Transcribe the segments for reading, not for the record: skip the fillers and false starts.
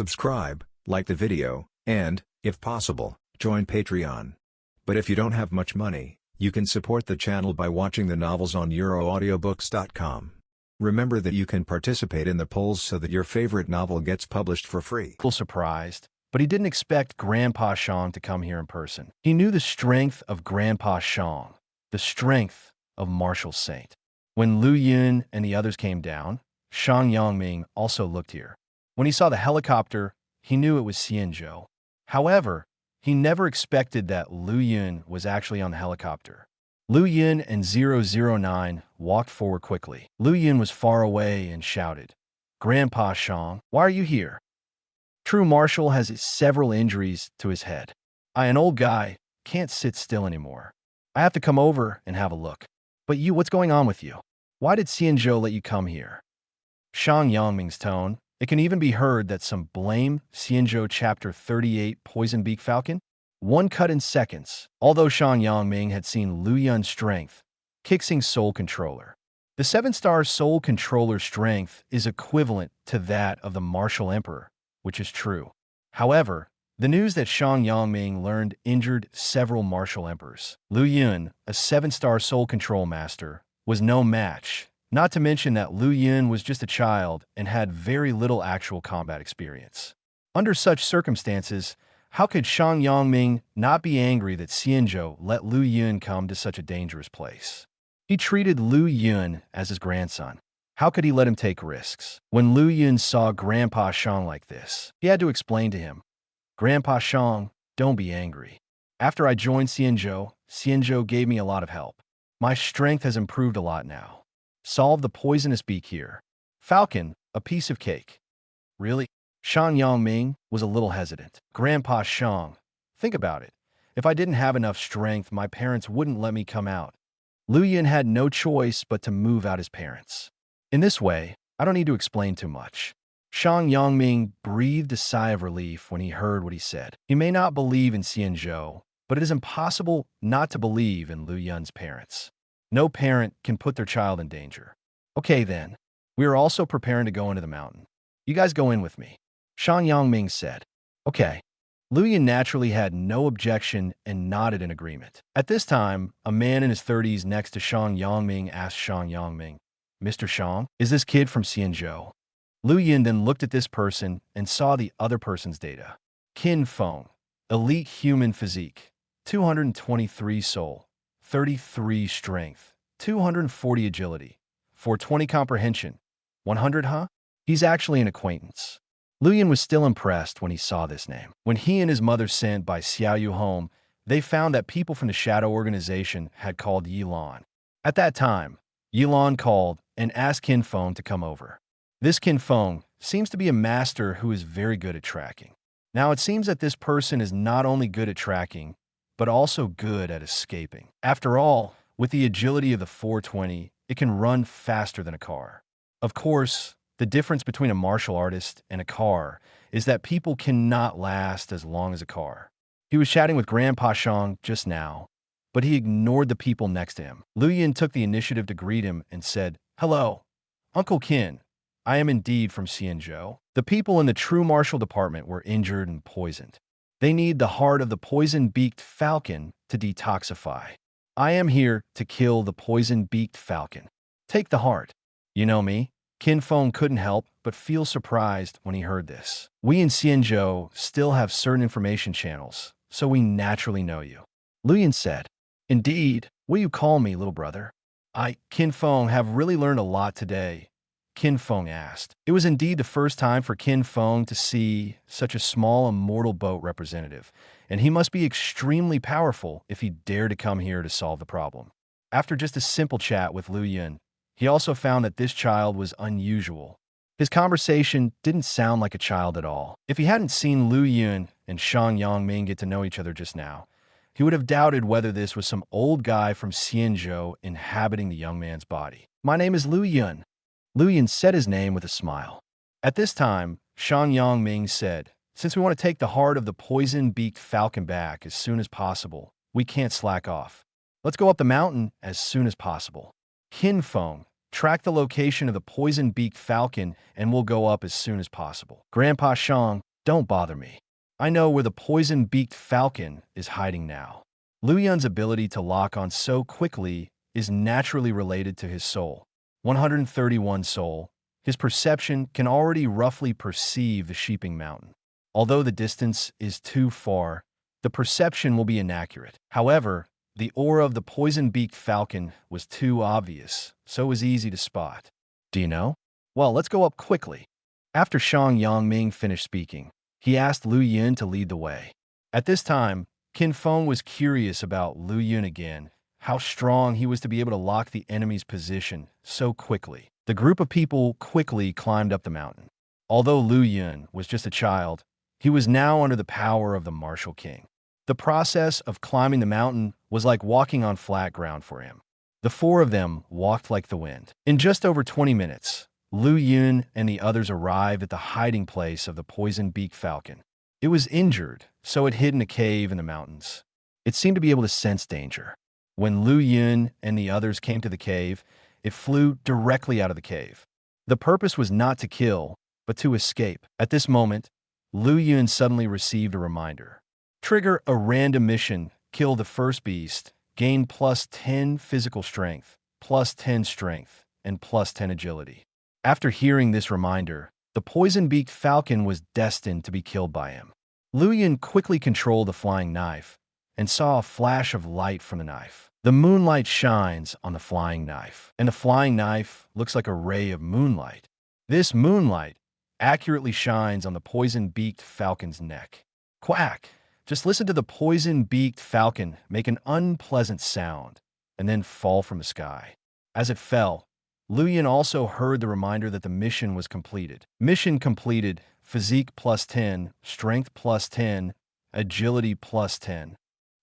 subscribe, like the video, and, if possible, join Patreon. But if you don't have much money, you can support the channel by watching the novels on euroaudiobooks.com. Remember that you can participate in the polls so that your favorite novel gets published for free. A little surprised, but he didn't expect Grandpa Shang to come here in person. He knew the strength of Grandpa Shang, the strength of martial saint. When Liu Yun and the others came down, Shang Yongming also looked here. When he saw the helicopter, he knew it was Xianzhou. However, he never expected that Liu Yun was actually on the helicopter. Liu Yun and 009 walked forward quickly. Liu Yun was far away and shouted, "Grandpa Shang, why are you here?" True martial has several injuries to his head. I, an old guy, can't sit still anymore. I have to come over and have a look. But you, what's going on with you? Why did Xianzhou let you come here? Shang Yongming's tone. It can even be heard that some blame Xianzhou Chapter 38 Poison Beak Falcon. One cut in seconds. Although Shang Yongming had seen Liu Yun's strength, Kixing's soul controller. The 7-star soul controller's strength is equivalent to that of the martial emperor, which is true. However, the news that Shang Yongming learned injured several martial emperors. Liu Yun, a 7-star soul control master, was no match. Not to mention that Liu Yun was just a child and had very little actual combat experience. Under such circumstances, how could Shang Yongming not be angry that Xianzhou let Liu Yun come to such a dangerous place? He treated Liu Yun as his grandson. How could he let him take risks? When Liu Yun saw Grandpa Shang like this, he had to explain to him, "Grandpa Shang, don't be angry. After I joined Xianzhou, Xianzhou gave me a lot of help. My strength has improved a lot now. Solve the poisonous beak here. Falcon, a piece of cake." Really? Shang Yongming was a little hesitant. "Grandpa Shang, think about it. If I didn't have enough strength, my parents wouldn't let me come out." Liu Yun had no choice but to move out his parents. In this way, I don't need to explain too much. Shang Yongming breathed a sigh of relief when he heard what he said. He may not believe in Xianzhou, but it is impossible not to believe in Liu Yun's parents. No parent can put their child in danger. "Okay then, we are also preparing to go into the mountain. You guys go in with me," Shang Yongming said. "Okay." Liu Yun naturally had no objection and nodded in agreement. At this time, a man in his 30s next to Shang Yongming asked Shang Yongming, "Mr. Shang, is this kid from Xianzhou?" Liu Yun then looked at this person and saw the other person's data. Qin Feng, elite human physique, 223 soul, 33 strength, 240 agility, 420 comprehension, 100 huh? He's actually an acquaintance. Liu Yun was still impressed when he saw this name. When he and his mother sent by Xiaoyu home, they found that people from the Shadow Organization had called Yilan. At that time, Yilan called and asked Qin Feng to come over. This Qin Feng seems to be a master who is very good at tracking. Now it seems that this person is not only good at tracking, but also good at escaping. After all, with the agility of the 420, it can run faster than a car. Of course, the difference between a martial artist and a car is that people cannot last as long as a car. He was chatting with Grandpa Shang just now, but he ignored the people next to him. Liu Yun took the initiative to greet him and said, "Hello, Uncle Qin. I am indeed from Xianzhou. The people in the true martial department were injured and poisoned. They need the heart of the poison-beaked falcon to detoxify. I am here to kill the poison-beaked falcon. Take the heart." You know me? Qin Feng couldn't help but feel surprised when he heard this. "We in Xianzhou still have certain information channels, so we naturally know you," Liu Yun said. "Indeed, will you call me little brother?" Qin Feng, have really learned a lot today," Qin Feng asked. It was indeed the first time for Qin Feng to see such a small immortal boat representative, and he must be extremely powerful if he dared to come here to solve the problem. After just a simple chat with Liu Yun, he also found that this child was unusual. His conversation didn't sound like a child at all. If he hadn't seen Liu Yun and Shang Yongming get to know each other just now, he would have doubted whether this was some old guy from Xianzhou inhabiting the young man's body. "My name is Liu Yun." Liu Yun said his name with a smile. At this time, Shang Yongming said, "Since we want to take the heart of the poison-beaked falcon back as soon as possible, we can't slack off. Let's go up the mountain as soon as possible. Qin Feng, track the location of the poison-beaked falcon and we'll go up as soon as possible." Grandpa Shang, Don't bother me. I know where the poison-beaked falcon is hiding now. Liu Yun's ability to lock on so quickly is naturally related to his soul. 131 soul. His perception can already roughly perceive the Sheeping Mountain. Although the distance is too far, the perception will be inaccurate. However, the aura of the poison-beaked falcon was too obvious, so it was easy to spot. Do you know? Well, let's go up quickly. After Shang Yangming finished speaking, he asked Liu Yun to lead the way. At this time, Qin Feng was curious about Liu Yun again, how strong he was to be able to lock the enemy's position so quickly. The group of people quickly climbed up the mountain. Although Liu Yun was just a child, he was now under the power of the martial king. The process of climbing the mountain was like walking on flat ground for him. The four of them walked like the wind. In just over 20 minutes, Liu Yun and the others arrived at the hiding place of the poison-beaked falcon. It was injured, so it hid in a cave in the mountains. It seemed to be able to sense danger. When Liu Yun and the others came to the cave, it flew directly out of the cave. The purpose was not to kill, but to escape. At this moment, Liu Yun suddenly received a reminder. Trigger a random mission, kill the first beast, gain plus 10 physical strength, plus 10 strength, and plus 10 agility. After hearing this reminder, the poison-beaked falcon was destined to be killed by him. Liu Yun quickly controlled the flying knife and saw a flash of light from the knife. The moonlight shines on the flying knife, and the flying knife looks like a ray of moonlight. This moonlight accurately shines on the poison-beaked falcon's neck. Quack! Just listen to the poison-beaked falcon make an unpleasant sound and then fall from the sky. As it fell, Liu Yun also heard the reminder that the mission was completed. Mission completed, physique plus 10, strength plus 10, agility plus 10.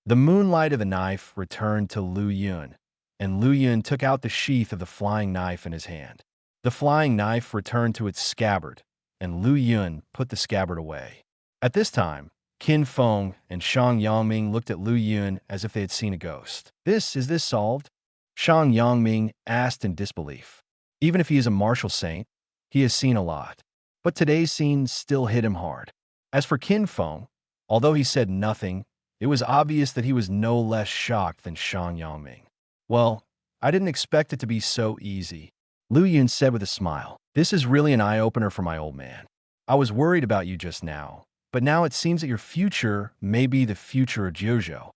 The moonlight of the knife returned to Liu Yun, and Liu Yun took out the sheath of the flying knife in his hand. The flying knife returned to its scabbard, and Liu Yun put the scabbard away. At this time, Qin Feng and Shang Yangming looked at Liu Yun as if they had seen a ghost. Is this solved? Shang Yangming asked in disbelief. Even if he is a martial saint, he has seen a lot. But today's scene still hit him hard. As for Qin Feng, although he said nothing, it was obvious that he was no less shocked than Shang Yangming. Well, I didn't expect it to be so easy, Liu Yun said with a smile. This is really an eye-opener for my old man. I was worried about you just now, but now it seems that your future may be the future of Jiuzhou,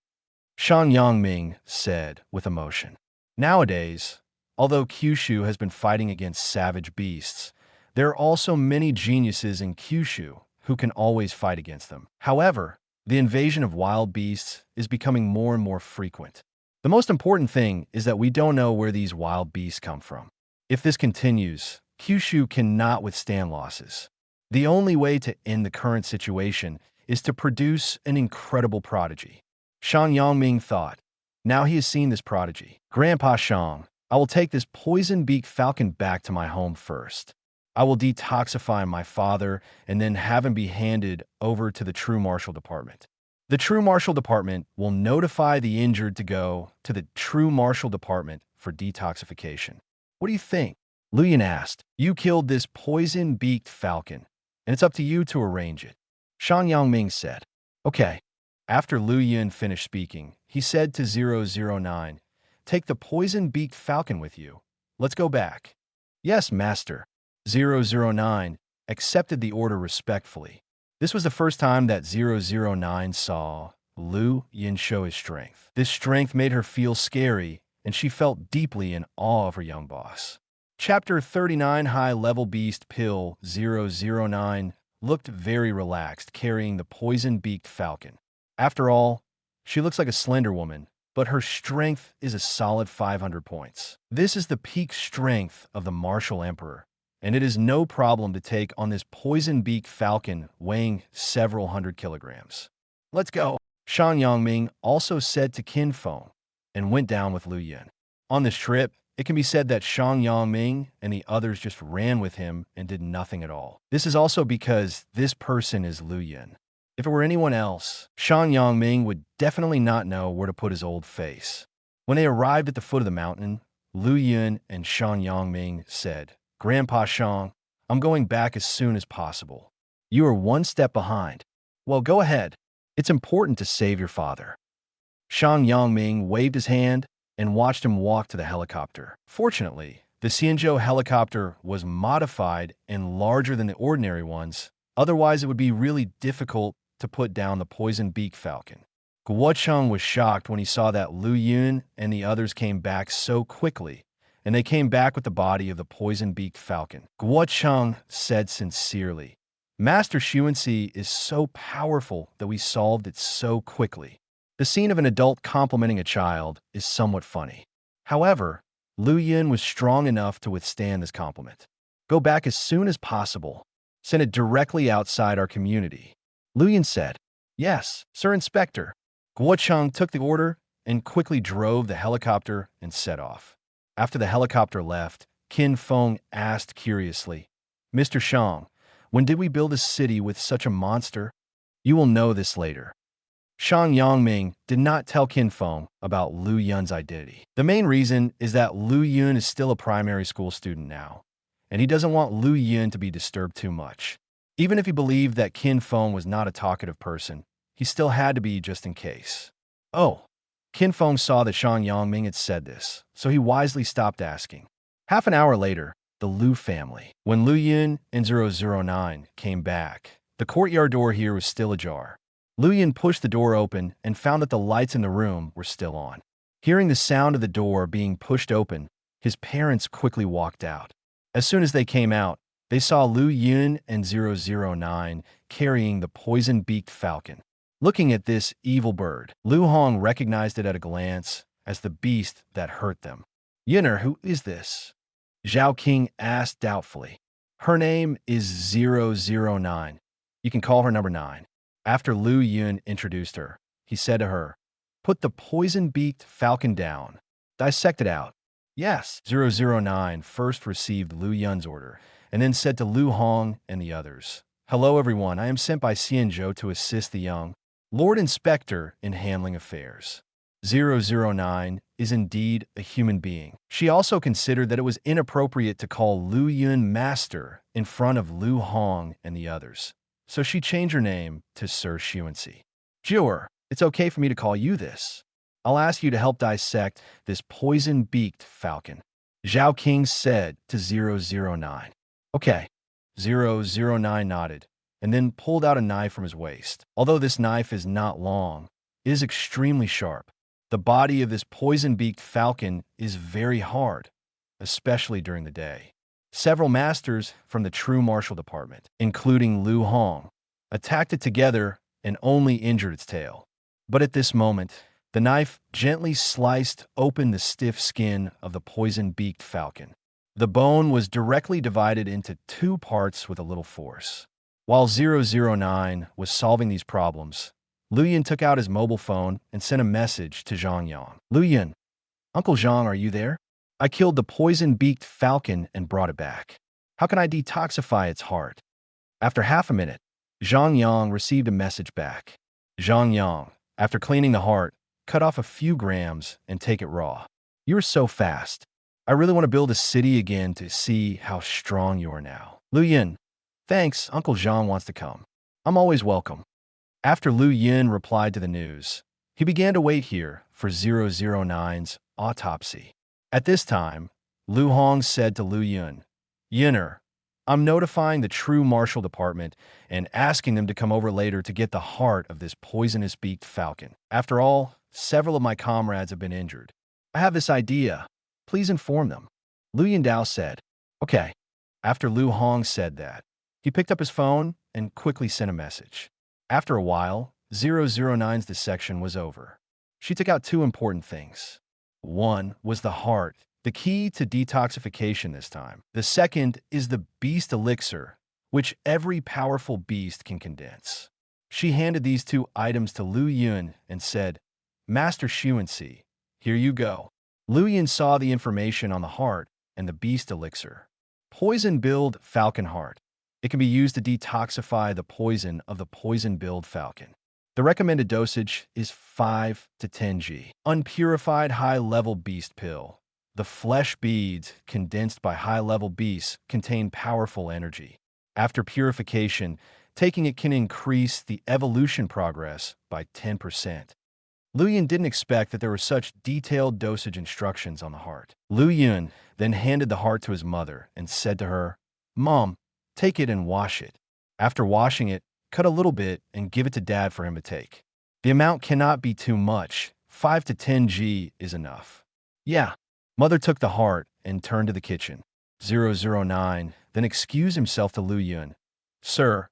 Shang Yangming said with emotion. Nowadays, although Kyushu has been fighting against savage beasts, there are also many geniuses in Kyushu who can always fight against them. However, the invasion of wild beasts is becoming more and more frequent. The most important thing is that we don't know where these wild beasts come from. If this continues, Kyushu cannot withstand losses. The only way to end the current situation is to produce an incredible prodigy. Shang Yangming thought. Now he has seen this prodigy. Grandpa Shang, I will take this poison-beaked falcon back to my home first. I will detoxify my father and then have him be handed over to the True Martial Department. The True Martial Department will notify the injured to go to the True Martial Department for detoxification. What do you think? Liu Yun asked. You killed this poison-beaked falcon, and it's up to you to arrange it. Shang Yangming said. Okay. After Liu Yun finished speaking, he said to 009, take the poison-beaked falcon with you. Let's go back. Yes, master. 009 accepted the order respectfully. This was the first time that 009 saw Liu Yun show his strength. This strength made her feel scary, and she felt deeply in awe of her young boss. Chapter 39 High-Level Beast Pill 009 looked very relaxed, carrying the poison-beaked falcon. After all, she looks like a slender woman, but her strength is a solid 500 points. This is the peak strength of the Martial Emperor, and it is no problem to take on this poison-beaked falcon weighing several hundred kilograms. Let's go. Shang Yangming also said to Qin Feng and went down with Liu Yun. On this trip, it can be said that Shang Yangming and the others just ran with him and did nothing at all. This is also because this person is Liu Yun. If it were anyone else, Shang Yangming would definitely not know where to put his old face. When they arrived at the foot of the mountain, Liu Yun and Shang Yangming said, Grandpa Shang, I'm going back as soon as possible. You are one step behind. Well, go ahead. It's important to save your father. Shang Yongming waved his hand and watched him walk to the helicopter. Fortunately, the Xianzhou helicopter was modified and larger than the ordinary ones. Otherwise, it would be really difficult to put down the poison-beak falcon. Guocheng was shocked when he saw that Liu Yun and the others came back so quickly, and they came back with the body of the poison-beaked falcon. Guocheng said sincerely, "Master Xuanxi is so powerful that we solved it so quickly." The scene of an adult complimenting a child is somewhat funny. However, Liu Yun was strong enough to withstand this compliment. "Go back as soon as possible. Send it directly outside our community." Liu Yun said, "Yes, Sir Inspector." Guocheng took the order and quickly drove the helicopter and set off. After the helicopter left, Qin Feng asked curiously, "Mr. Shang, when did we build a city with such a monster?" "You will know this later." Shang Yongming did not tell Qin Feng about Liu Yun's identity. The main reason is that Liu Yun is still a primary school student now, and he doesn't want Liu Yun to be disturbed too much. Even if he believed that Qin Feng was not a talkative person, he still had to be just in case. Oh, Qin Feng saw that Shang Yongming had said this, so he wisely stopped asking. Half an hour later, the Liu family. When Liu Yun and 009 came back, the courtyard door here was still ajar. Liu Yun pushed the door open and found that the lights in the room were still on. Hearing the sound of the door being pushed open, his parents quickly walked out. As soon as they came out, they saw Liu Yun and 009 carrying the poison-beaked falcon. Looking at this evil bird, Liu Hong recognized it at a glance as the beast that hurt them. "Yunner, who is this?" Zhao King asked doubtfully. "Her name is 009. You can call her number 9. After Liu Yun introduced her, he said to her, "Put the poison-beaked falcon down. Dissect it out." "Yes." 009 first received Liu Yun's order, and then said to Liu Hong and the others, "Hello everyone, I am sent by Xianzhou to assist the young Lord Inspector in handling affairs." 009 is indeed a human being. She also considered that it was inappropriate to call Liu Yun master in front of Liu Hong and the others, so she changed her name to Sir Xuanxi. "Jiuer, it's okay for me to call you this. I'll ask you to help dissect this poison-beaked falcon," Zhao King said to 009. "Okay." 009 nodded, and then pulled out a knife from his waist. Although this knife is not long, it is extremely sharp. The body of this poison-beaked falcon is very hard, especially during the day. Several masters from the true martial department, including Liu Hong, attacked it together and only injured its tail. But at this moment, the knife gently sliced open the stiff skin of the poison-beaked falcon. The bone was directly divided into 2 parts with a little force. While 009 was solving these problems, Liu Yun took out his mobile phone and sent a message to Zhang Yang. "Liu Yun, Uncle Zhang, are you there? I killed the poison-beaked falcon and brought it back. How can I detoxify its heart?" After half a minute, Zhang Yang received a message back. "Zhang Yang, after cleaning the heart, cut off a few grams and take it raw. You are so fast. I really want to build a city again to see how strong you are now." "Liu Yun, thanks, Uncle Zhang wants to come. I'm always welcome." After Liu Yun replied to the news, he began to wait here for 009's autopsy. At this time, Liu Hong said to Liu Yun, "Yunner, I'm notifying the true martial department and asking them to come over later to get the heart of this poisonous-beaked falcon. After all, several of my comrades have been injured. I have this idea. Please inform them." Liu Yundao said, "Okay." After Liu Hong said that, he picked up his phone and quickly sent a message. After a while, 009's dissection was over. She took out 2 important things. One was the heart, the key to detoxification this time. The second is the beast elixir, which every powerful beast can condense. She handed these 2 items to Liu Yun and said, "Master Xuanxi, here you go." Liu Yun saw the information on the heart and the beast elixir. Poison-billed falcon heart. It can be used to detoxify the poison of the poison-billed falcon. The recommended dosage is 5 to 10 g. Unpurified high-level beast pill. The flesh beads condensed by high-level beasts contain powerful energy. After purification, Taking it can increase the evolution progress by 10%. Liu Yun didn't expect that there were such detailed dosage instructions on the heart. Liu Yun then handed the heart to his mother and said to her, "Mom, take it and wash it. After washing it, cut a little bit and give it to Dad for him to take. The amount cannot be too much. 5 to 10 g is enough." "Yeah." Mother took the heart and turned to the kitchen. 009 then excused himself to Liu Yun. "Sir,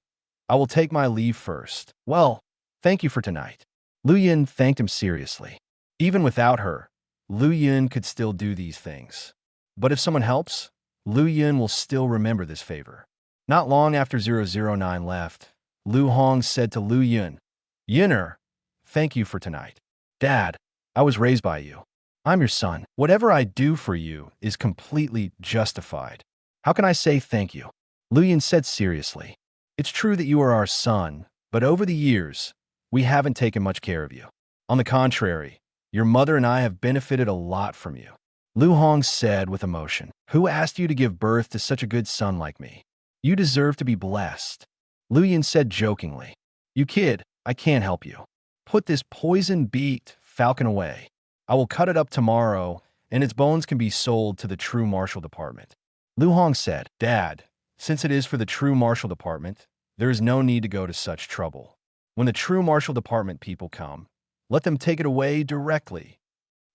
I will take my leave first." "Well, thank you for tonight." Liu Yun thanked him seriously. Even without her, Liu Yun could still do these things. But if someone helps, Liu Yun will still remember this favor. Not long after 009 left, Liu Hong said to Liu Yun, "Yunner, thank you for tonight. Dad, I was raised by you. I'm your son. Whatever I do for you is completely justified. How can I say thank you?" Liu Yun said seriously, "It's true that you are our son, but over the years, we haven't taken much care of you. On the contrary, your mother and I have benefited a lot from you." Liu Hong said with emotion, "Who asked you to give birth to such a good son like me? You deserve to be blessed." Liu Yun said jokingly, "You kid, I can't help you. Put this poison-beaked falcon away. I will cut it up tomorrow, and its bones can be sold to the True Martial Department." Liu Hong said, "Dad, since it is for the True Martial Department, there is no need to go to such trouble. When the True Martial Department people come, let them take it away directly."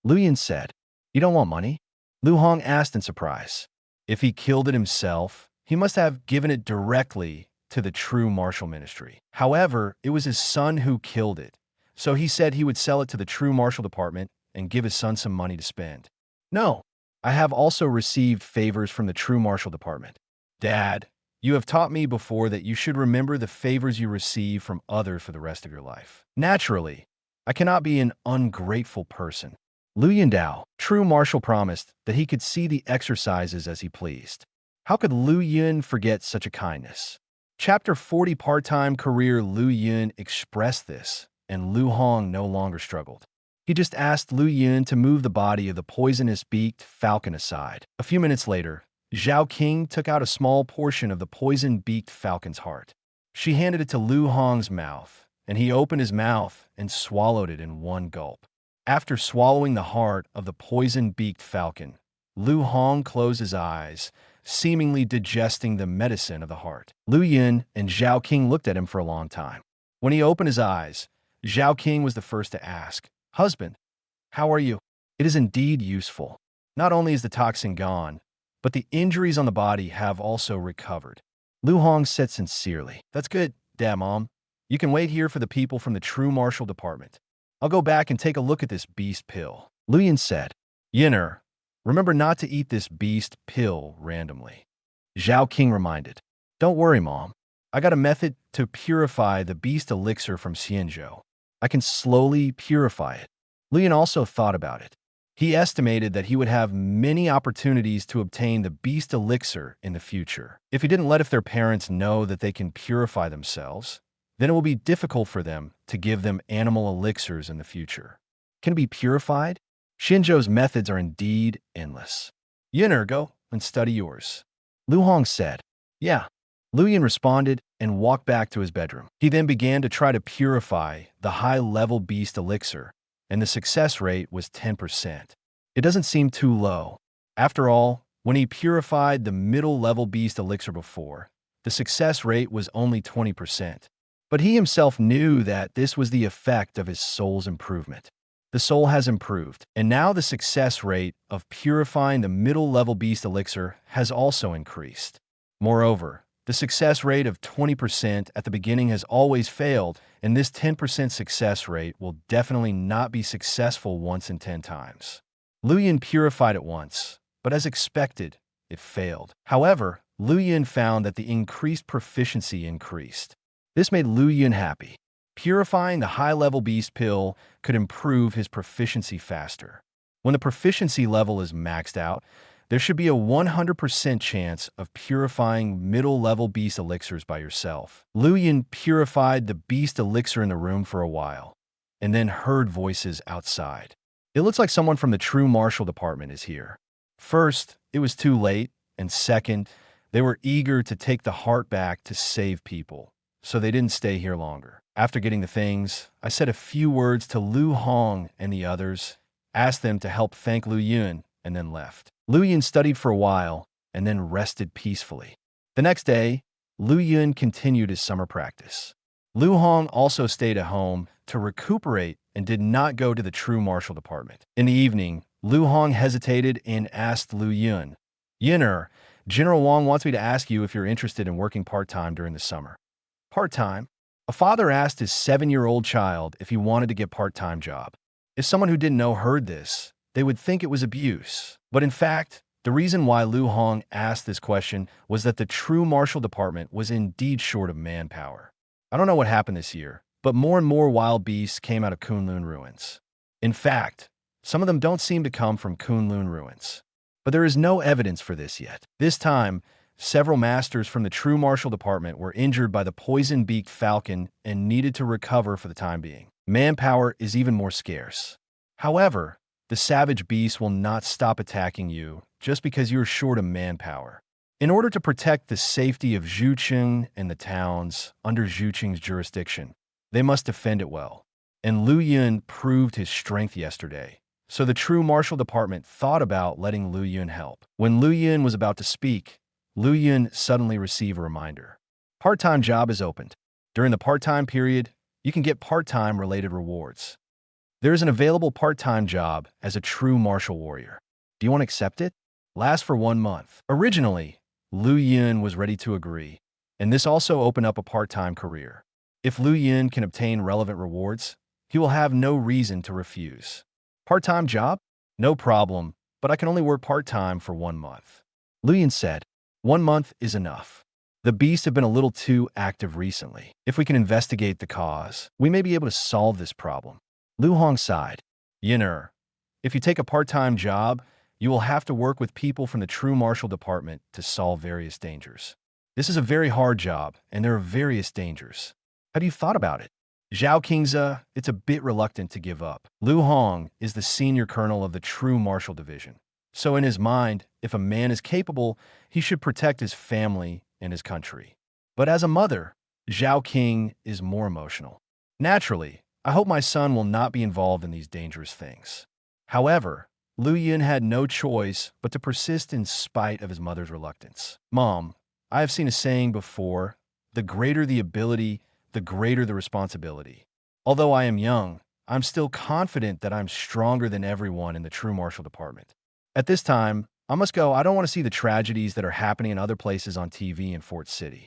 Liu Yun said, "You don't want money?" Liu Hong asked in surprise. If he killed it himself, he must have given it directly to the True Martial Ministry. However, it was his son who killed it, so he said he would sell it to the True Martial Department and give his son some money to spend. "No, I have also received favors from the True Martial Department. Dad, you have taught me before that you should remember the favors you receive from others for the rest of your life. Naturally, I cannot be an ungrateful person." Liu Yundao, True Martial, promised that he could see the exercises as he pleased. How could Liu Yun forget such a kindness? Chapter 40 Part-time Career. Liu Yun expressed this, and Liu Hong no longer struggled. He just asked Liu Yun to move the body of the poisonous-beaked falcon aside. A few minutes later, Zhao King took out a small portion of the poison-beaked falcon's heart. She handed it to Liu Hong's mouth, and he opened his mouth and swallowed it in one gulp. After swallowing the heart of the poison-beaked falcon, Liu Hong closed his eyes, seemingly digesting the medicine of the heart. Liu Yun and Zhao King looked at him for a long time. When he opened his eyes, Zhao King was the first to ask, "Husband, how are you?" It is indeed useful. Not only is the toxin gone, but the injuries on the body have also recovered. Liu Hong said sincerely, "That's good, Dad, Mom. You can wait here for the people from the True Martial Department. I'll go back and take a look at this beast pill." Liu Yun said, "Yinner, remember not to eat this beast pill randomly." Zhao King reminded, "Don't worry, Mom. I got a method to purify the beast elixir from Xianzhou. I can slowly purify it." Liu Yun also thought about it. He estimated that he would have many opportunities to obtain the beast elixir in the future. If he didn't let their parents know that they can purify themselves, then it will be difficult for them to give them animal elixirs in the future. Can it be purified? Xianzhou's methods are indeed endless. "Yinner, go and study yours." Liu Hong said, "Yeah." Liu Yun responded and walked back to his bedroom. He then began to try to purify the high-level beast elixir, and the success rate was 10%. It doesn't seem too low. After all, when he purified the middle-level beast elixir before, the success rate was only 20%. But he himself knew that this was the effect of his soul's improvement. The soul has improved, and now the success rate of purifying the middle-level beast elixir has also increased. Moreover, the success rate of 20% at the beginning has always failed, and this 10% success rate will definitely not be successful once in 10 times. Liu Yun purified it once, but as expected, it failed. However, Liu Yun found that the increased proficiency increased. This made Liu Yun happy. Purifying the high-level beast pill could improve his proficiency faster. When the proficiency level is maxed out, there should be a 100% chance of purifying middle-level beast elixirs by yourself. Liu Yun purified the beast elixir in the room for a while, and then heard voices outside. It looks like someone from the True Martial Department is here. First, it was too late, and second, they were eager to take the heart back to save people. so they didn't stay here longer. After getting the things, I said a few words to Lu Hong and the others, asked them to help thank Liu Yun, and then left. Liu Yun studied for a while and then rested peacefully. The next day, Liu Yun continued his summer practice. Lu Hong also stayed at home to recuperate and did not go to the true martial department. In the evening, Lu Hong hesitated and asked Liu Yun, "Yun'er, General Wang wants me to ask you if you're interested in working part-time during the summer." Part-time? A father asked his 7-year-old child if he wanted to get part-time job. If someone who didn't know heard this, they would think it was abuse. But in fact, the reason why Lu Hong asked this question was that the true martial department was indeed short of manpower. I don't know what happened this year, but more and more wild beasts came out of Kunlun ruins. In fact, some of them don't seem to come from Kunlun ruins. But there is no evidence for this yet. This time, several masters from the true martial department were injured by the poison-beaked falcon and needed to recover for the time being. Manpower is even more scarce. However, the savage beasts will not stop attacking you just because you're short of manpower. In order to protect the safety of Zhucheng and the towns under Zhucheng's jurisdiction, they must defend it well. And Liu Yun proved his strength yesterday. So the true martial department thought about letting Liu Yun help. When Liu Yun was about to speak, Liu Yun suddenly received a reminder. Part-time job is opened. During the part-time period, you can get part-time related rewards. There is an available part-time job as a true martial warrior. Do you want to accept it? Last for 1 month. Originally, Liu Yun was ready to agree, and this also opened up a part-time career. If Liu Yun can obtain relevant rewards, he will have no reason to refuse. Part-time job? No problem, but I can only work part-time for 1 month. Liu Yun said, 1 month is enough. The beasts have been a little too active recently. If we can investigate the cause, we may be able to solve this problem. Lu Hong sighed. Yun'er, if you take a part-time job, you will have to work with people from the true martial department to solve various dangers. This is a very hard job, and there are various dangers. Have you thought about it? Zhao Qingze, it's a bit reluctant to give up. Lu Hong is the senior colonel of the true martial division. So in his mind, if a man is capable, he should protect his family and his country. But as a mother, Zhao Qing is more emotional. Naturally, I hope my son will not be involved in these dangerous things. However, Liu Yun had no choice but to persist in spite of his mother's reluctance. Mom, I have seen a saying before, the greater the ability, the greater the responsibility. Although I am young, I'm still confident that I'm stronger than everyone in the true martial department. At this time, I must go. I don't want to see the tragedies that are happening in other places on TV in Fort City.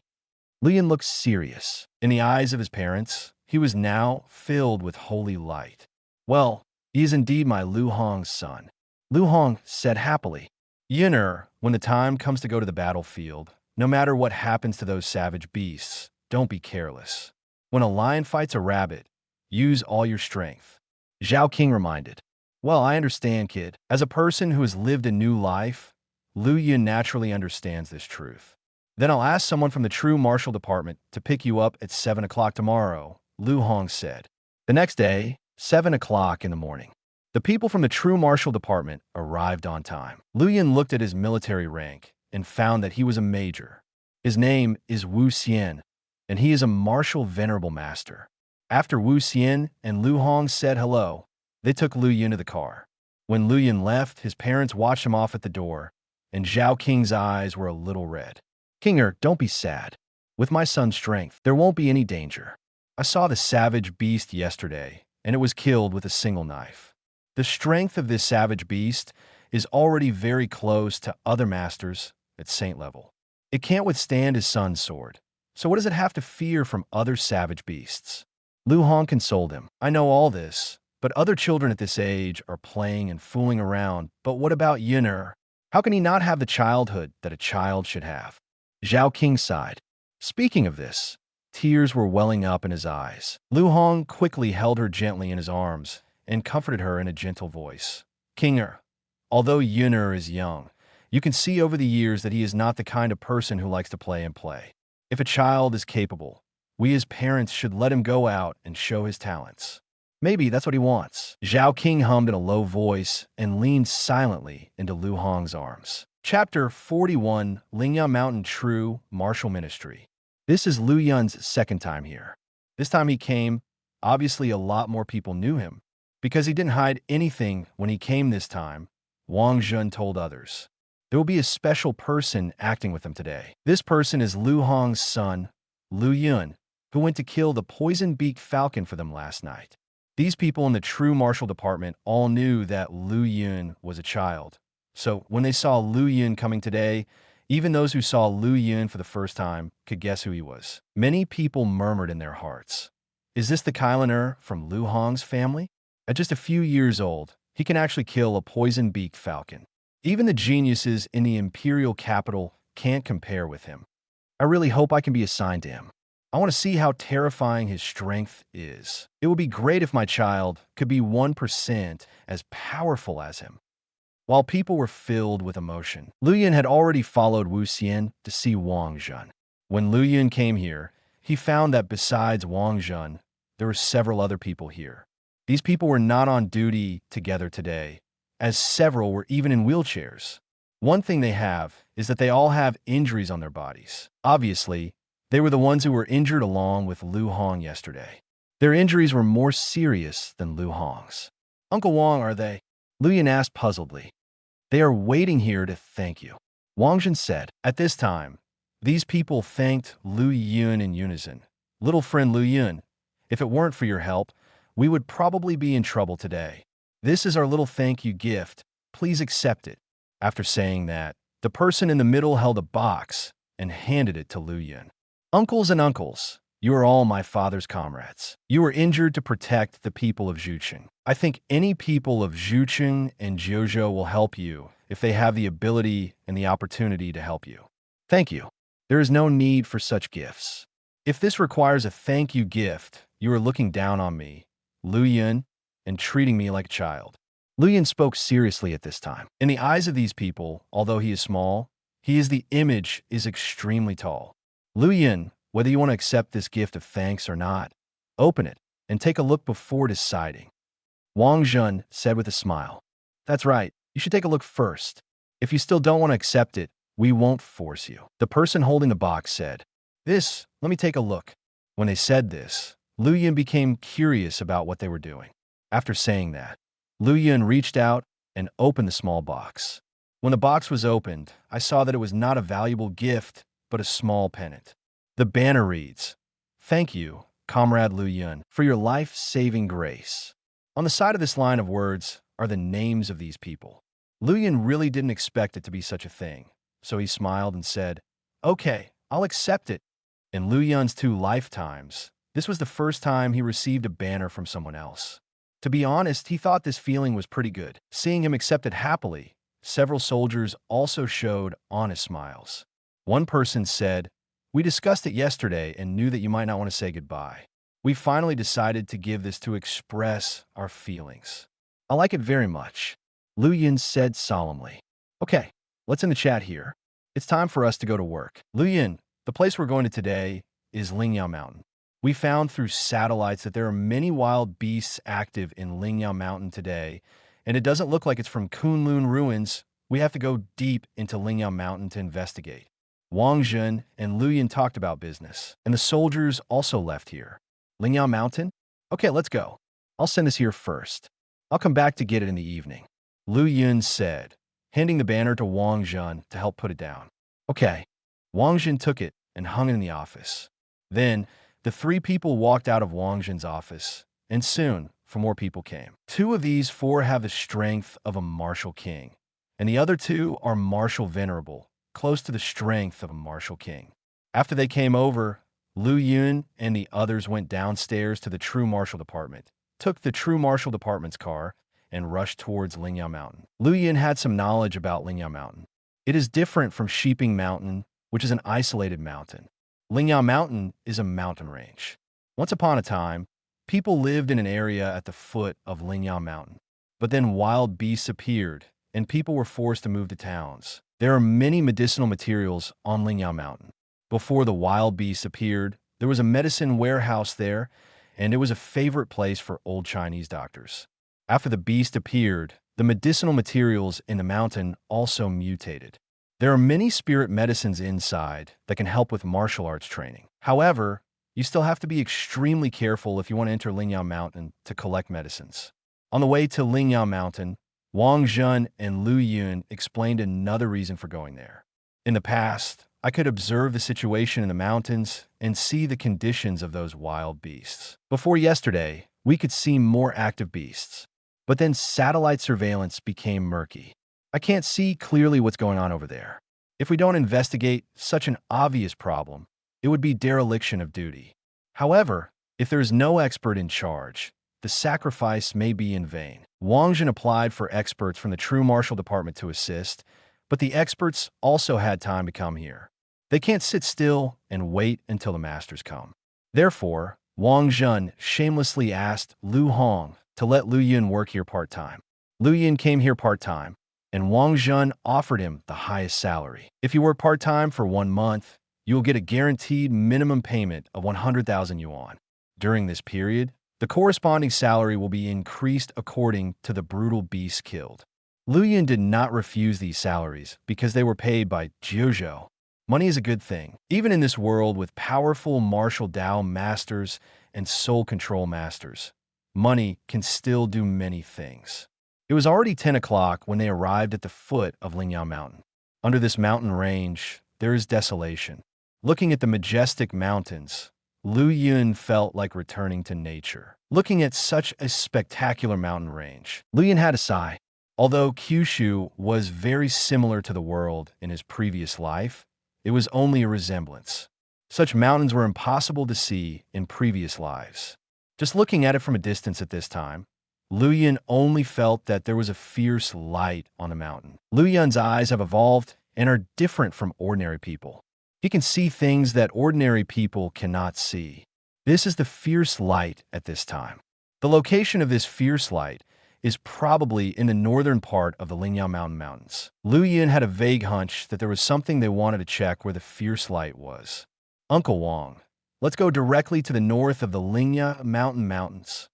Liu Yun looked serious. In the eyes of his parents, he was now filled with holy light. Well, he is indeed my Lu Hong's son. Lu Hong said happily. Yun'er, when the time comes to go to the battlefield, no matter what happens to those savage beasts, don't be careless. When a lion fights a rabbit, use all your strength. Zhao Qing reminded. Well, I understand, kid. As a person who has lived a new life, Liu Yun naturally understands this truth. Then I'll ask someone from the true martial department to pick you up at 7 o'clock tomorrow, Lu Hong said. The next day, 7 o'clock in the morning. The people from the true martial department arrived on time. Liu Yun looked at his military rank and found that he was a major. His name is Wu Xian, and he is a martial venerable master. After Wu Xian and Lu Hong said hello, they took Liu Yun to the car. When Liu Yun left, his parents watched him off at the door, and Zhao Qing's eyes were a little red. Kinger, don't be sad. With my son's strength, there won't be any danger. I saw the savage beast yesterday, and it was killed with a single knife. The strength of this savage beast is already very close to other masters at saint level. It can't withstand his son's sword. So what does it have to fear from other savage beasts? Lu Hong consoled him. I know all this, but other children at this age are playing and fooling around. But what about Yun'er? How can he not have the childhood that a child should have? Zhao Qing sighed. Speaking of this, tears were welling up in his eyes. Lu Hong quickly held her gently in his arms and comforted her in a gentle voice. Kinger, although Yun'er is young, you can see over the years that he is not the kind of person who likes to play and play. If a child is capable, we as parents should let him go out and show his talents. Maybe that's what he wants. Zhao Qing hummed in a low voice and leaned silently into Lu Hong's arms. Chapter 41, Lingyang Mountain True Martial Ministry. This is Liu Yun's second time here. This time he came, obviously a lot more people knew him. Because he didn't hide anything when he came this time, Wang Jun told others. There will be a special person acting with him today. This person is Liu Hong's son, Liu Yun, who went to kill the poison-beaked falcon for them last night. These people in the true martial department all knew that Liu Yun was a child. So when they saw Liu Yun coming today, even those who saw Liu Yun for the first time could guess who he was. Many people murmured in their hearts, "Is this the Kyliner from Liu Hong's family?" At just a few years old, he can actually kill a poison-beaked falcon. Even the geniuses in the imperial capital can't compare with him. I really hope I can be assigned to him. I want to see how terrifying his strength is. It would be great if my child could be 1% as powerful as him. While people were filled with emotion, Liu Yun had already followed Wu Xian to see Wang Jun. When Liu Yun came here, he found that besides Wang Jun, there were several other people here. These people were not on duty together today, as several were even in wheelchairs. One thing they have is that they all have injuries on their bodies. Obviously, they were the ones who were injured along with Liu Hong yesterday. Their injuries were more serious than Liu Hong's. "Uncle Wang, are they?" Liu Yun asked puzzledly. "They are waiting here to thank you," Wang Jun said. At this time, these people thanked Liu Yun in unison. "Little friend Liu Yun, if it weren't for your help, we would probably be in trouble today. This is our little thank you gift. Please accept it." After saying that, the person in the middle held a box and handed it to Liu Yun. "Uncles and uncles, you are all my father's comrades. You were injured to protect the people of Zhucheng. I think any people of Zhucheng and Jiuzhou will help you if they have the ability and the opportunity to help you. Thank you. There is no need for such gifts. If this requires a thank you gift, you are looking down on me, Liu Yun, and treating me like a child." Liu Yun spoke seriously at this time. In the eyes of these people, although he is small, the image is extremely tall. "Liu Yun, whether you want to accept this gift of thanks or not, open it and take a look before deciding," Wang Jun said with a smile. "That's right. You should take a look first. If you still don't want to accept it, we won't force you." The person holding the box said, Let me take a look." When they said this, Liu Yun became curious about what they were doing. After saying that, Liu Yun reached out and opened the small box. When the box was opened, I saw that it was not a valuable gift, but a small pennant. The banner reads, "Thank you, Comrade Liu Yun, for your life-saving grace." On the side of this line of words are the names of these people. Liu Yun really didn't expect it to be such a thing, so he smiled and said, "Okay, I'll accept it." In Liu Yun's 2 lifetimes, this was the first time he received a banner from someone else. To be honest, he thought this feeling was pretty good. Seeing him accept it happily, several soldiers also showed honest smiles. One person said, "We discussed it yesterday and knew that you might not want to say goodbye. We finally decided to give this to express our feelings. I like it very much," Liu Yun said solemnly. "Okay, let's end the chat here. It's time for us to go to work." "Liu Yun, the place we're going to today is Lingyao Mountain. We found through satellites that there are many wild beasts active in Lingyao Mountain today, and it doesn't look like it's from Kunlun ruins. We have to go deep into Lingyao Mountain to investigate." Wang Jun and Liu Yun talked about business, and the soldiers also left here. "Lingyao Mountain? Okay, let's go. I'll send this here first. I'll come back to get it in the evening," Liu Yun said, handing the banner to Wang Jun to help put it down. "Okay." Wang Jun took it and hung it in the office. Then, the 3 people walked out of Wang Jun's office, and soon, 4 more people came. 2 of these 4 have the strength of a martial king, and the other 2 are martial venerable, close to the strength of a martial king. After they came over, Liu Yun and the others went downstairs to the True Martial Department, took the True Martial Department's car, and rushed towards Lingyao Mountain. Liu Yun had some knowledge about Lingyao Mountain. It is different from Shiping Mountain, which is an isolated mountain. Lingyao Mountain is a mountain range. Once upon a time, people lived in an area at the foot of Lingyao Mountain. But then wild beasts appeared, and people were forced to move to towns. There are many medicinal materials on Lingyao Mountain. Before the wild beasts appeared, there was a medicine warehouse there, and it was a favorite place for old Chinese doctors. After the beast appeared, the medicinal materials in the mountain also mutated. There are many spirit medicines inside that can help with martial arts training. However, you still have to be extremely careful if you want to enter Lingyao Mountain to collect medicines. On the way to Lingyao Mountain, Wang Zhen and Liu Yun explained another reason for going there. In the past, I could observe the situation in the mountains and see the conditions of those wild beasts. Before yesterday, we could see more active beasts, but then satellite surveillance became murky. I can't see clearly what's going on over there. If we don't investigate such an obvious problem, it would be dereliction of duty. However, if there is no expert in charge, the sacrifice may be in vain. Wang Zhen applied for experts from the True Martial Department to assist, but the experts also had time to come here. They can't sit still and wait until the masters come. Therefore, Wang Zhen shamelessly asked Liu Hong to let Liu Yun work here part-time. Liu Yun came here part-time, and Wang Zhen offered him the highest salary. If you work part-time for 1 month, you will get a guaranteed minimum payment of 100,000 yuan. During this period, the corresponding salary will be increased according to the brutal beasts killed. Liu Yun did not refuse these salaries because they were paid by Jiuzhou. Money is a good thing. Even in this world with powerful martial Dao masters and soul control masters, money can still do many things. It was already 10 o'clock when they arrived at the foot of Lingyao Mountain. Under this mountain range, there is desolation. Looking at the majestic mountains, Liu Yun felt like returning to nature. Looking at such a spectacular mountain range, Liu Yun had a sigh. Although Kyushu was very similar to the world in his previous life, it was only a resemblance. Such mountains were impossible to see in previous lives. Just looking at it from a distance at this time, Liu Yun only felt that there was a fierce light on the mountain. Liu Yun's eyes have evolved and are different from ordinary people. He can see things that ordinary people cannot see. This is the fierce light at this time. The location of this fierce light is probably in the northern part of the Lingyao Mountain mountains. Liu Yun had a vague hunch that there was something they wanted to check where the fierce light was. Uncle Wang, let's go directly to the north of the Lingyao Mountain mountains.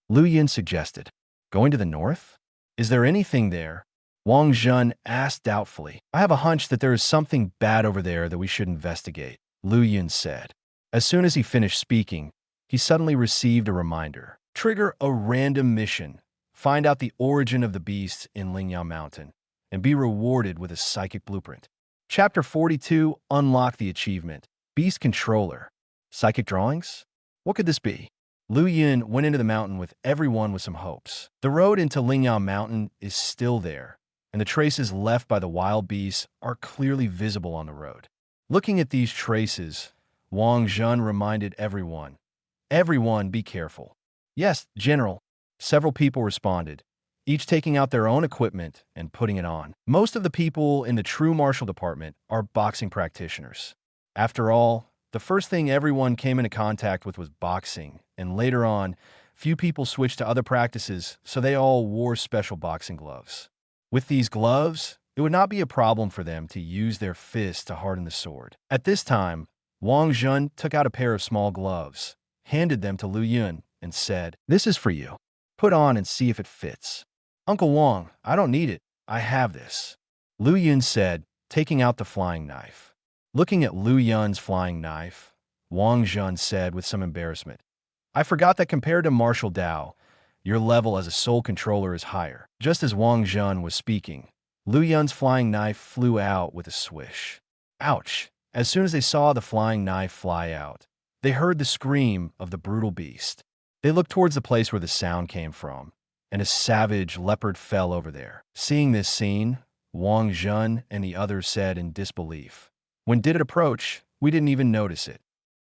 Liu Yun suggested. Going to the north? Is there anything there? Wang Zhen asked doubtfully. I have a hunch that there is something bad over there that we should investigate, Liu Yun said. As soon as he finished speaking, he suddenly received a reminder. Trigger a random mission. Find out the origin of the beasts in Lingyao Mountain, and be rewarded with a psychic blueprint. Chapter 42, Unlock the Achievement. Beast Controller. Psychic drawings? What could this be? Liu Yun went into the mountain with everyone with some hopes. The road into Lingyao Mountain is still there, and the traces left by the wild beasts are clearly visible on the road. Looking at these traces, Wang Zhen reminded everyone, "Everyone be careful." "Yes, General." Several people responded, each taking out their own equipment and putting it on. Most of the people in the True Martial Department are boxing practitioners. After all, the first thing everyone came into contact with was boxing, and later on, few people switched to other practices, so they all wore special boxing gloves. With these gloves, it would not be a problem for them to use their fists to harden the sword. At this time, Wang Zhen took out a pair of small gloves, handed them to Liu Yun, and said, "This is for you. Put on and see if it fits." "Uncle Wang, I don't need it. I have this," Liu Yun said, taking out the flying knife. Looking at Liu Yun's flying knife, Wang Zhen said with some embarrassment, "I forgot that compared to martial Dao, your level as a soul controller is higher." Just as Wang Zhen was speaking, Liu Yun's flying knife flew out with a swish. Ouch! As soon as they saw the flying knife fly out, they heard the scream of the brutal beast. They looked towards the place where the sound came from, and a savage leopard fell over there. Seeing this scene, Wang Zhen and the others said in disbelief, "When did it approach? We didn't even notice it."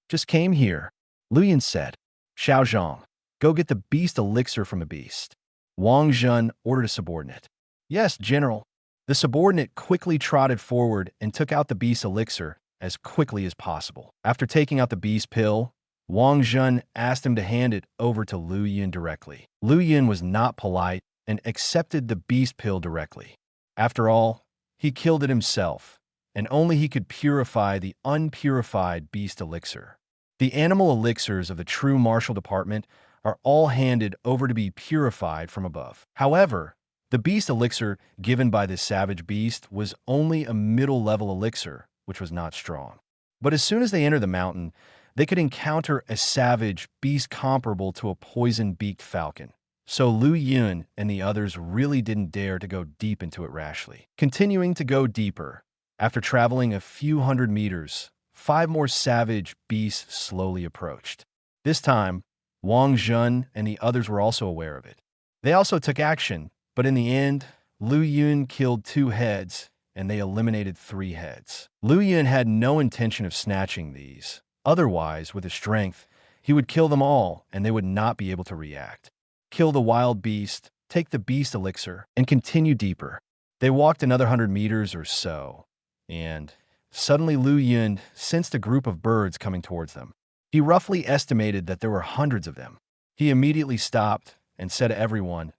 "Just came here," Liu Yun said. "Xiao Zhang, go get the beast elixir from the beast." Wang Zhen ordered a subordinate. "Yes, General." The subordinate quickly trotted forward and took out the beast elixir as quickly as possible. After taking out the beast pill, Wang Zhen asked him to hand it over to Liu Yun directly. Liu Yun was not polite and accepted the beast pill directly. After all, he killed it himself, and only he could purify the unpurified beast elixir. The animal elixirs of the True Martial Department are all handed over to be purified from above. However, The beast elixir given by this savage beast was only a middle-level elixir, which was not strong. But as soon as they entered the mountain, they could encounter a savage beast comparable to a poison-beaked falcon. So Liu Yun and the others really didn't dare to go deep into it rashly. Continuing to go deeper, after traveling a few hundred meters, 5 more savage beasts slowly approached. This time, Wang Zhen and the others were also aware of it. They also took action, but in the end, Liu Yun killed 2 heads, and they eliminated 3 heads. Liu Yun had no intention of snatching these. Otherwise, with his strength, he would kill them all, and they would not be able to react. Kill the wild beast, take the beast elixir, and continue deeper. They walked another 100 meters or so, and suddenly Liu Yun sensed a group of birds coming towards them. He roughly estimated that there were hundreds of them. He immediately stopped and said to everyone,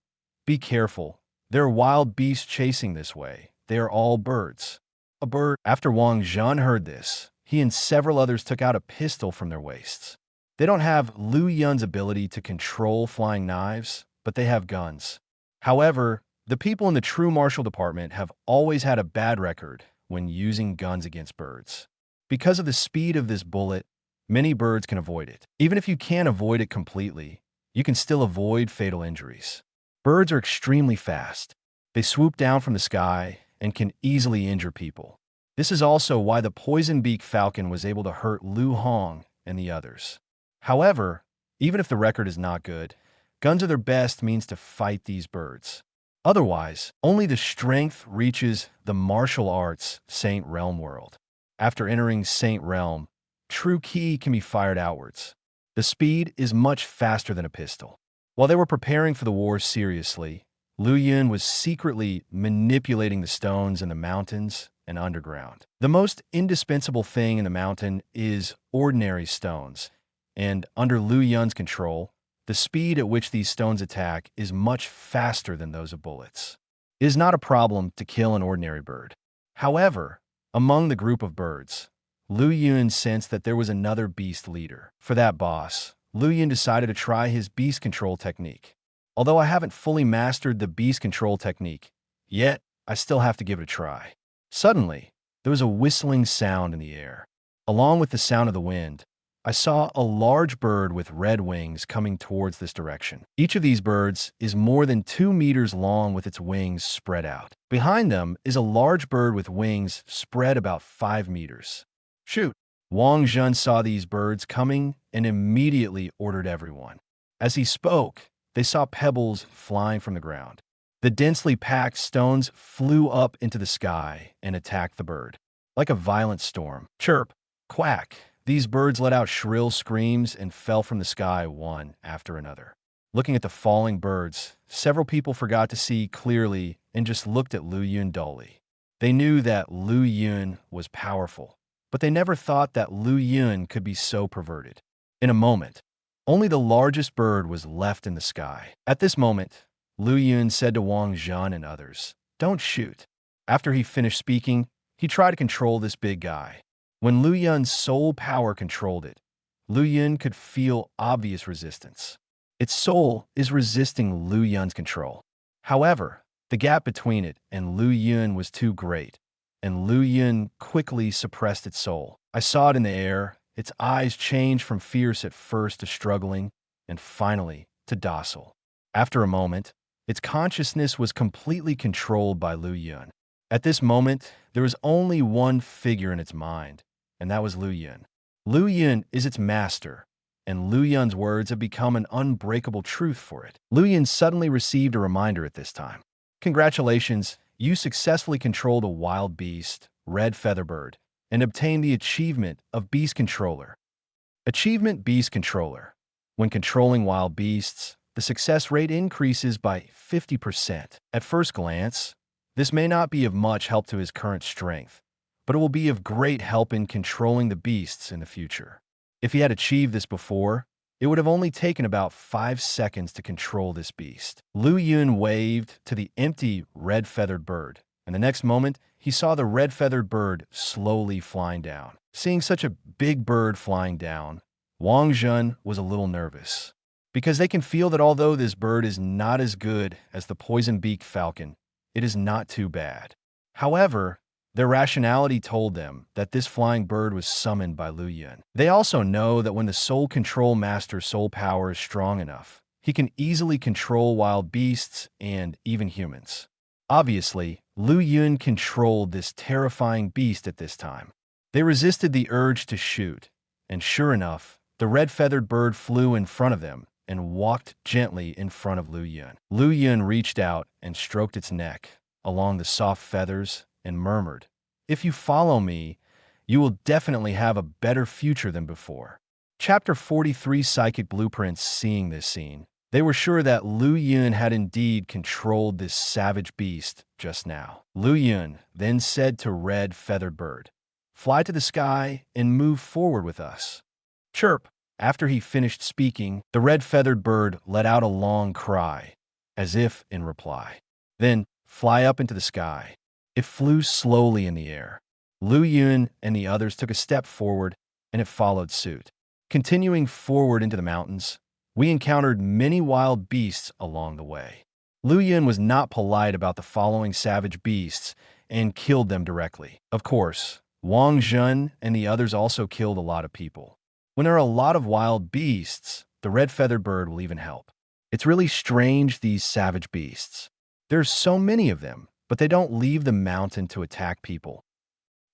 "Be careful. There are wild beasts chasing this way. They are all birds." A bird. After Wang Zhen heard this, he and several others took out a pistol from their waists. They don't have Liu Yun's ability to control flying knives, but they have guns. However, the people in the true martial department have always had a bad record when using guns against birds. Because of the speed of this bullet, many birds can avoid it. Even if you can't avoid it completely, you can still avoid fatal injuries. Birds are extremely fast. They swoop down from the sky and can easily injure people. This is also why the poison-beak falcon was able to hurt Lu Hong and the others. However, even if the record is not good, guns are their best means to fight these birds. Otherwise, only the strength reaches the martial arts Saint Realm world. After entering Saint Realm, true ki can be fired outwards. The speed is much faster than a pistol. While they were preparing for the war seriously, Liu Yun was secretly manipulating the stones in the mountains and underground. The most indispensable thing in the mountain is ordinary stones, and under Liu Yun's control, the speed at which these stones attack is much faster than those of bullets. It is not a problem to kill an ordinary bird. However, among the group of birds, Liu Yun sensed that there was another beast leader. For that boss, Liu Yun decided to try his beast control technique. Although I haven't fully mastered the beast control technique yet, I still have to give it a try. Suddenly, there was a whistling sound in the air. Along with the sound of the wind, I saw a large bird with red wings coming towards this direction. Each of these birds is more than 2 meters long with its wings spread out. Behind them is a large bird with wings spread about 5 meters. Shoot! Wang Zhen saw these birds coming and immediately ordered everyone. As he spoke, they saw pebbles flying from the ground. The densely packed stones flew up into the sky and attacked the bird. Like a violent storm. Chirp! Quack! These birds let out shrill screams and fell from the sky one after another. Looking at the falling birds, several people forgot to see clearly and just looked at Liu Yun dully. They knew that Liu Yun was powerful, but they never thought that Liu Yun could be so perverted. In a moment, only the largest bird was left in the sky. At this moment, Liu Yun said to Wang Zhen and others, "Don't shoot." After he finished speaking, he tried to control this big guy. When Liu Yun's soul power controlled it, Liu Yun could feel obvious resistance. Its soul is resisting Liu Yun's control. However, the gap between it and Liu Yun was too great, and Liu Yun quickly suppressed its soul. I saw it in the air. Its eyes changed from fierce at first to struggling, and finally to docile. After a moment, its consciousness was completely controlled by Liu Yun. At this moment, there was only one figure in its mind, and that was Liu Yun. Liu Yun is its master, and Liu Yun's words have become an unbreakable truth for it. Liu Yun suddenly received a reminder at this time. Congratulations, you successfully controlled a wild beast, red featherbird, and obtained the achievement of Beast Controller. Achievement Beast Controller. When controlling wild beasts, the success rate increases by 50%. At first glance, this may not be of much help to his current strength, but it will be of great help in controlling the beasts in the future. If he had achieved this before, it would have only taken about 5 seconds to control this beast. Liu Yun waved to the empty red-feathered bird, and the next moment, he saw the red-feathered bird slowly flying down. Seeing such a big bird flying down, Wang Zhen was a little nervous. because they can feel that although this bird is not as good as the poison-beaked falcon, it is not too bad. However, their rationality told them that this flying bird was summoned by Liu Yun. They also know that when the Soul Control Master's soul power is strong enough, he can easily control wild beasts and even humans. Obviously, Liu Yun controlled this terrifying beast at this time. They resisted the urge to shoot, and sure enough, the red-feathered bird flew in front of them and walked gently in front of Liu Yun. Liu Yun reached out and stroked its neck along the soft feathers and murmured, "If you follow me, you will definitely have a better future than before." Chapter 43 Psychic Blueprints. Seeing this scene, they were sure that Liu Yun had indeed controlled this savage beast just now. Liu Yun then said to Red Feathered Bird, "Fly to the sky and move forward with us." Chirp! After he finished speaking, the Red Feathered Bird let out a long cry, as if in reply. Then, fly up into the sky. It flew slowly in the air. Liu Yun and the others took a step forward, and it followed suit. Continuing forward into the mountains, we encountered many wild beasts along the way. Liu Yun was not polite about the following savage beasts and killed them directly. Of course, Wang Zhen and the others also killed a lot of people. When there are a lot of wild beasts, the red-feathered bird will even help. It's really strange, these savage beasts. There's so many of them, but they don't leave the mountain to attack people.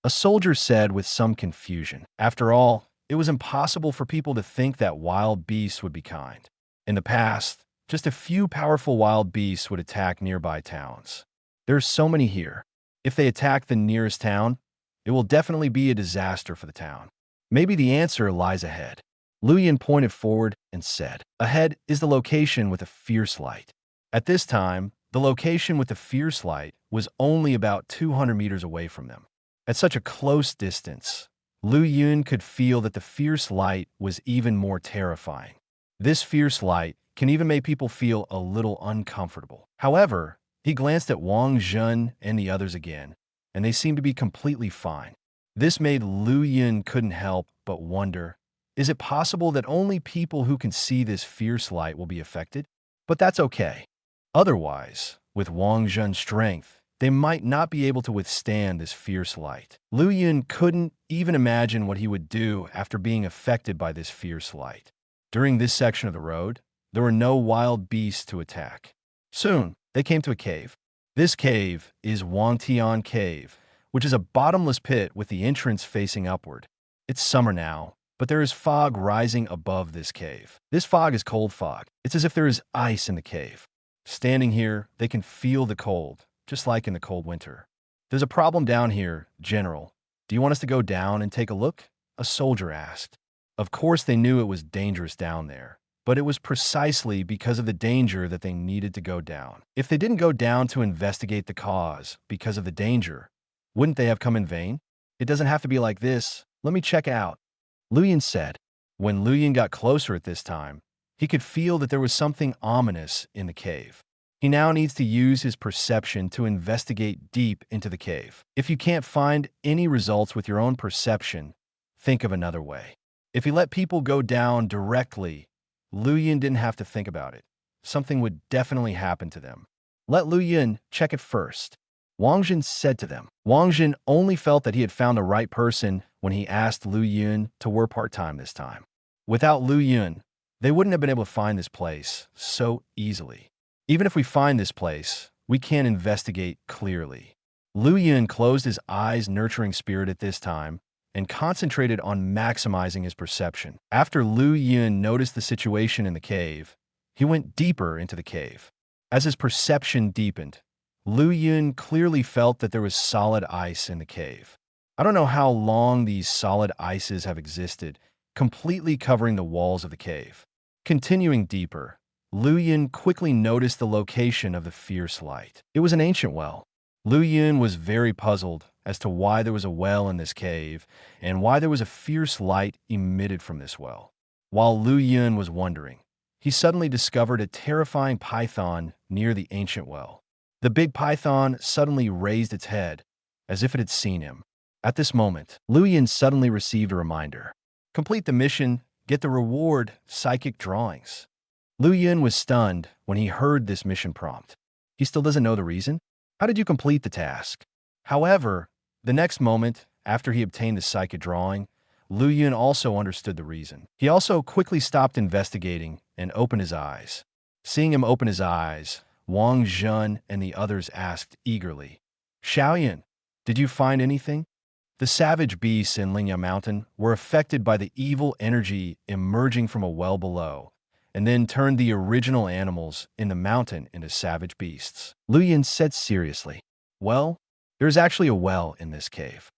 A soldier said with some confusion. After all, it was impossible for people to think that wild beasts would be kind. In the past, just a few powerful wild beasts would attack nearby towns. There's so many here. If they attack the nearest town, it will definitely be a disaster for the town. Maybe the answer lies ahead. Liu Yun pointed forward and said, "Ahead is the location with a fierce light." At this time, the location with the fierce light was only about 200 meters away from them. At such a close distance, Liu Yun could feel that the fierce light was even more terrifying. This fierce light can even make people feel a little uncomfortable. However, he glanced at Wang Zhen and the others again, and they seemed to be completely fine. This made Liu Yun couldn't help but wonder, is it possible that only people who can see this fierce light will be affected? But that's okay. Otherwise, with Wang Zhen's strength, they might not be able to withstand this fierce light. Liu Yun couldn't even imagine what he would do after being affected by this fierce light. During this section of the road, there were no wild beasts to attack. Soon, they came to a cave. This cave is Wangtian Cave, which is a bottomless pit with the entrance facing upward. It's summer now, but there is fog rising above this cave. This fog is cold fog. It's as if there is ice in the cave. Standing here, they can feel the cold, just like in the cold winter. "There's a problem down here, General. Do you want us to go down and take a look?" a soldier asked. Of course they knew it was dangerous down there, but it was precisely because of the danger that they needed to go down. If they didn't go down to investigate the cause because of the danger, wouldn't they have come in vain? "It doesn't have to be like this. Let me check out," Liu Yun said. When Liu Yun got closer at this time, he could feel that there was something ominous in the cave. He now needs to use his perception to investigate deep into the cave. If you can't find any results with your own perception, think of another way. If he let people go down directly, Liu Yun didn't have to think about it. Something would definitely happen to them. "Let Liu Yun check it first," Wang Zhen said to them. Wang Zhen only felt that he had found the right person when he asked Liu Yun to work part-time this time. Without Liu Yun, they wouldn't have been able to find this place so easily. Even if we find this place, we can't investigate clearly. Liu Yun closed his eyes, nurturing spirit at this time, and concentrated on maximizing his perception. After Liu Yun noticed the situation in the cave, he went deeper into the cave. As his perception deepened, Liu Yun clearly felt that there was solid ice in the cave. I don't know how long these solid ices have existed, completely covering the walls of the cave. Continuing deeper, Liu Yun quickly noticed the location of the fierce light. It was an ancient well. Liu Yun was very puzzled as to why there was a well in this cave and why there was a fierce light emitted from this well. While Liu Yun was wondering, he suddenly discovered a terrifying python near the ancient well. The big python suddenly raised its head, as if it had seen him. At this moment, Liu Yun suddenly received a reminder. Complete the mission, get the reward, psychic drawings. Liu Yun was stunned when he heard this mission prompt. He still doesn't know the reason? How did you complete the task? However, the next moment, after he obtained the psychic drawing, Liu Yun also understood the reason. He also quickly stopped investigating and opened his eyes. Seeing him open his eyes, Wang Zhen and the others asked eagerly, Xiaoyan, did you find anything? The savage beasts in Lingyao Mountain were affected by the evil energy emerging from a well below, and then turned the original animals in the mountain into savage beasts. Liu Yun said seriously, Well, there's actually a well in this cave.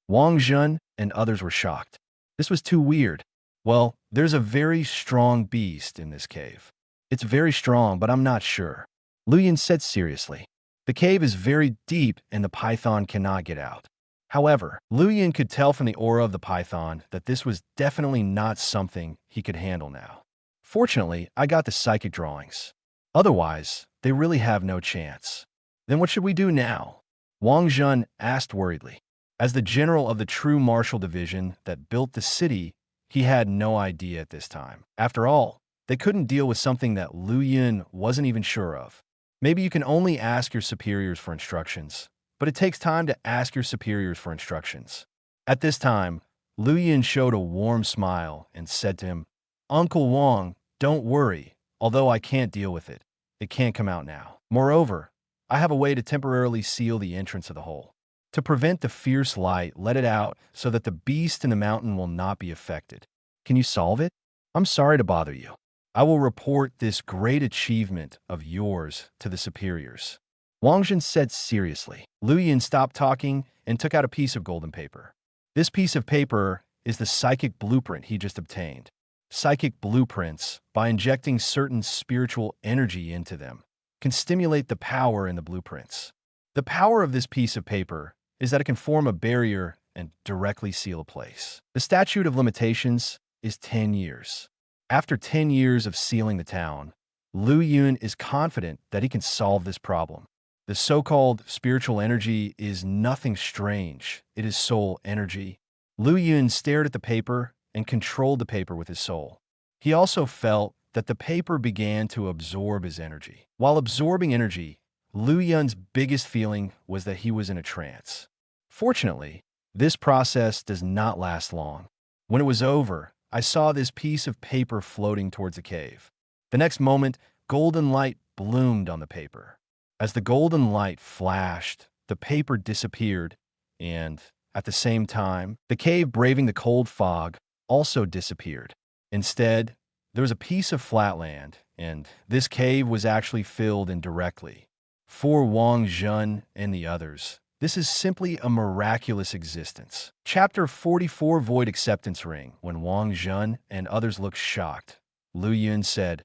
Wang Zhen and others were shocked. This was too weird. Well, there's a very strong beast in this cave. It's very strong, but I'm not sure. Liu Yun said seriously. The cave is very deep and the python cannot get out. However, Liu Yun could tell from the aura of the python that this was definitely not something he could handle now. Fortunately, I got the psychic drawings. Otherwise, they really have no chance. Then what should we do now? Wang Zhen asked worriedly. As the general of the true martial division that built the city, he had no idea at this time. After all, they couldn't deal with something that Liu Yun wasn't even sure of. Maybe you can only ask your superiors for instructions, but it takes time to ask your superiors for instructions. At this time, Liu Yun showed a warm smile and said to him, Uncle Wang, don't worry, although I can't deal with it. It can't come out now. Moreover, I have a way to temporarily seal the entrance of the hole. To prevent the fierce light, let it out so that the beast in the mountain will not be affected. Can you solve it? I'm sorry to bother you. I will report this great achievement of yours to the superiors. Wang Zhen said seriously. Liu Yun stopped talking and took out a piece of golden paper. This piece of paper is the psychic blueprint he just obtained. Psychic blueprints, by injecting certain spiritual energy into them, can stimulate the power in the blueprints. The power of this piece of paper is that it can form a barrier and directly seal a place. The statute of limitations is 10 years. After 10 years of sealing the town, Liu Yun is confident that he can solve this problem. The so-called spiritual energy is nothing strange. It is soul energy. Liu Yun stared at the paper and controlled the paper with his soul. He also felt that the paper began to absorb his energy. While absorbing energy, Liu Yun's biggest feeling was that he was in a trance. Fortunately, this process does not last long. When it was over, I saw this piece of paper floating towards the cave. The next moment, golden light bloomed on the paper. As the golden light flashed, the paper disappeared, and, at the same time, the cave braving the cold fog also disappeared. Instead, there was a piece of flat land, and this cave was actually filled in directly. For Wang Zhen and the others, this is simply a miraculous existence. Chapter 44 Void Acceptance Ring. When Wang Zhen and others looked shocked, Liu Yun said,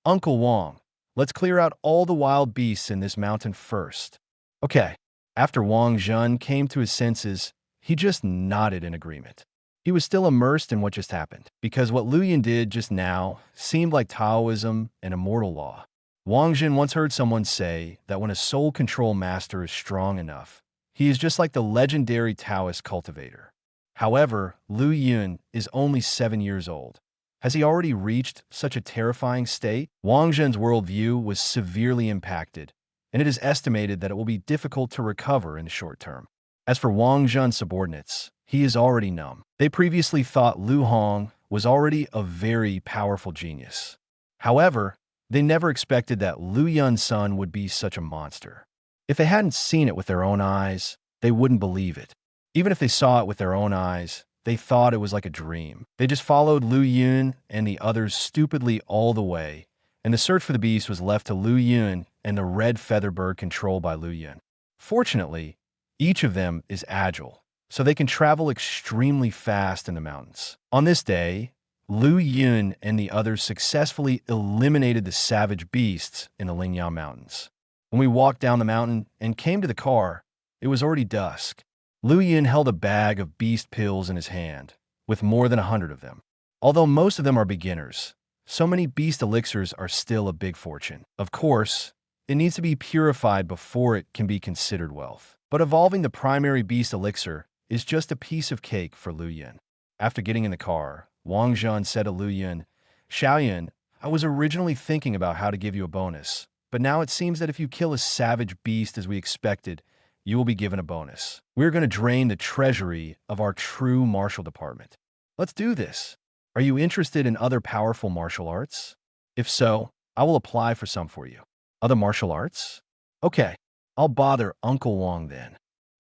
Uncle Wang, let's clear out all the wild beasts in this mountain first. Okay. After Wang Zhen came to his senses, he just nodded in agreement. He was still immersed in what just happened, because what Liu Yun did just now seemed like Taoism and immortal law. Wang Zhen once heard someone say that when a soul control master is strong enough, he is just like the legendary Taoist cultivator. However, Liu Yun is only 7 years old. Has he already reached such a terrifying state? Wang Zhen's worldview was severely impacted, and it is estimated that it will be difficult to recover in the short term. As for Wang Zhen's subordinates, he is already numb. They previously thought Liu Hong was already a very powerful genius. However, they never expected that Liu Yun's son would be such a monster. If they hadn't seen it with their own eyes, they wouldn't believe it. Even if they saw it with their own eyes, they thought it was like a dream. They just followed Liu Yun and the others stupidly all the way, and the search for the beast was left to Liu Yun and the red feather bird controlled by Liu Yun. Fortunately, each of them is agile, so they can travel extremely fast in the mountains. On this day, Liu Yun and the others successfully eliminated the savage beasts in the Lingyao Mountains. When we walked down the mountain and came to the car, it was already dusk. Liu Yun held a bag of beast pills in his hand, with more than 100 of them. Although most of them are beginners, so many beast elixirs are still a big fortune. Of course, it needs to be purified before it can be considered wealth. But evolving the primary beast elixir is just a piece of cake for Liu Yun. After getting in the car, Wang Zhen said to Liu Yun, Xiaoyan, I was originally thinking about how to give you a bonus, but now it seems that if you kill a savage beast as we expected, you will be given a bonus. We're going to drain the treasury of our true martial department. Let's do this. Are you interested in other powerful martial arts? If so, I will apply for some for you. Other martial arts? Okay, I'll bother Uncle Wong then.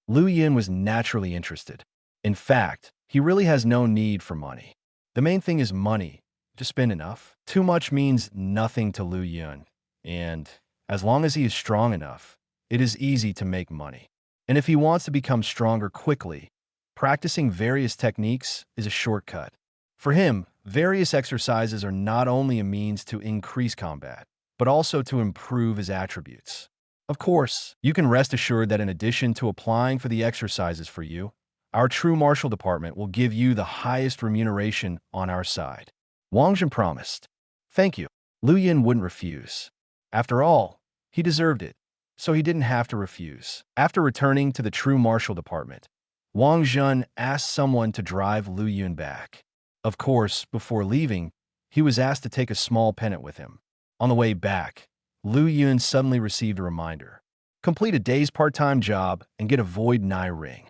Liu Yun was naturally interested. In fact, he really has no need for money. The main thing is money. To spend enough. Too much means nothing to Liu Yun, and as long as he is strong enough, it is easy to make money. And if he wants to become stronger quickly, practicing various techniques is a shortcut. For him, various exercises are not only a means to increase combat, but also to improve his attributes. Of course, you can rest assured that in addition to applying for the exercises for you, our true martial department will give you the highest remuneration on our side. Wang Jin promised. Thank you. Liu Yun wouldn't refuse. After all, he deserved it, so he didn't have to refuse. After returning to the true martial department, Wang Jun asked someone to drive Liu Yun back. Of course, before leaving, he was asked to take a small pennant with him. On the way back, Liu Yun suddenly received a reminder. Complete a day's part-time job and get a Void Nai ring.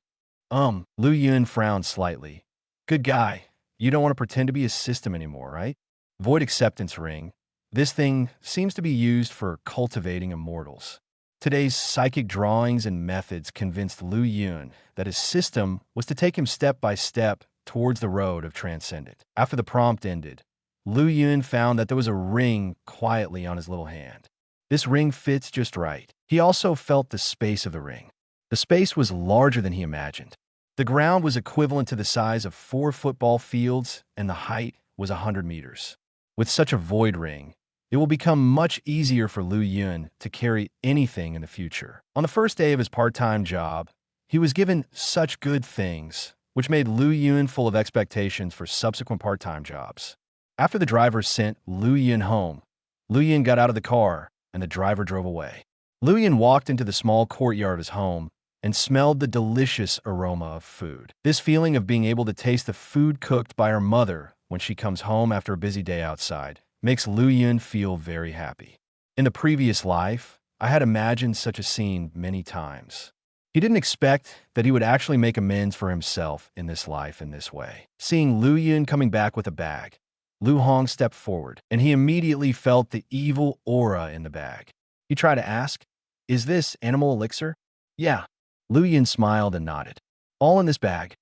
Liu Yun frowned slightly. Good guy. You don't want to pretend to be a system anymore, right? Void acceptance ring. This thing seems to be used for cultivating immortals. Today's psychic drawings and methods convinced Liu Yun that his system was to take him step by step towards the road of transcendent. After the prompt ended, Liu Yun found that there was a ring quietly on his little hand. This ring fits just right. He also felt the space of the ring. The space was larger than he imagined. The ground was equivalent to the size of 4 football fields, and the height was 100 meters. With such a void ring, it will become much easier for Liu Yun to carry anything in the future. On the first day of his part-time job, he was given such good things, which made Liu Yun full of expectations for subsequent part-time jobs. After the driver sent Liu Yun home, Liu Yun got out of the car, and the driver drove away. Liu Yun walked into the small courtyard of his home and smelled the delicious aroma of food. This feeling of being able to taste the food cooked by her mother when she comes home after a busy day outside makes Liu Yun feel very happy. In the previous life, I had imagined such a scene many times. He didn't expect that he would actually make amends for himself in this life in this way. Seeing Liu Yun coming back with a bag, Lu Hong stepped forward, and he immediately felt the evil aura in the bag. He tried to ask, "Is this animal elixir?" "Yeah." Liu Yun smiled and nodded. "All in this bag?"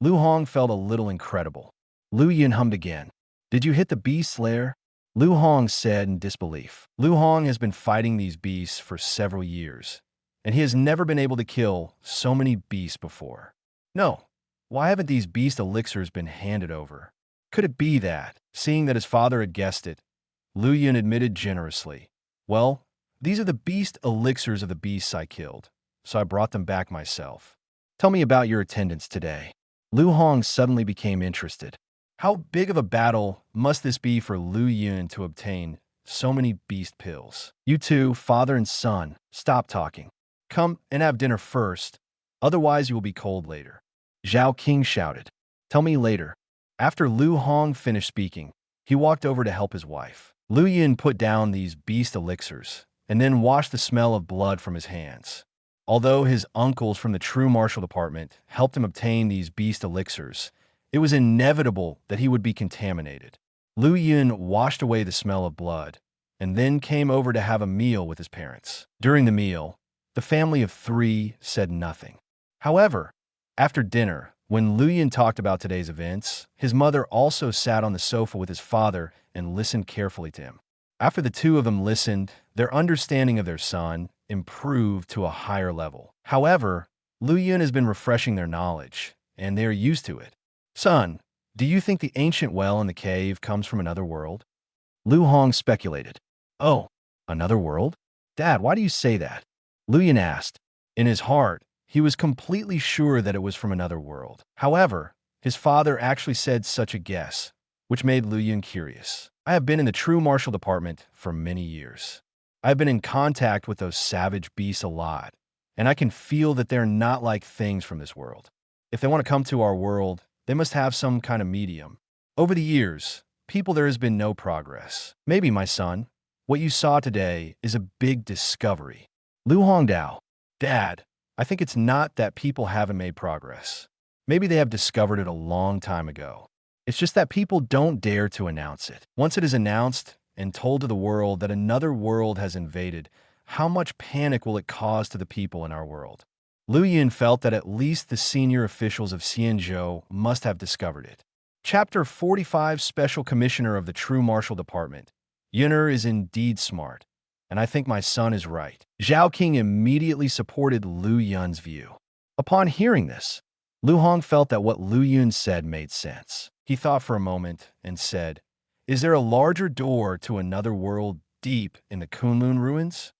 Lu Hong felt a little incredible. Liu Yun hummed again. "Did you hit the beast's lair?" Lu Hong said in disbelief. Lu Hong has been fighting these beasts for several years, and he has never been able to kill so many beasts before. No, why haven't these beast elixirs been handed over? Could it be that, seeing that his father had guessed it, Liu Yun admitted generously, "Well, these are the beast elixirs of the beasts I killed, so I brought them back myself. Tell me about your attendance today." Lu Hong suddenly became interested. How big of a battle must this be for Liu Yun to obtain so many beast pills? "You two, father and son, stop talking. Come and have dinner first, otherwise you will be cold later." Zhao King shouted. "Tell me later." After Lu Hong finished speaking, he walked over to help his wife. Liu Yun put down these beast elixirs and then washed the smell of blood from his hands. Although his uncles from the True Martial Department helped him obtain these beast elixirs, it was inevitable that he would be contaminated. Liu Yun washed away the smell of blood and then came over to have a meal with his parents. During the meal, the family of 3 said nothing. However, after dinner, when Liu Yun talked about today's events, his mother also sat on the sofa with his father and listened carefully to him. After the two of them listened, their understanding of their son improved to a higher level. However, Liu Yun has been refreshing their knowledge, and they are used to it. "Son, do you think the ancient well in the cave comes from another world?" Lu Hong speculated. "Oh, another world? Dad, why do you say that?" Liu Yun asked. In his heart, he was completely sure that it was from another world. However, his father actually said such a guess, which made Liu Yun curious. "I have been in the True Martial Department for many years. I have been in contact with those savage beasts a lot, and I can feel that they're not like things from this world. If they want to come to our world, they must have some kind of medium. Over the years, people, there has been no progress. Maybe, my son, what you saw today is a big discovery. Lu Hongdao, Dad, I think it's not that people haven't made progress. Maybe they have discovered it a long time ago. It's just that people don't dare to announce it. Once it is announced and told to the world that another world has invaded, how much panic will it cause to the people in our world? Liu Yun felt that at least the senior officials of Xianzhou must have discovered it. Chapter 45, Special Commissioner of the True Martial Department. Yun'er is indeed smart, and I think my son is right. Zhao King immediately supported Liu Yun's view. Upon hearing this, Lu Hong felt that what Liu Yun said made sense. He thought for a moment and said, "Is there a larger door to another world deep in the Kunlun ruins?"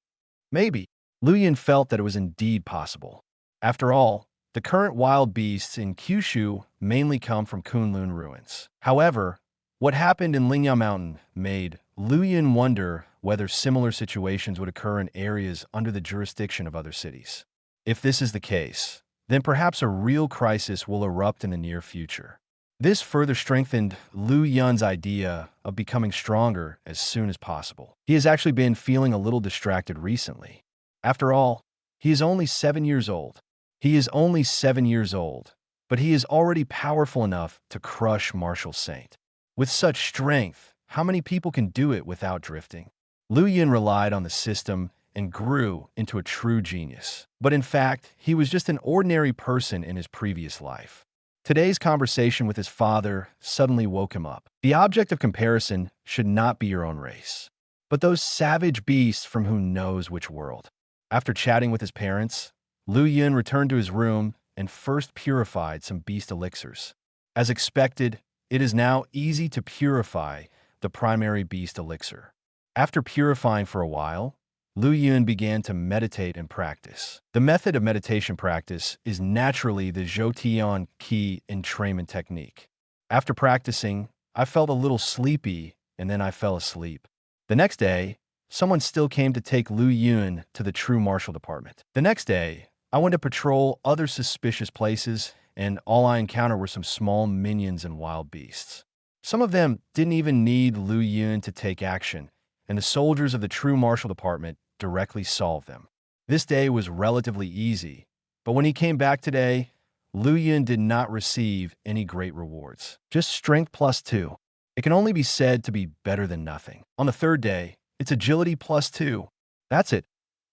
Maybe. Liu Yun felt that it was indeed possible. After all, the current wild beasts in Kyushu mainly come from Kunlun ruins. However, what happened in Lingyao Mountain made Liu Yun wonder whether similar situations would occur in areas under the jurisdiction of other cities. If this is the case, then perhaps a real crisis will erupt in the near future. This further strengthened Liu Yun's idea of becoming stronger as soon as possible. He has actually been feeling a little distracted recently. After all, he is only 7 years old. He is only 7 years old, but he is already powerful enough to crush Martial Saint. With such strength, how many people can do it without drifting? Liu Yun relied on the system and grew into a true genius. But in fact, he was just an ordinary person in his previous life. Today's conversation with his father suddenly woke him up. The object of comparison should not be your own race, but those savage beasts from who knows which world. After chatting with his parents, Liu Yun returned to his room and first purified some beast elixirs. As expected, it is now easy to purify the primary beast elixir. After purifying for a while, Liu Yun began to meditate and practice. The method of meditation practice is naturally the Zhoutian Qi entrainment technique. After practicing, I felt a little sleepy and then I fell asleep. The next day, someone still came to take Liu Yun to the True Martial Department. The next day, I went to patrol other suspicious places, and all I encountered were some small minions and wild beasts. Some of them didn't even need Liu Yun to take action, and the soldiers of the True Martial Department directly solved them. This day was relatively easy, but when he came back today, Liu Yun did not receive any great rewards. Just strength +2. It can only be said to be better than nothing. On the third day, it's agility +2. That's it,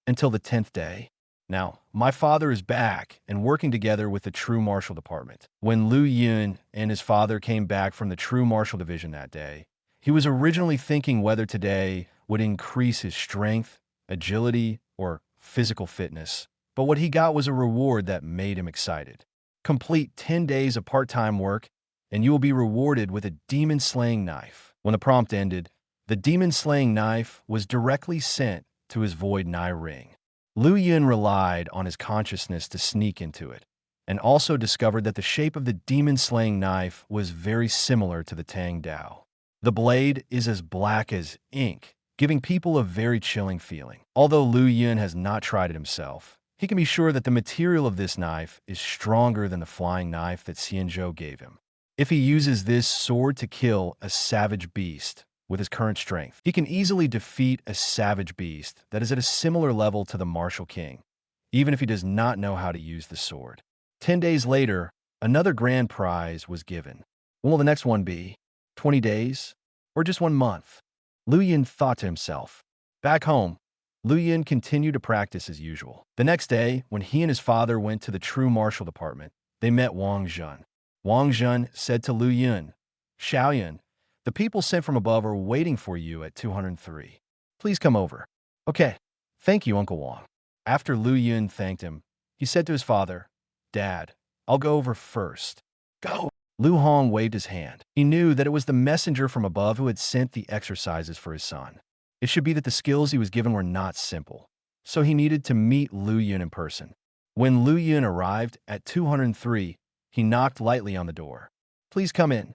until the 10th day. Now, my father is back and working together with the True Martial Department. When Liu Yun and his father came back from the True Martial Division that day, he was originally thinking whether today would increase his strength, agility, or physical fitness. But what he got was a reward that made him excited. Complete 10 days of part-time work, and you will be rewarded with a demon-slaying knife. When the prompt ended, the demon-slaying knife was directly sent to his Void Nai ring. Liu Yun relied on his consciousness to sneak into it, and also discovered that the shape of the demon-slaying knife was very similar to the Tang Dao. The blade is as black as ink, giving people a very chilling feeling. Although Liu Yun has not tried it himself, he can be sure that the material of this knife is stronger than the flying knife that Xianzhou gave him. If he uses this sword to kill a savage beast with his current strength, he can easily defeat a savage beast that is at a similar level to the Martial King, even if he does not know how to use the sword. 10 days later, another grand prize was given. When will the next one be? 20 days? Or just 1 month? Liu Yun thought to himself. Back home, Liu Yun continued to practice as usual. The next day, when he and his father went to the True Martial Department, they met Wang Zhen. Wang Zhen said to Liu Yun, "Xiao Yun, the people sent from above are waiting for you at 203. Please come over." "Okay, thank you, Uncle Wang." After Liu Yun thanked him, he said to his father, "Dad, I'll go over first." "Go." Liu Hong waved his hand. He knew that it was the messenger from above who had sent the exercises for his son. It should be that the skills he was given were not simple, so he needed to meet Liu Yun in person. When Liu Yun arrived at 203, he knocked lightly on the door. "Please come in."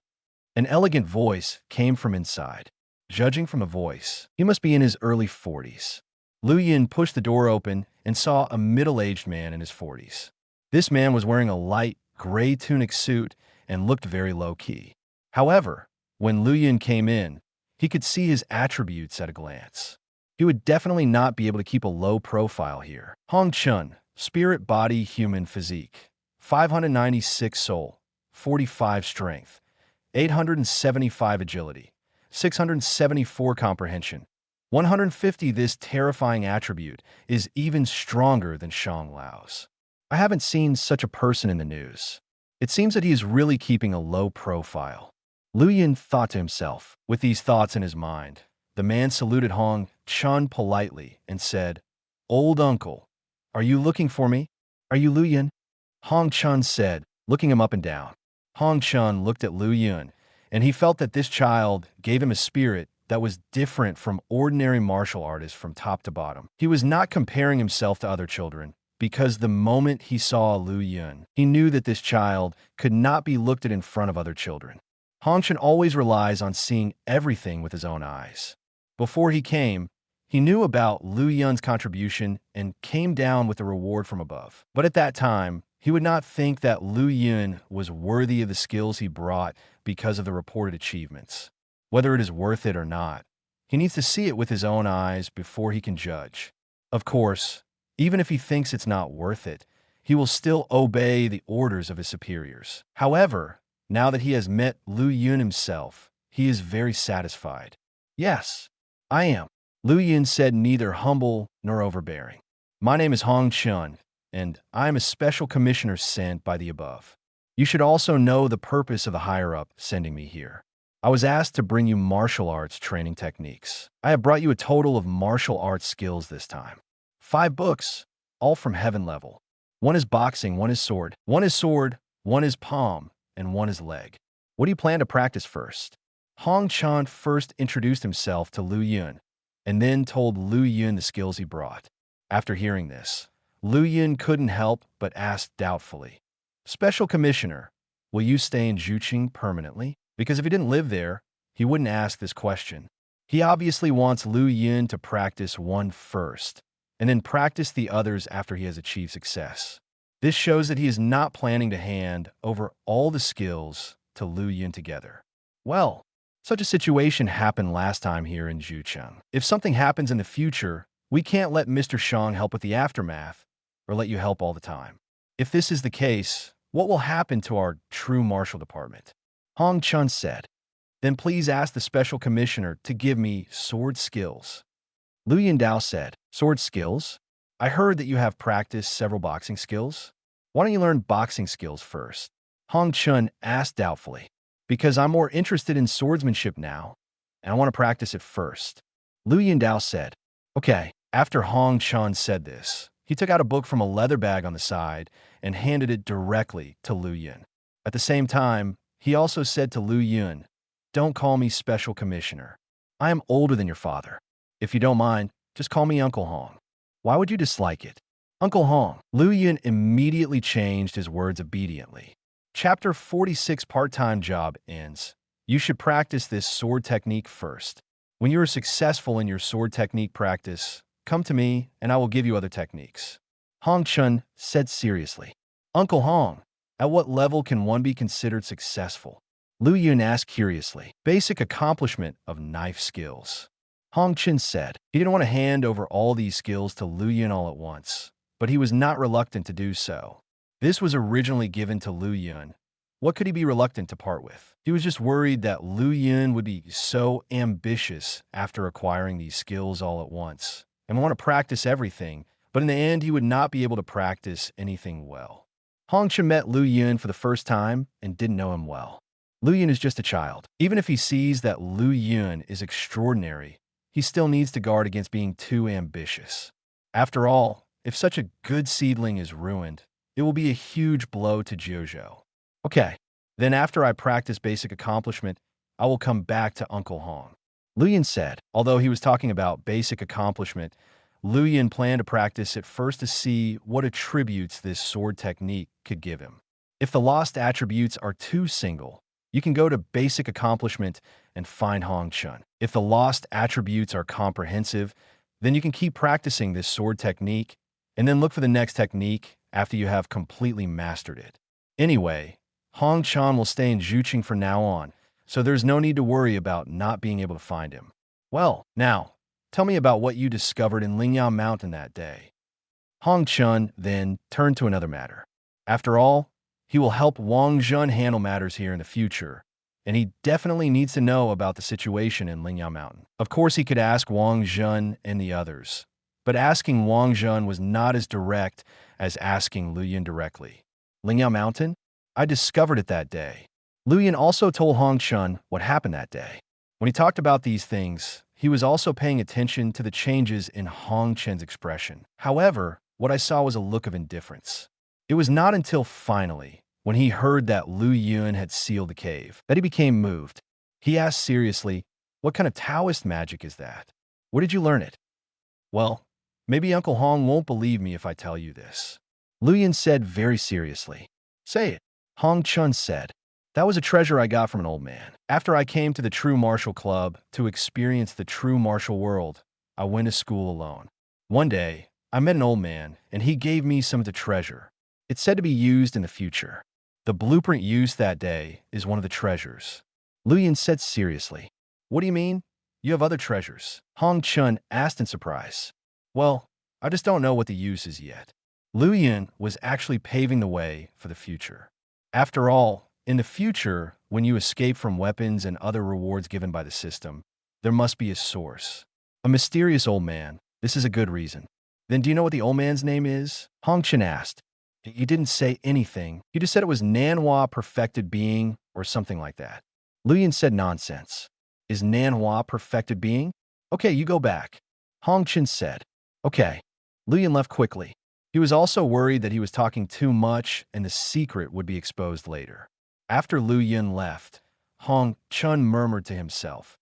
An elegant voice came from inside. Judging from the voice, he must be in his early 40s. Liu Yun pushed the door open and saw a middle-aged man in his 40s. This man was wearing a light, gray tunic suit and looked very low-key. However, When Liu Yun came in, he could see his attributes at a glance. He would definitely not be able to keep a low profile here. Hong Chun, spirit, body, human physique. 596 soul, 45 strength, 875 agility, 674 comprehension. 150. This terrifying attribute is even stronger than Shang Lao's. I haven't seen such a person in the news. It seems that he is really keeping a low profile. Liu Yun thought to himself. With these thoughts in his mind, the man saluted Hong Chun politely and said, "Old uncle, are you looking for me? Are you Liu Yun?" Hong Chun said, looking him up and down. Hong Chun looked at Liu Yun, and he felt that this child gave him a spirit that was different from ordinary martial artists from top to bottom. He was not comparing himself to other children, because the moment he saw Liu Yun, he knew that this child could not be looked at in front of other children. Hong Chun always relies on seeing everything with his own eyes. Before he came, he knew about Liu Yun's contribution and came down with a reward from above. But at that time, he would not think that Liu Yun was worthy of the skills he brought because of the reported achievements. Whether it is worth it or not, he needs to see it with his own eyes before he can judge. Of course, even if he thinks it's not worth it, he will still obey the orders of his superiors. However, now that he has met Liu Yun himself, he is very satisfied. "Yes, I am," Liu Yun said, neither humble nor overbearing. "My name is Hong Chun, and I am a special commissioner sent by the above. You should also know the purpose of the higher-up sending me here. I was asked to bring you martial arts training techniques. I have brought you a total of martial arts skills this time. 5 books, all from heaven level. One is boxing, one is sword, one is palm, and one is leg. What do you plan to practice first?" Hong Chun first introduced himself to Liu Yun, and then told Liu Yun the skills he brought. After hearing this, Liu Yun couldn't help but ask doubtfully, "Special Commissioner, will you stay in Zhucheng permanently?" Because if he didn't live there, he wouldn't ask this question. He obviously wants Liu Yun to practice one first, and then practice the others after he has achieved success. This shows that he is not planning to hand over all the skills to Liu Yun together. Well, such a situation happened last time here in Zhucheng. If something happens in the future, we can't let Mr. Shang help with the aftermath, or let you help all the time. If this is the case, what will happen to our true martial department? Hong Chun said, "Then please ask the special commissioner to give me sword skills." Liu Yun said, "Sword skills? I heard that you have practiced several boxing skills. Why don't you learn boxing skills first?" Hong Chun asked doubtfully. "Because I'm more interested in swordsmanship now, and I want to practice it first." Liu Yun said, "Okay." After Hong Chun said this, he took out a book from a leather bag on the side and handed it directly to Liu Yun. At the same time, he also said to Liu Yun, "Don't call me Special Commissioner. I am older than your father. If you don't mind, just call me Uncle Hong." "Why would you dislike it?" "Uncle Hong." Liu Yun immediately changed his words obediently. Chapter 46 Part-time job ends. You should practice this sword technique first. When you are successful in your sword technique practice, come to me and I will give you other techniques. Hong Chun said seriously. "Uncle Hong, at what level can one be considered successful?" Liu Yun asked curiously. "Basic accomplishment of knife skills." Hong Chun said. He didn't want to hand over all these skills to Liu Yun all at once, but he was not reluctant to do so. This was originally given to Liu Yun. What could he be reluctant to part with? He was just worried that Liu Yun would be so ambitious after acquiring these skills all at once, and want to practice everything, but in the end he would not be able to practice anything well. Hong Chun met Liu Yun for the first time and didn't know him well. Liu Yun is just a child. Even if he sees that Liu Yun is extraordinary, he still needs to guard against being too ambitious. After all, if such a good seedling is ruined, it will be a huge blow to Jiuzhou. Okay, then after I practice basic accomplishment, I will come back to Uncle Hong. Liu Yun said. Although he was talking about basic accomplishment, Liu Yun planned to practice it first to see what attributes this sword technique could give him. If the lost attributes are too single, you can go to basic accomplishment and find Hong Chun. If the lost attributes are comprehensive, then you can keep practicing this sword technique and then look for the next technique after you have completely mastered it. Anyway, Hong Chun will stay in Zhucheng from now on, so there's no need to worry about not being able to find him. Well, now, tell me about what you discovered in Lingyao Mountain that day. Hong Chun then turned to another matter. After all, he will help Wang Zhun handle matters here in the future, and he definitely needs to know about the situation in Lingyao Mountain. Of course, he could ask Wang Zhun and the others, but asking Wang Zhun was not as direct as asking Liu Yun directly. Lingyao Mountain? I discovered it that day. Liu Yun also told Hong Chun what happened that day. When he talked about these things, he was also paying attention to the changes in Hong Chen's expression. However, what I saw was a look of indifference. It was not until finally, when he heard that Liu Yun had sealed the cave, that he became moved. He asked seriously, "What kind of Taoist magic is that? Where did you learn it?" "Well, maybe Uncle Hong won't believe me if I tell you this." Liu Yun said very seriously. "Say it." Hong Chun said, "That was a treasure I got from an old man. After I came to the True Martial Club to experience the true martial world, I went to school alone. One day, I met an old man, and he gave me some of the treasure. It's said to be used in the future. The blueprint used that day is one of the treasures." Liu Yun said seriously, "What do you mean? You have other treasures?" Hong Chun asked in surprise. "Well, I just don't know what the use is yet." Liu Yun was actually paving the way for the future. After all, in the future, when you escape from weapons and other rewards given by the system, there must be a source. A mysterious old man. This is a good reason. "Then do you know what the old man's name is?" Hong Chun asked. "He didn't say anything. He just said it was Nanhua perfected being or something like that." Liu Yun said, "Nonsense. Is Nanhua perfected being? Okay, you go back." Hong Chun said. "Okay." Liu Yun left quickly. He was also worried that he was talking too much and the secret would be exposed later. After Liu Yun left, Hong Chun murmured to himself,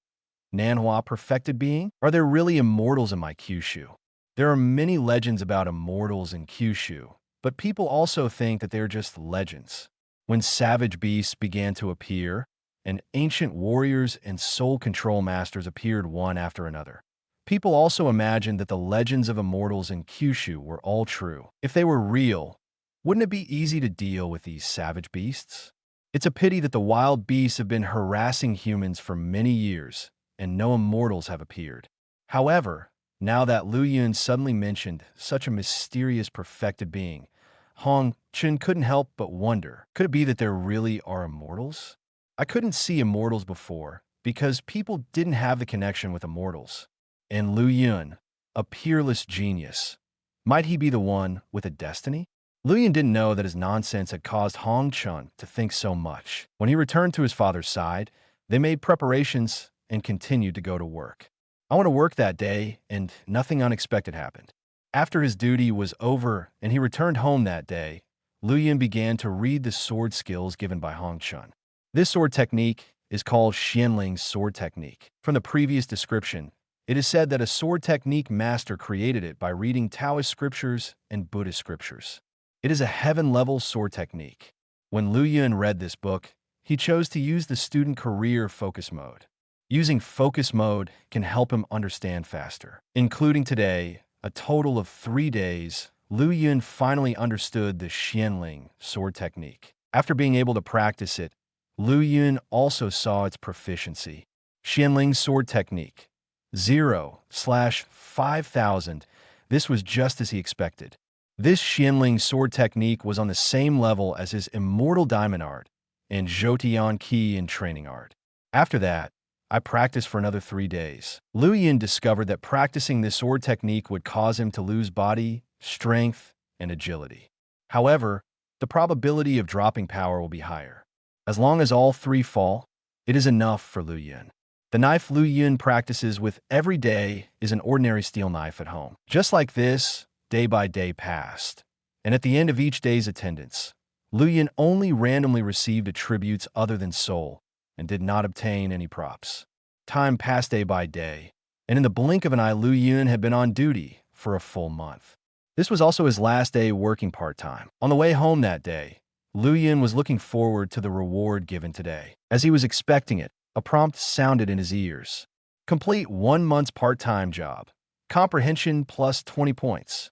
"Nanhua perfected being? Are there really immortals in my Kyushu? There are many legends about immortals in Kyushu, but people also think that they're just legends. When savage beasts began to appear, and ancient warriors and soul control masters appeared one after another, people also imagined that the legends of immortals in Kyushu were all true. If they were real, wouldn't it be easy to deal with these savage beasts? It's a pity that the wild beasts have been harassing humans for many years, and no immortals have appeared." However, now that Liu Yun suddenly mentioned such a mysterious perfected being, Hong Chun couldn't help but wonder, could it be that there really are immortals? I couldn't see immortals before because people didn't have the connection with immortals. And Liu Yun, a peerless genius, might he be the one with a destiny? Liu Yun didn't know that his nonsense had caused Hong Chun to think so much. When he returned to his father's side, they made preparations and continued to go to work. I went to work that day, and nothing unexpected happened. After his duty was over and he returned home that day, Liu Yun began to read the sword skills given by Hong Chun. This sword technique is called Xianling's sword technique. From the previous description, it is said that a sword technique master created it by reading Taoist scriptures and Buddhist scriptures. It is a heaven-level sword technique. When Liu Yun read this book, he chose to use the student career focus mode. Using focus mode can help him understand faster. Including today, a total of 3 days, Liu Yun finally understood the Xianling sword technique. After being able to practice it, Liu Yun also saw its proficiency. Xianling sword technique. 0/5000. This was just as he expected. This Xianling sword technique was on the same level as his Immortal Diamond Art and Zhoutian Qi in Training Art. After that, I practiced for another 3 days. Liu Yun discovered that practicing this sword technique would cause him to lose body, strength, and agility. However, the probability of dropping power will be higher. As long as all 3 fall, it is enough for Liu Yun. The knife Liu Yun practices with every day is an ordinary steel knife at home. Just like this, day by day passed, and at the end of each day's attendance, Liu Yun only randomly received attributes other than soul and did not obtain any props. Time passed day by day, and in the blink of an eye, Liu Yun had been on duty for a full month. This was also his last day working part-time. On the way home that day, Liu Yun was looking forward to the reward given today. As he was expecting it, a prompt sounded in his ears. Complete 1 month's part-time job. Comprehension plus 20 points.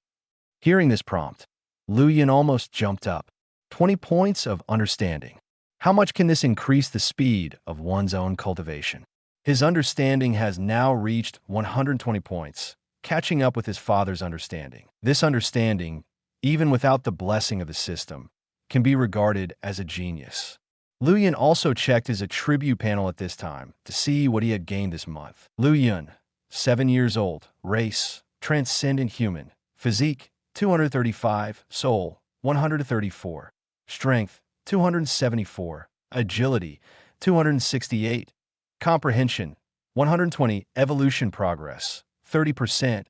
Hearing this prompt, Liu Yun almost jumped up. 20 points of understanding. How much can this increase the speed of one's own cultivation? His understanding has now reached 120 points, catching up with his father's understanding. This understanding, even without the blessing of the system, can be regarded as a genius. Liu Yun also checked his attribute panel at this time to see what he had gained this month. Liu Yun, 7 years old, race, transcendent human, physique, 235, soul, 134, strength, 274, agility, 268, comprehension, 120, evolution progress, 30%,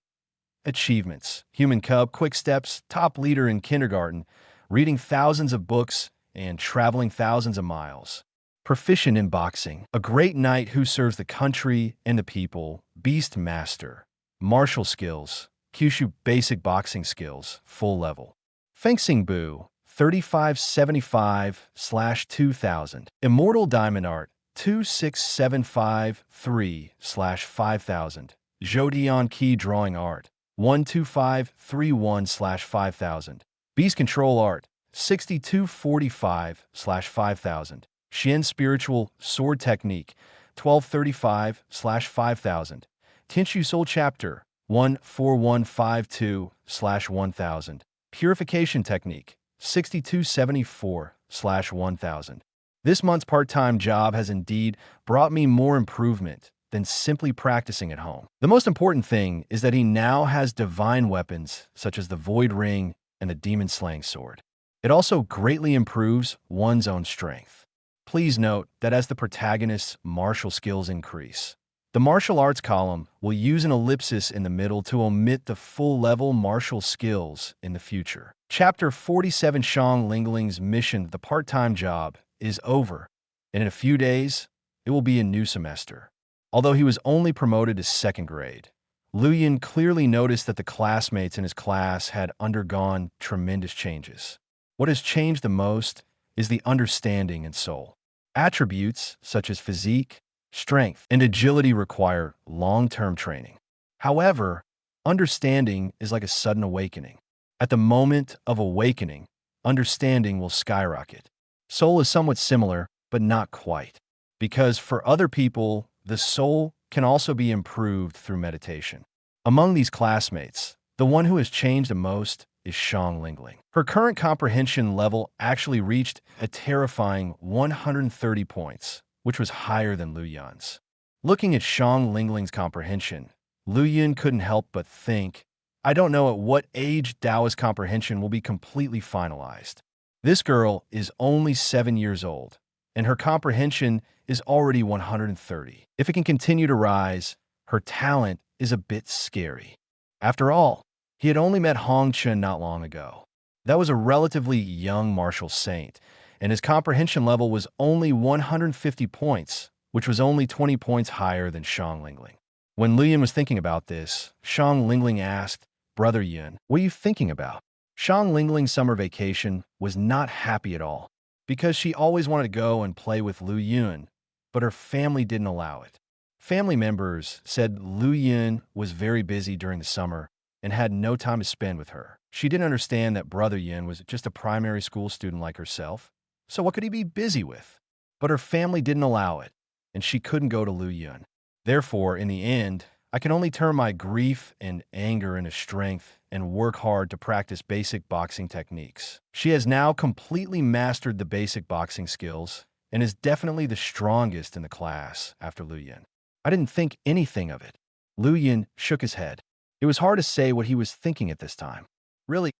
achievements, human cub, quick steps, top leader in kindergarten, reading thousands of books and traveling thousands of miles. Proficient in boxing, a great knight who serves the country and the people, beast master, martial skills, Kyushu basic boxing skills, full level. Fencing Bu, 3575/2000. Immortal Diamond Art, 26753/5000. Jodion Key Drawing Art, 12531/5000. Beast Control Art, 6245/5000. Xian Spiritual Sword Technique, 1235/5000. Tinshu Soul Chapter, 14152/1000. Purification Technique, 6274/1000. This month's part-time job has indeed brought me more improvement than simply practicing at home. The most important thing is that he now has divine weapons such as the Void Ring and the Demon Slaying Sword. It also greatly improves one's own strength. Please note that as the protagonist's martial skills increase, the martial arts column will use an ellipsis in the middle to omit the full-level martial skills in the future. Chapter 47 Shang Lingling's mission, the part-time job, is over, and in a few days, it will be a new semester. Although he was only promoted to 2nd grade, Liu Yun clearly noticed that the classmates in his class had undergone tremendous changes. What has changed the most is the understanding and soul. Attributes such as physique, strength, and agility require long-term training. However, understanding is like a sudden awakening. At the moment of awakening, understanding will skyrocket. Soul is somewhat similar, but not quite, because for other people, the soul can also be improved through meditation. Among these classmates, the one who has changed the most is Shang Lingling. Her current comprehension level actually reached a terrifying 130 points, which was higher than Liu Yun's. Looking at Shang Lingling's comprehension, Liu Yun couldn't help but think, I don't know at what age Daoist comprehension will be completely finalized. This girl is only 7 years old, and her comprehension is already 130. If it can continue to rise, her talent is a bit scary. After all, he had only met Hong Chen not long ago. That was a relatively young martial saint, and his comprehension level was only 150 points, which was only 20 points higher than Shang Lingling. When Liu Yun was thinking about this, Shang Lingling asked, Brother Yun, what are you thinking about? Shang Lingling's summer vacation was not happy at all, because she always wanted to go and play with Liu Yun, but her family didn't allow it. Family members said Liu Yun was very busy during the summer and had no time to spend with her. She didn't understand that Brother Yun was just a primary school student like herself, so what could he be busy with? But her family didn't allow it, and she couldn't go to Liu Yun. Therefore, in the end, I can only turn my grief and anger into strength and work hard to practice basic boxing techniques. She has now completely mastered the basic boxing skills and is definitely the strongest in the class after Liu Yun. I didn't think anything of it. Liu Yun shook his head. It was hard to say what he was thinking at this time. Really,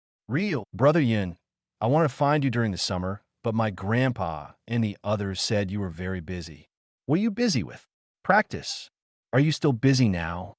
Brother Yun, I wanted to find you during the summer, but my grandpa and the others said you were very busy. What are you busy with? Practice. Are you still busy now?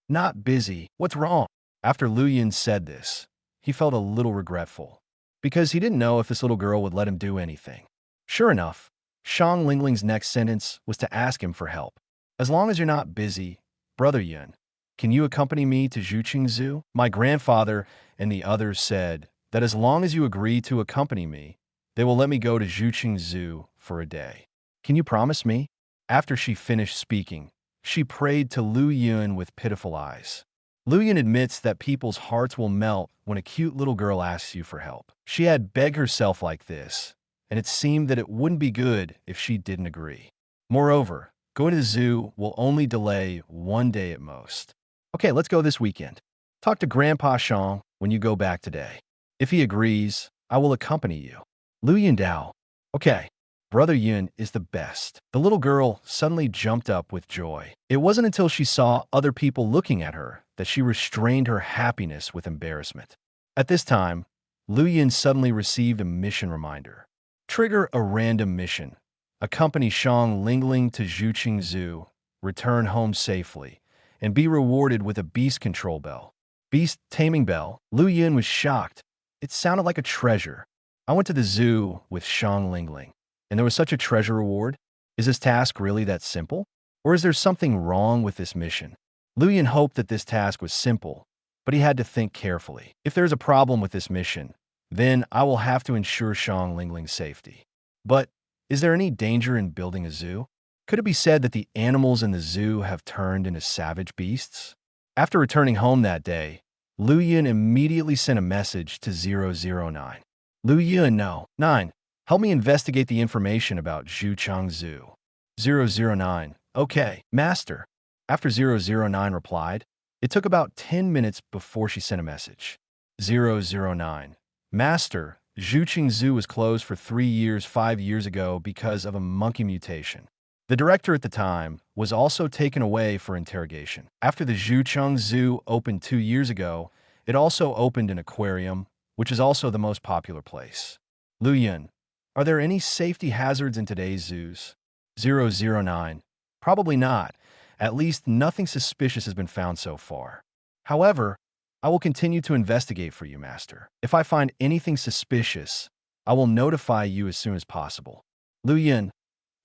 Not busy. What's wrong? After Liu Yun said this, he felt a little regretful, because he didn't know if this little girl would let him do anything. Sure enough, Shang Lingling's next sentence was to ask him for help. As long as you're not busy, Brother Yun, can you accompany me to Zhuqing Zoo? My grandfather and the others said that as long as you agree to accompany me, they will let me go to Zhuqing Zoo for a day. Can you promise me? After she finished speaking, she prayed to Liu Yun with pitiful eyes. Liu Yun admits that people's hearts will melt when a cute little girl asks you for help. She had begged herself like this, and it seemed that it wouldn't be good if she didn't agree. Moreover, going to the zoo will only delay 1 day at most. Okay, let's go this weekend. Talk to Grandpa Shang when you go back today. If he agrees, I will accompany you. Liu Yun Dao. Okay, Brother Yun is the best. The little girl suddenly jumped up with joy. It wasn't until she saw other people looking at her that she restrained her happiness with embarrassment. At this time, Liu Yun suddenly received a mission reminder. Trigger a random mission. Accompany Shang Lingling to Zhuqing Zoo, return home safely, and be rewarded with a beast control bell. Beast taming bell? Liu Yun was shocked. It sounded like a treasure. I went to the zoo with Shang Lingling, and there was such a treasure reward? Is this task really that simple? Or is there something wrong with this mission? Liu Yun hoped that this task was simple, but he had to think carefully. If there's a problem with this mission, then I will have to ensure Shang Lingling's safety. But is there any danger in building a zoo? Could it be said that the animals in the zoo have turned into savage beasts? After returning home that day, Liu Yun immediately sent a message to 009. Liu Yun, no. 9. Help me investigate the information about Zhuchang Zoo. 009. Okay, Master. After 009 replied, it took about 10 minutes before she sent a message. 009. Master, Zhuchang Zoo was closed for 3 years 5 years ago because of a monkey mutation. The director at the time was also taken away for interrogation. After the Zhuchang Zoo opened 2 years ago, it also opened an aquarium, which is also the most popular place. Liu Yun, are there any safety hazards in today's zoos? 009. Probably not. At least nothing suspicious has been found so far. However, I will continue to investigate for you, Master. If I find anything suspicious, I will notify you as soon as possible. Liu Yun,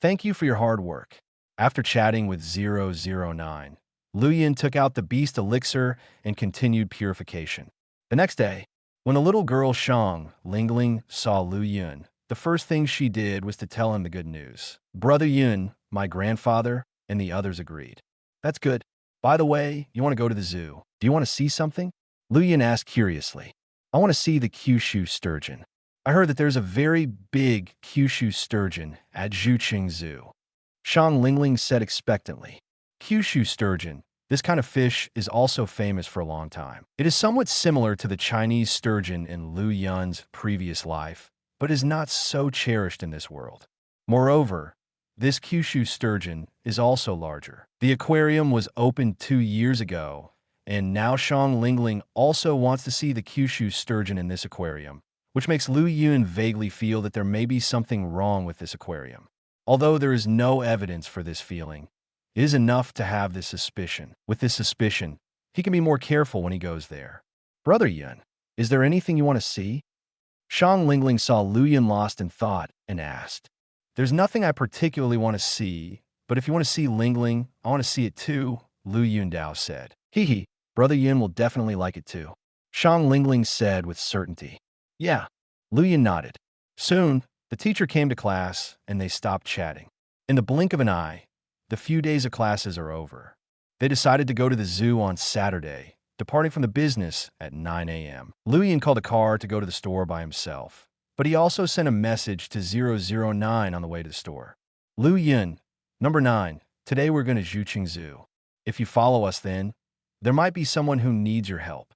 thank you for your hard work. After chatting with 009, Liu Yun took out the beast elixir and continued purification. The next day, when the little girl Shang Lingling saw Liu Yun, the first thing she did was to tell him the good news. Brother Yun, my grandfather, and the others agreed. That's good. By the way, you want to go to the zoo. Do you want to see something? Liu Yun asked curiously. I want to see the Kyushu sturgeon. I heard that there's a very big Kyushu sturgeon at Zhucheng Zoo. Shang Lingling said expectantly. Kyushu sturgeon. This kind of fish is also famous for a long time. It is somewhat similar to the Chinese sturgeon in Liu Yun's previous life, but is not so cherished in this world. Moreover, this Kyushu sturgeon is also larger. The aquarium was opened 2 years ago, and now Shang Lingling also wants to see the Kyushu sturgeon in this aquarium, which makes Liu Yun vaguely feel that there may be something wrong with this aquarium. Although there is no evidence for this feeling, it is enough to have this suspicion. With this suspicion, he can be more careful when he goes there. Brother Yun, is there anything you want to see? Shang Lingling saw Liu Yun lost in thought and asked. There's nothing I particularly want to see, but if you want to see Lingling, I want to see it too, Liu Yun Dao said. Hee, Brother Yun will definitely like it too. Shang Lingling said with certainty. Yeah, Liu Yun nodded. Soon, the teacher came to class and they stopped chatting. In the blink of an eye, the few days of classes are over. They decided to go to the zoo on Saturday, departing from the business at 9 a.m. Liu Yun called a car to go to the store by himself, but he also sent a message to 009 on the way to the store. Liu Yun, number 9, today we're going to Zhucheng Zoo. If you follow us then, there might be someone who needs your help.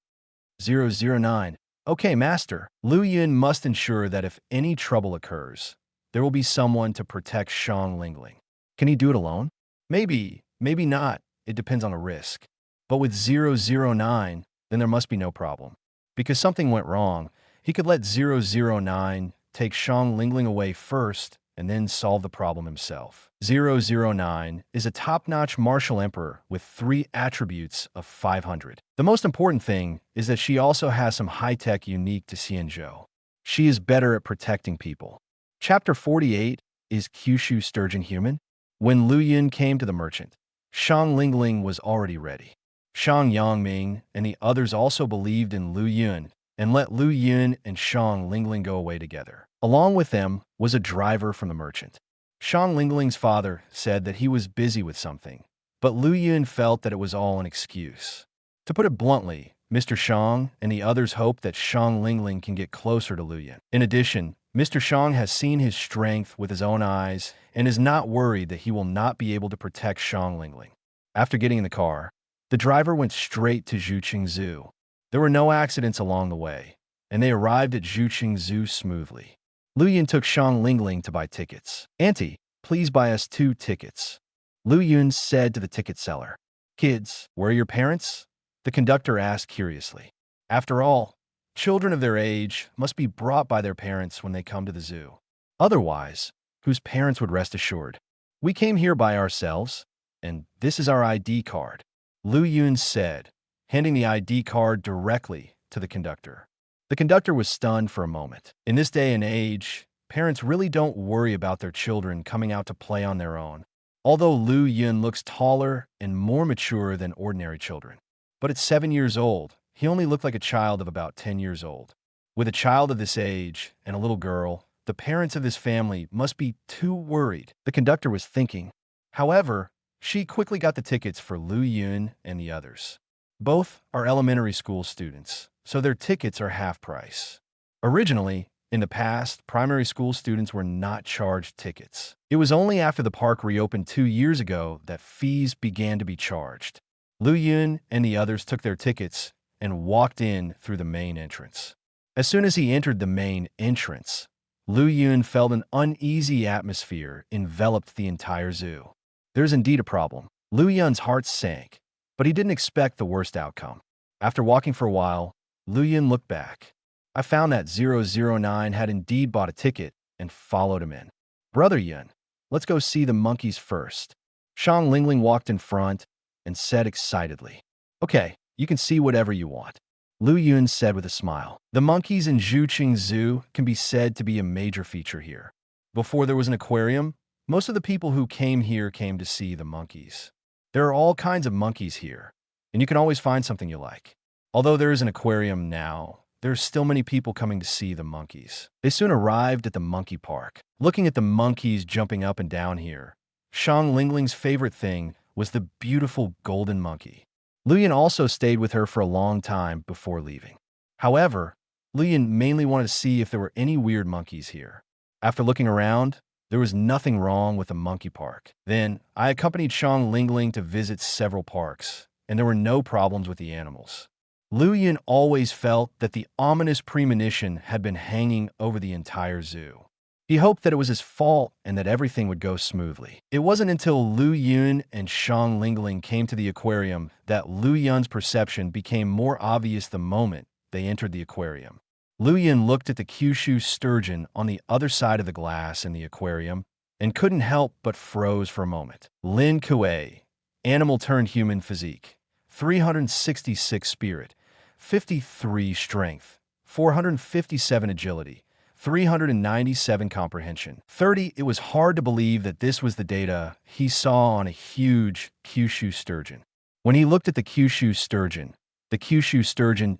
009, okay, Master. Liu Yun must ensure that if any trouble occurs, there will be someone to protect Shang Lingling. Can he do it alone? Maybe, maybe not. It depends on the risk. But with 009, then there must be no problem. Because something went wrong, he could let 009 take Shang Lingling away first and then solve the problem himself. 009 is a top-notch martial emperor with 3 attributes of 500. The most important thing is that she also has some high-tech unique to Xianzhou. She is better at protecting people. Chapter 48 is Kyushu Sturgeon Human? When Liu Yun came to the merchant, Shang Lingling was already ready. Shang Yangming and the others also believed in Liu Yun and let Liu Yun and Shang Lingling go away together. Along with them was a driver from the merchant. Shang Lingling's father said that he was busy with something, but Liu Yun felt that it was all an excuse. To put it bluntly, Mr. Shang and the others hope that Shang Lingling can get closer to Liu Yun. In addition, Mr. Shang has seen his strength with his own eyes and is not worried that he will not be able to protect Shang Lingling. After getting in the car, the driver went straight to Zhuqing Zoo. There were no accidents along the way, and they arrived at Zhuqing Zoo smoothly. Liu Yun took Shang Lingling to buy tickets. "Auntie, please buy us 2 tickets." Liu Yun said to the ticket seller. "Kids, where are your parents?" The conductor asked curiously. After all, children of their age must be brought by their parents when they come to the zoo. Otherwise, whose parents would rest assured? "We came here by ourselves, and this is our ID card," Liu Yun said, handing the ID card directly to the conductor. The conductor was stunned for a moment. In this day and age, parents really don't worry about their children coming out to play on their own, although Liu Yun looks taller and more mature than ordinary children. But at 7 years old, he only looked like a child of about 10 years old. With a child of this age and a little girl, the parents of this family must be too worried, the conductor was thinking. However, she quickly got the tickets for Liu Yun and the others. Both are elementary school students, so their tickets are half price. Originally, in the past, primary school students were not charged tickets. It was only after the park reopened 2 years ago that fees began to be charged. Liu Yun and the others took their tickets and walked in through the main entrance. As soon as he entered the main entrance, Liu Yun felt an uneasy atmosphere enveloped the entire zoo. There's indeed a problem. Liu Yun's heart sank, but he didn't expect the worst outcome. After walking for a while, Liu Yun looked back. I found that 009 had indeed bought a ticket and followed him in. "Brother Yun, let's go see the monkeys first." Shang Lingling walked in front and said excitedly. "Okay, you can see whatever you want," Liu Yun said with a smile. The monkeys in Zhuqing Zoo can be said to be a major feature here. Before there was an aquarium, most of the people who came here came to see the monkeys. There are all kinds of monkeys here, and you can always find something you like. Although there is an aquarium now, there are still many people coming to see the monkeys. They soon arrived at the monkey park. Looking at the monkeys jumping up and down here, Shang Lingling's favorite thing was the beautiful golden monkey. Liu Yun also stayed with her for a long time before leaving. However, Liu Yun mainly wanted to see if there were any weird monkeys here. After looking around, there was nothing wrong with the monkey park. Then, I accompanied Shang Lingling to visit several parks, and there were no problems with the animals. Liu Yun always felt that the ominous premonition had been hanging over the entire zoo. He hoped that it was his fault and that everything would go smoothly. It wasn't until Liu Yun and Shang Lingling came to the aquarium that Liu Yun's perception became more obvious the moment they entered the aquarium. Liu Yun looked at the Kyushu sturgeon on the other side of the glass in the aquarium and couldn't help but froze for a moment. Lin Kuei, animal turned human physique, 366 spirit, 53 strength, 457 agility, 397 comprehension. 30, it was hard to believe that this was the data he saw on a huge Kyushu sturgeon. When he looked at the Kyushu sturgeon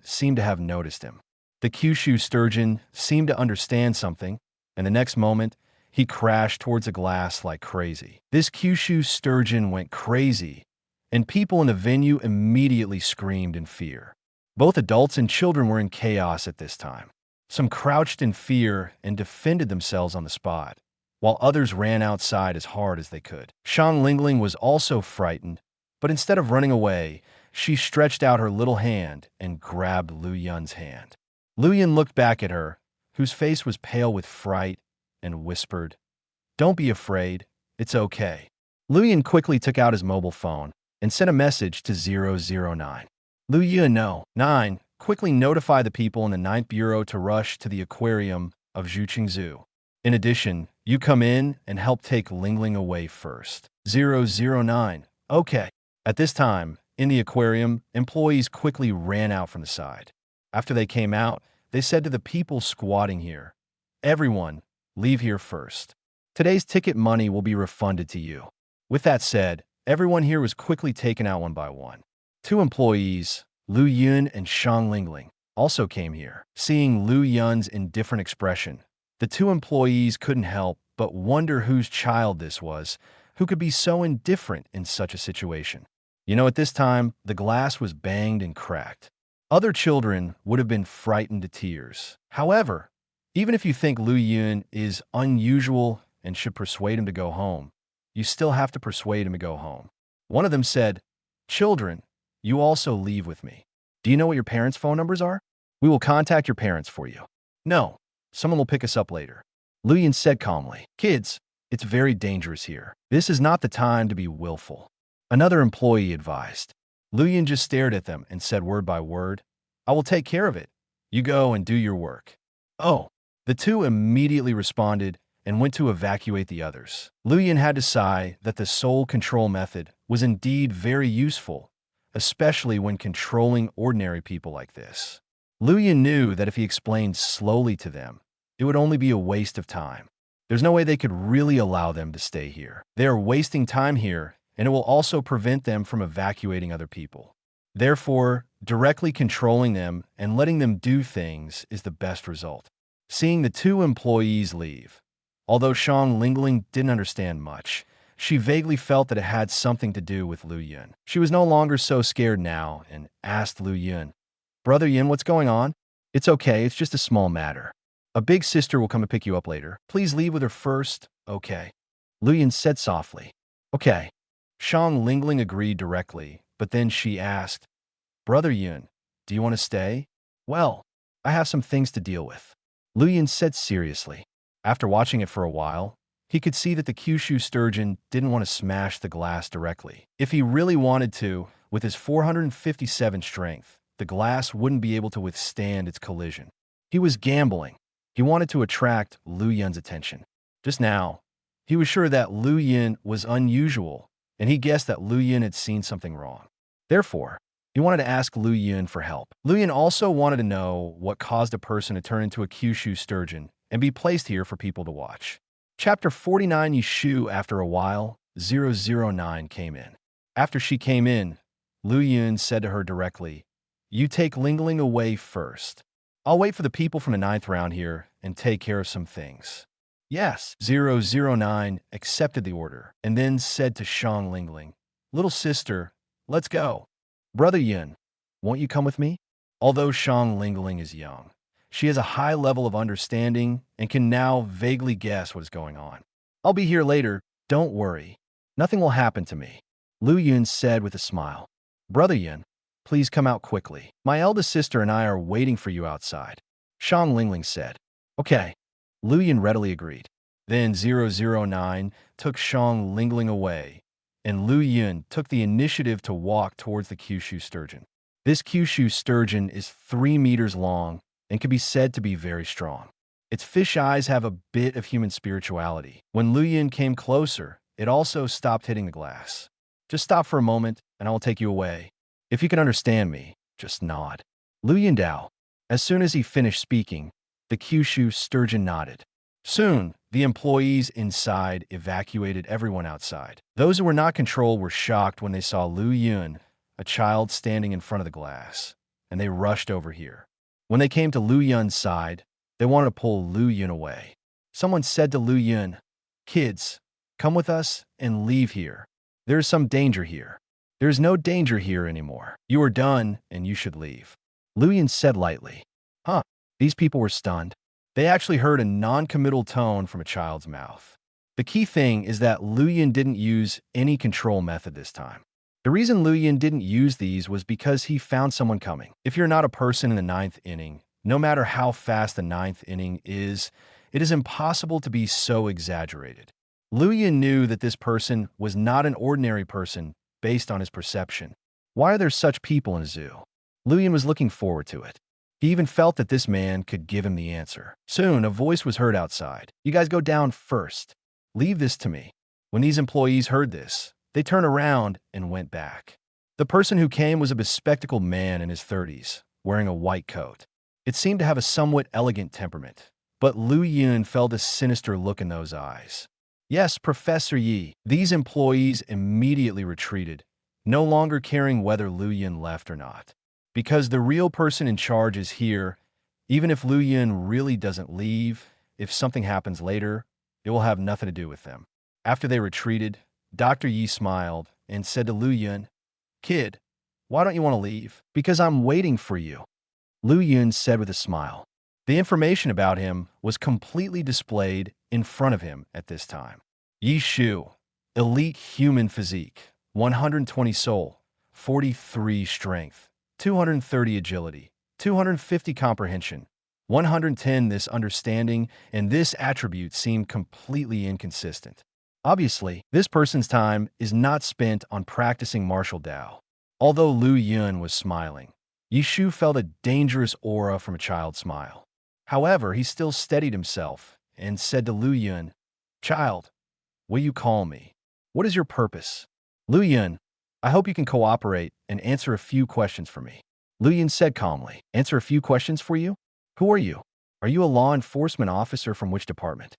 seemed to have noticed him. The Kyushu sturgeon seemed to understand something, and the next moment, he crashed towards a glass like crazy. This Kyushu sturgeon went crazy, and people in the venue immediately screamed in fear. Both adults and children were in chaos at this time. Some crouched in fear and defended themselves on the spot, while others ran outside as hard as they could. Shang Lingling was also frightened, but instead of running away, she stretched out her little hand and grabbed Liu Yun's hand. Liu Yun looked back at her, whose face was pale with fright, and whispered, "Don't be afraid, it's okay." Liu Yun quickly took out his mobile phone and sent a message to 009. "Liu Yun, no. 9. Quickly notify the people in the 9th Bureau to rush to the aquarium of Zhuqing Zoo. In addition, you come in and help take Lingling away first." 009. Okay. At this time, in the aquarium, employees quickly ran out from the side. After they came out, they said to the people squatting here, "Everyone, leave here first. Today's ticket money will be refunded to you." With that said, everyone here was quickly taken out one by one. 2 employees, Liu Yun and Shang Lingling, also came here. Seeing Liu Yun's indifferent expression, the 2 employees couldn't help but wonder whose child this was, who could be so indifferent in such a situation. At this time, the glass was banged and cracked. Other children would have been frightened to tears. However, Even if you think Liu Yun is unusual and should persuade him to go home, you still have to persuade him to go home. One of them said, "Children, you also leave with me. Do you know what your parents' phone numbers are? We will contact your parents for you." "No, someone will pick us up later." Liu Yun said calmly, "Kids, it's very dangerous here. This is not the time to be willful." Another employee advised. Liu Yun just stared at them and said word by word, "I will take care of it. You go and do your work." "Oh." The two immediately responded and went to evacuate the others. Liu Yun had to sigh that the soul control method was indeed very useful, especially when controlling ordinary people like this. Liu Yun knew that if he explained slowly to them, it would only be a waste of time. There's no way they could really allow them to stay here. They are wasting time here, and it will also prevent them from evacuating other people. Therefore, directly controlling them and letting them do things is the best result. Seeing the two employees leave, although Shang Lingling didn't understand much, she vaguely felt that it had something to do with Liu Yun. She was no longer so scared now and asked Liu Yun, "Brother Yun, what's going on?" "It's okay, it's just a small matter. A big sister will come and pick you up later. Please leave with her first, okay?" Liu Yun said softly, "Okay." Shang Lingling agreed directly, but then she asked, "Brother Yun, do you want to stay?" "Well, I have some things to deal with," Liu Yun said seriously. After watching it for a while, he could see that the Kyushu sturgeon didn't want to smash the glass directly. If he really wanted to, with his 457 strength, the glass wouldn't be able to withstand its collision. He was gambling. He wanted to attract Liu Yun's attention. Just now, he was sure that Liu Yun was unusual, and he guessed that Liu Yun had seen something wrong. Therefore, he wanted to ask Liu Yun for help. Liu Yun also wanted to know what caused a person to turn into a Kyushu sturgeon and be placed here for people to watch. Chapter 49 Yishu. After a while, 009 came in. After she came in, Liu Yun said to her directly, "You take Lingling away first. I'll wait for the people from the 9th round here and take care of some things." "Yes." 009 accepted the order and then said to Shang Lingling, "Little sister, let's go." "Brother Yun, won't you come with me?" Although Shang Lingling is young, she has a high level of understanding and can now vaguely guess what is going on. "I'll be here later, don't worry. Nothing will happen to me," Liu Yun said with a smile. "Brother Yun, please come out quickly. My eldest sister and I are waiting for you outside," Shang Lingling said. "Okay." Liu Yun readily agreed. Then 009 took Shang Lingling away, and Liu Yun took the initiative to walk towards the Kyushu sturgeon. This Kyushu sturgeon is 3 meters long and can be said to be very strong. Its fish eyes have a bit of human spirituality. When Liu Yun came closer, it also stopped hitting the glass. "Just stop for a moment, and I will take you away. If you can understand me, just nod." Liu Yun Dao. As soon as he finished speaking, the Kyushu sturgeon nodded. Soon, the employees inside evacuated everyone outside. Those who were not controlled were shocked when they saw Liu Yun, a child standing in front of the glass, and they rushed over here. When they came to Liu Yun's side, they wanted to pull Liu Yun away. Someone said to Liu Yun, "Kids, come with us and leave here. There is some danger here." "There is no danger here anymore. You are done, and you should leave," Liu Yun said lightly. Huh, these people were stunned. They actually heard a non-committal tone from a child's mouth. The key thing is that Liu Yun didn't use any control method this time. The reason Liu Yun didn't use these was because he found someone coming. If you're not a person in the 9th inning, no matter how fast the 9th inning is, it is impossible to be so exaggerated. Liu Yun knew that this person was not an ordinary person based on his perception. Why are there such people in a zoo? Liu Yun was looking forward to it. He even felt that this man could give him the answer. Soon, a voice was heard outside. "You guys go down first. Leave this to me." When these employees heard this, they turned around and went back. The person who came was a bespectacled man in his 30s, wearing a white coat. It seemed to have a somewhat elegant temperament, but Liu Yun felt a sinister look in those eyes. "Yes, Professor Yi." These employees immediately retreated, no longer caring whether Liu Yun left or not. Because the real person in charge is here, even if Liu Yun really doesn't leave, if something happens later, it will have nothing to do with them. After they retreated, Dr. Yi smiled and said to Liu Yun, "Kid, why don't you want to leave?" "Because I'm waiting for you," Liu Yun said with a smile. The information about him was completely displayed in front of him at this time. Yi Shu, elite human physique, 120 soul, 43 strength, 230 agility, 250 comprehension, 110 this understanding, and this attribute seemed completely inconsistent. Obviously, this person's time is not spent on practicing martial Tao. Although Liu Yun was smiling, Yi Shu felt a dangerous aura from a child's smile. However, he still steadied himself and said to Liu Yun, "Child, will you call me? What is your purpose?" "Liu Yun, I hope you can cooperate and answer a few questions for me." Liu Yun said calmly, "Answer a few questions for you? Who are you? Are you a law enforcement officer from which department?"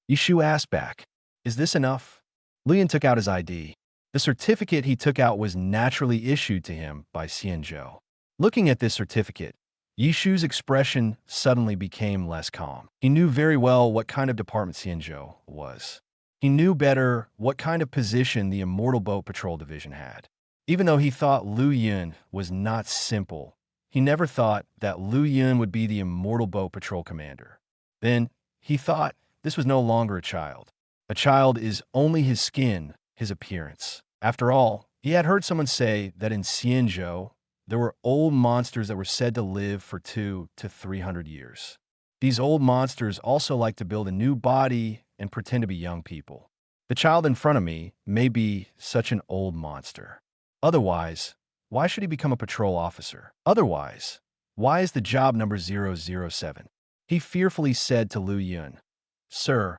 Yi Shu asked back, "Is this enough?" Liu Yun took out his ID. The certificate he took out was naturally issued to him by Xianzhou. Looking at this certificate, Yi Shu's expression suddenly became less calm. He knew very well what kind of department Xianzhou was. He knew better what kind of position the Immortal Boat Patrol Division had. Even though he thought Liu Yun was not simple, he never thought that Liu Yun would be the Immortal Boat Patrol commander. Then, he thought this was no longer a child. A child is only his skin, his appearance. After all, he had heard someone say that in Xianzhou, there were old monsters that were said to live for 200 to 300 years. These old monsters also like to build a new body and pretend to be young people. The child in front of me may be such an old monster. Otherwise, why should he become a patrol officer? Otherwise, why is the job number 007? He fearfully said to Liu Yun, "Sir,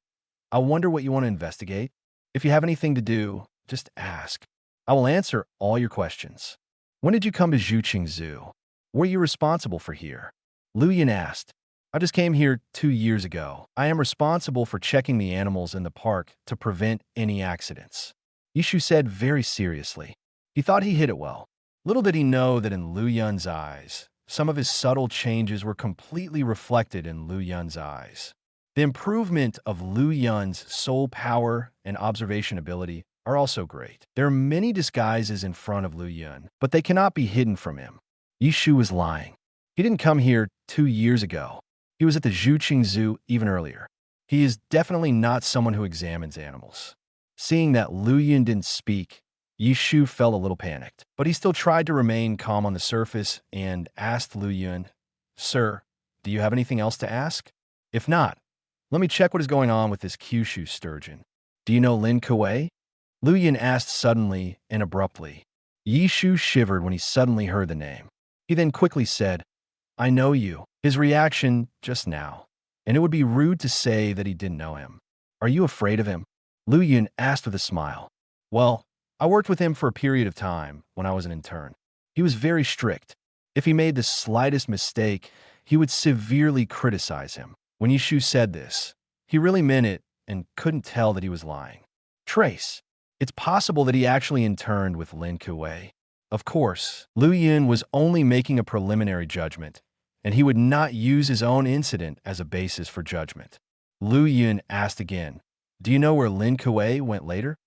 I wonder what you want to investigate. If you have anything to do, just ask. I will answer all your questions." "When did you come to Zhuqing Zoo? What are you responsible for here?" Liu Yun asked. "I just came here 2 years ago. I am responsible for checking the animals in the park to prevent any accidents," Yi Shu said very seriously. He thought he hit it well. Little did he know that in Liu Yun's eyes, some of his subtle changes were completely reflected in Liu Yun's eyes. The improvement of Liu Yun's soul power and observation ability are also great. There are many disguises in front of Liu Yun, but they cannot be hidden from him. Yi Shu was lying. He didn't come here 2 years ago. He was at the Zhuqing Zoo even earlier. He is definitely not someone who examines animals. Seeing that Liu Yun didn't speak, Yi Shu felt a little panicked, but he still tried to remain calm on the surface and asked Liu Yun, "Sir, do you have anything else to ask? If not, let me check what is going on with this Kyushu sturgeon. Do you know Lin Kuei?" Liu Yun asked suddenly and abruptly. Yi Shu shivered when he suddenly heard the name. He then quickly said, "I know you." His reaction just now, and it would be rude to say that he didn't know him. "Are you afraid of him?" Liu Yun asked with a smile. "Well, I worked with him for a period of time when I was an intern. He was very strict. If he made the slightest mistake, he would severely criticize him." When Yi Shu said this, he really meant it and couldn't tell that he was lying. Trace. It's possible that he actually interned with Lin Kuei. Of course, Liu Yun was only making a preliminary judgment, and he would not use his own incident as a basis for judgment. Liu Yun asked again, "Do you know where Lin Kuei went later?"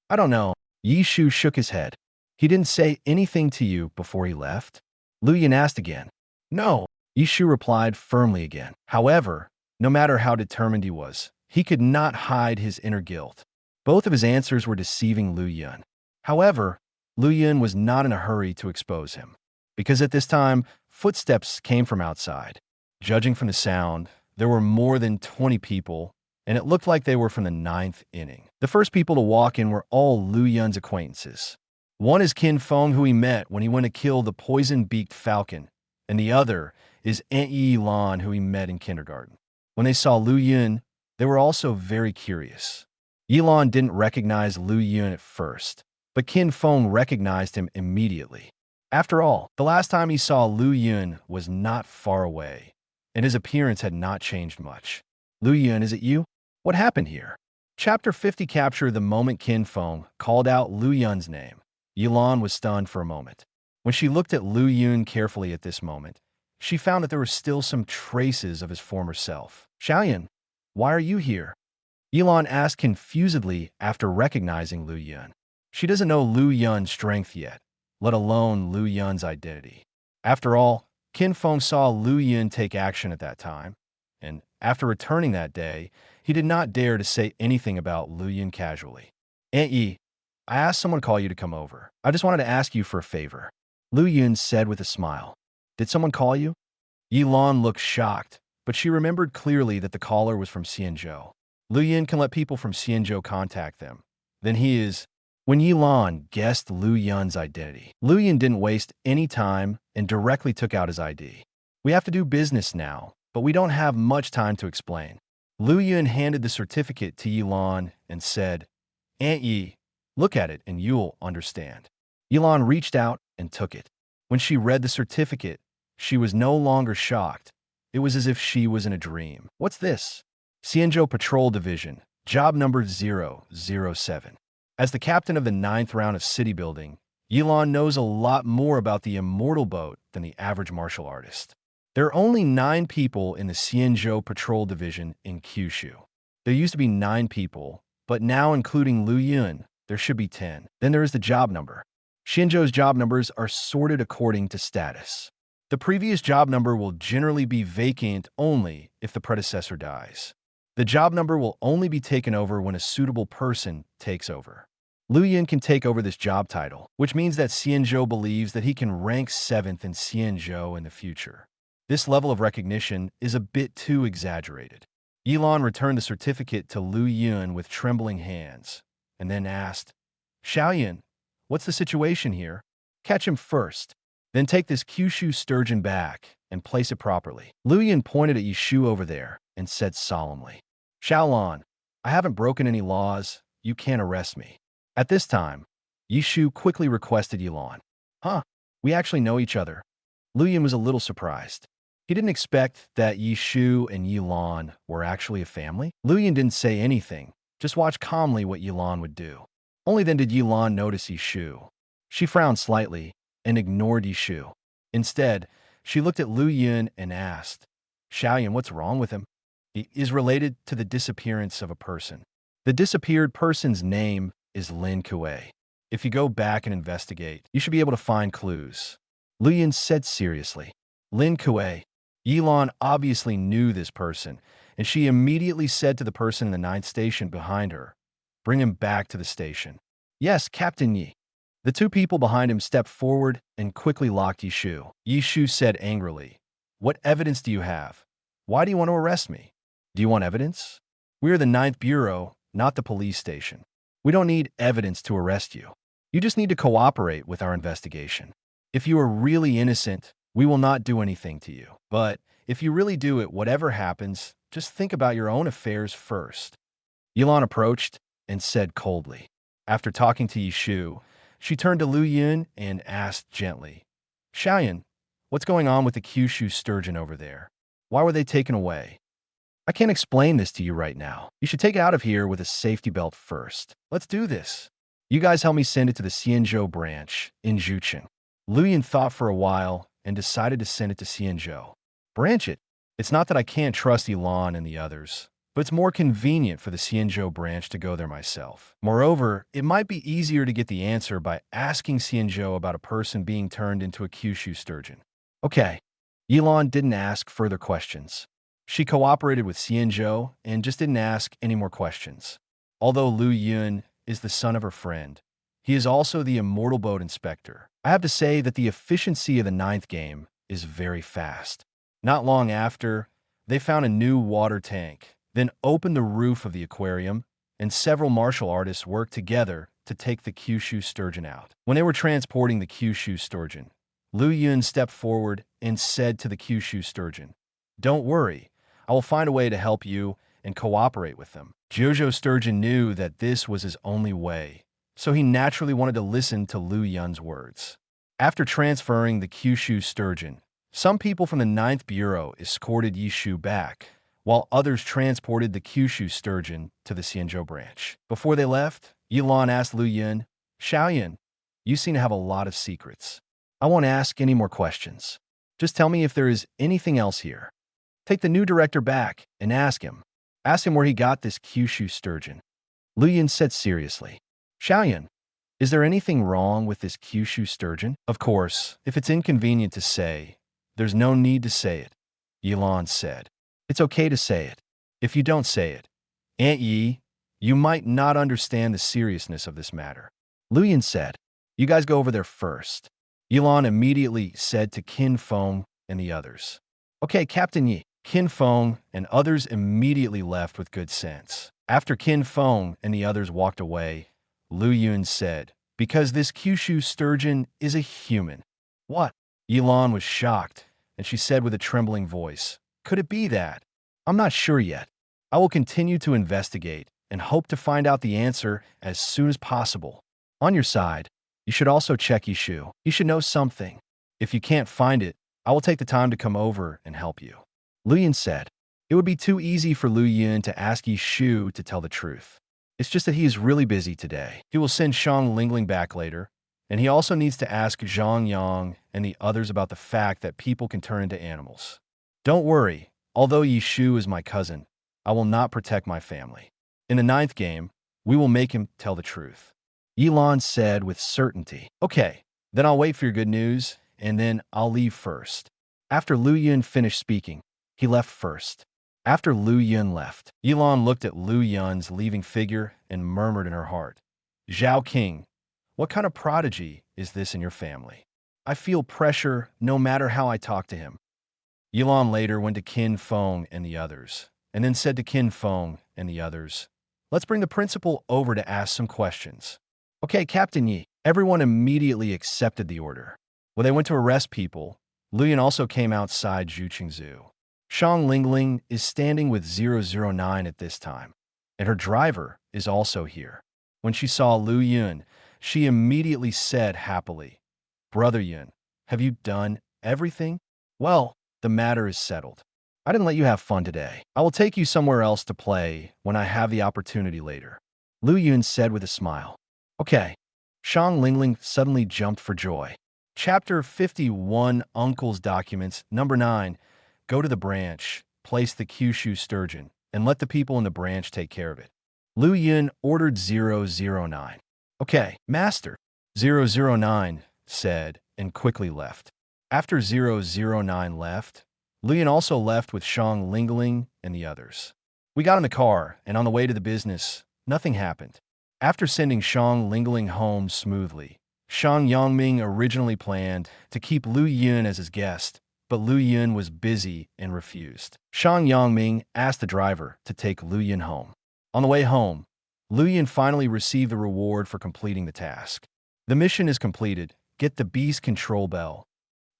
"I don't know." Yi Shu shook his head. "He didn't say anything to you before he left?" Liu Yun asked again. "No." Yi Shu replied firmly again. However, no matter how determined he was, he could not hide his inner guilt. Both of his answers were deceiving Liu Yun. However, Liu Yun was not in a hurry to expose him, because at this time, footsteps came from outside. Judging from the sound, there were more than 20 people, and it looked like they were from the 9th inning. The first people to walk in were all Liu Yun's acquaintances. One is Qin Feng, who he met when he went to kill the poison-beaked falcon, and the other is Aunt Yilan, who he met in kindergarten. When they saw Liu Yun, they were also very curious. Yilan didn't recognize Liu Yun at first, but Qin Feng recognized him immediately. After all, the last time he saw Liu Yun was not far away, and his appearance had not changed much. "Liu Yun, is it you? What happened here?" Chapter 50 captured the moment Qin Feng called out Liu Yun's name. Yilan was stunned for a moment. When she looked at Liu Yun carefully at this moment, she found that there were still some traces of his former self. "Xiaoyan, why are you here?" Yilan asked confusedly after recognizing Liu Yun. She doesn't know Liu Yun's strength yet, let alone Liu Yun's identity. After all, Qin Feng saw Liu Yun take action at that time, and after returning that day, he did not dare to say anything about Liu Yun casually. Aunt Yi, I asked someone to call you to come over. I just wanted to ask you for a favor. Liu Yun said with a smile. Did someone call you? Yilan looked shocked, but she remembered clearly that the caller was from Xianzhou. Liu Yun can let people from Xianzhou contact them. Then he is... When Yilan guessed Liu Yun's identity, Liu Yun didn't waste any time and directly took out his ID. We have to do business now, but we don't have much time to explain. Liu Yun handed the certificate to Yilan and said, Aunt Yi, look at it and you'll understand. Yilan reached out and took it. When she read the certificate, she was no longer shocked. It was as if she was in a dream. What's this? Xianzhou Patrol Division, job number 007. As the captain of the 9th round of city building, Yilan knows a lot more about the immortal boat than the average martial artist. There are only 9 people in the Xianzhou Patrol Division in Kyushu. There used to be 9 people, but now including Liu Yun, there should be 10. Then there is the job number. Xianzhou's job numbers are sorted according to status. The previous job number will generally be vacant only if the predecessor dies. The job number will only be taken over when a suitable person takes over. Liu Yun can take over this job title, which means that Xianzhou believes that he can rank 7th in Xianzhou in the future. This level of recognition is a bit too exaggerated. Yilan returned the certificate to Liu Yun with trembling hands, and then asked, Xiaoyan, what's the situation here? Catch him first. Then take this Kyushu sturgeon back and place it properly. Liu Yun pointed at Yishu over there and said solemnly, Xiaolan, I haven't broken any laws. You can't arrest me. At this time, Yishu quickly requested Yilan. Huh, we actually know each other. Liu Yun was a little surprised. He didn't expect that Yishu and Yilan were actually a family. Liu Yun didn't say anything, just watched calmly what Yilan would do. Only then did Yilan notice Yishu. She frowned slightly and ignored Yishu. Instead, she looked at Liu Yun and asked, Xiaoyan, what's wrong with him? He is related to the disappearance of a person. The disappeared person's name is Lin Kuei. If you go back and investigate, you should be able to find clues. Liu Yun said seriously. Lin Kuei. Yilan obviously knew this person, and she immediately said to the person in the 9th station behind her, Bring him back to the station. Yes, Captain Yi. The 2 people behind him stepped forward and quickly locked Yishu. Yishu said angrily, What evidence do you have? Why do you want to arrest me? Do you want evidence? We are the 9th Bureau, not the police station. We don't need evidence to arrest you. You just need to cooperate with our investigation. If you are really innocent, we will not do anything to you. But if you really do it, whatever happens, just think about your own affairs first. Yilan approached and said coldly. After talking to Yishu, she turned to Liu Yun and asked gently, Xiaoyan, what's going on with the Kyushu sturgeon over there? Why were they taken away? I can't explain this to you right now. You should take it out of here with a safety belt first. Let's do this. You guys help me send it to the Xianzhou branch in Jucheng. Liu Yun thought for a while and decided to send it to Xianzhou. Branch it. It's not that I can't trust Yilan and the others, but it's more convenient for the Xianzhou branch to go there myself. Moreover, it might be easier to get the answer by asking Xianzhou about a person being turned into a Kyushu sturgeon. Okay. Yilan didn't ask further questions. She cooperated with Xianzhou and just didn't ask any more questions. Although Liu Yun is the son of her friend, he is also the immortal boat inspector. I have to say that the efficiency of the 9th game is very fast. Not long after, they found a new water tank, then opened the roof of the aquarium, and several martial artists worked together to take the Kyushu sturgeon out. When they were transporting the Kyushu sturgeon, Liu Yun stepped forward and said to the Kyushu sturgeon, Don't worry, I will find a way to help you and cooperate with them. Jojo Sturgeon knew that this was his only way, so he naturally wanted to listen to Liu Yun's words. After transferring the Kyushu sturgeon, some people from the 9th Bureau escorted Yishu back, while others transported the Kyushu sturgeon to the Xianzhou branch. Before they left, Yilan asked Liu Yun, Xiaoyan, you seem to have a lot of secrets. I won't ask any more questions. Just tell me if there is anything else here. Take the new director back and ask him. Ask him where he got this Kyushu sturgeon. Liu Yun said seriously, Xiaoyan, is there anything wrong with this Kyushu sturgeon? Of course, if it's inconvenient to say, there's no need to say it, Yilan said. It's okay to say it. If you don't say it, Aunt Yi, you might not understand the seriousness of this matter. Liu Yun said, you guys go over there first. Yilon immediately said to Qin Feng and the others. Okay, Captain Yi. Qin Feng and others immediately left with good sense. After Qin Feng and the others walked away, Liu Yun said, because this Kyushu sturgeon is a human. What? Yilon was shocked, and she said with a trembling voice, could it be that? I'm not sure yet. I will continue to investigate and hope to find out the answer as soon as possible. On your side, you should also check Yishu. He should know something. If you can't find it, I will take the time to come over and help you. Liu Yun said, it would be too easy for Liu Yun to ask Yishu to tell the truth. It's just that he is really busy today. He will send Shang Lingling back later, and he also needs to ask Zhang Yang and the others about the fact that people can turn into animals. Don't worry, although Yishu is my cousin, I will not protect my family. In the 9th game, we will make him tell the truth. Yilon said with certainty. Okay, then I'll wait for your good news, and then I'll leave first. After Liu Yun finished speaking, he left first. After Liu Yun left, Yilon looked at Liu Yun's leaving figure and murmured in her heart, Zhao King, what kind of prodigy is this in your family? I feel pressure no matter how I talk to him. Yilon later went to Qin Feng and the others, and then said to Qin Feng and the others, let's bring the principal over to ask some questions. Okay, Captain Yi. Everyone immediately accepted the order. When they went to arrest people, Liu Yun also came outside Zhuqingzhu. Shang Lingling is standing with 009 at this time, and her driver is also here. When she saw Liu Yun, she immediately said happily, Brother Yun, have you done everything? Well, the matter is settled. I didn't let you have fun today. I will take you somewhere else to play when I have the opportunity later. Liu Yun said with a smile. Okay. Shang Lingling suddenly jumped for joy. Chapter 51, Uncle's Documents, Number 9. Go to the branch, place the Kyushu sturgeon, and let the people in the branch take care of it. Liu Yun ordered 009. Okay, Master, 009 said, and quickly left. After 009 left, Liu Yun also left with Shang Lingling and the others. We got in the car, and on the way to the business, nothing happened. After sending Shang Lingling home smoothly, Shang Yangming originally planned to keep Liu Yun as his guest, but Liu Yun was busy and refused. Shang Yangming asked the driver to take Liu Yun home. On the way home, Liu Yun finally received the reward for completing the task. The mission is completed. Get the beast control bell.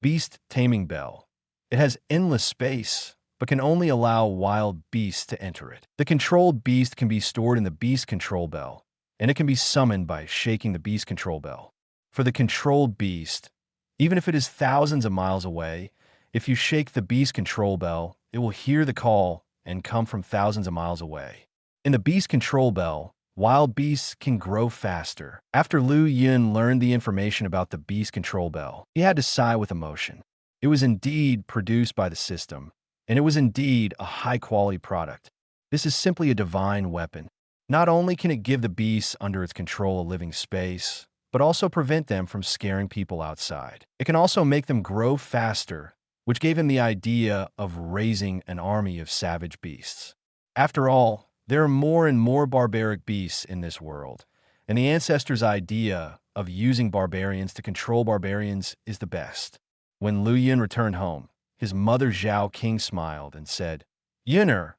Beast taming bell. It has endless space, but can only allow wild beasts to enter it. The controlled beast can be stored in the beast control bell, and it can be summoned by shaking the beast control bell. For the controlled beast, even if it is thousands of miles away, if you shake the beast control bell, it will hear the call and come from thousands of miles away. In the beast control bell, wild beasts can grow faster. After Liu Yun learned the information about the beast control bell, he had to sigh with emotion. It was indeed produced by the system, and it was indeed a high-quality product. This is simply a divine weapon. Not only can it give the beasts under its control a living space, but also prevent them from scaring people outside. It can also make them grow faster, which gave him the idea of raising an army of savage beasts. After all, there are more and more barbaric beasts in this world, and the ancestors' idea of using barbarians to control barbarians is the best. When Liu Yun returned home, his mother Zhao King smiled and said, Yuner,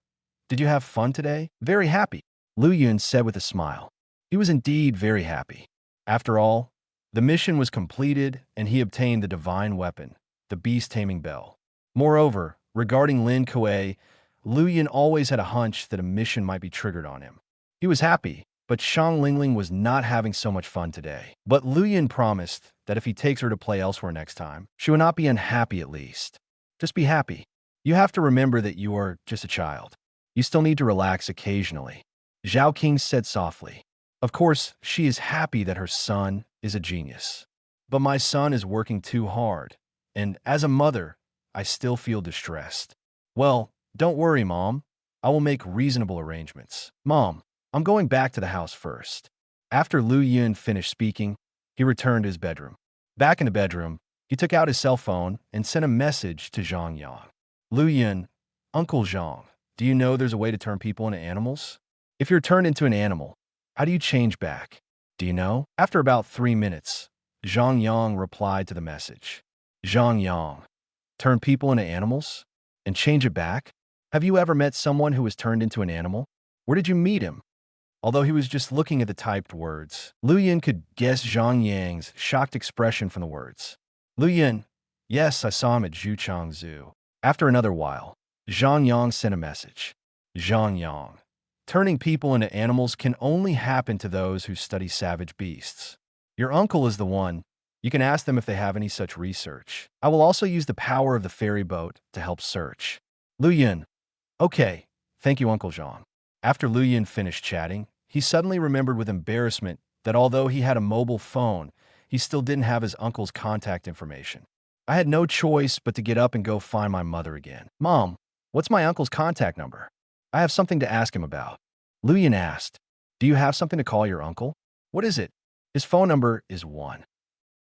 did you have fun today? Very happy, Liu Yun said with a smile. He was indeed very happy. After all, the mission was completed and he obtained the divine weapon, the beast taming bell. Moreover, regarding Lin Kuei, Liu Yun always had a hunch that a mission might be triggered on him. He was happy, but Shang Lingling was not having so much fun today. But Liu Yun promised that if he takes her to play elsewhere next time, she would not be unhappy at least. Just be happy. You have to remember that you are just a child. You still need to relax occasionally. Zhao King said softly. Of course, she is happy that her son is a genius. But my son is working too hard, and as a mother, I still feel distressed. Well, don't worry, Mom. I will make reasonable arrangements. Mom, I'm going back to the house first. After Liu Yun finished speaking, he returned to his bedroom. Back in the bedroom, he took out his cell phone and sent a message to Zhang Yang. Liu Yun, Uncle Zhang, do you know there's a way to turn people into animals? If you're turned into an animal, how do you change back? Do you know? After about 3 minutes, Zhang Yang replied to the message. Zhang Yang, turn people into animals? And change it back? Have you ever met someone who was turned into an animal? Where did you meet him? Although he was just looking at the typed words, Liu Yun could guess Zhang Yang's shocked expression from the words. Liu Yun, yes, I saw him at Zhuchang Zoo. After another while, Zhang Yang sent a message. Zhang Yang, turning people into animals can only happen to those who study savage beasts. Your uncle is the one. You can ask them if they have any such research. I will also use the power of the ferry boat to help search. Liu Yun, okay, thank you, Uncle Zhang. After Liu Yun finished chatting, he suddenly remembered with embarrassment that although he had a mobile phone, he still didn't have his uncle's contact information. I had no choice but to get up and go find my mother again. Mom, what's my uncle's contact number? I have something to ask him about. Liu Yun asked, do you have something to call your uncle? What is it? His phone number is 1.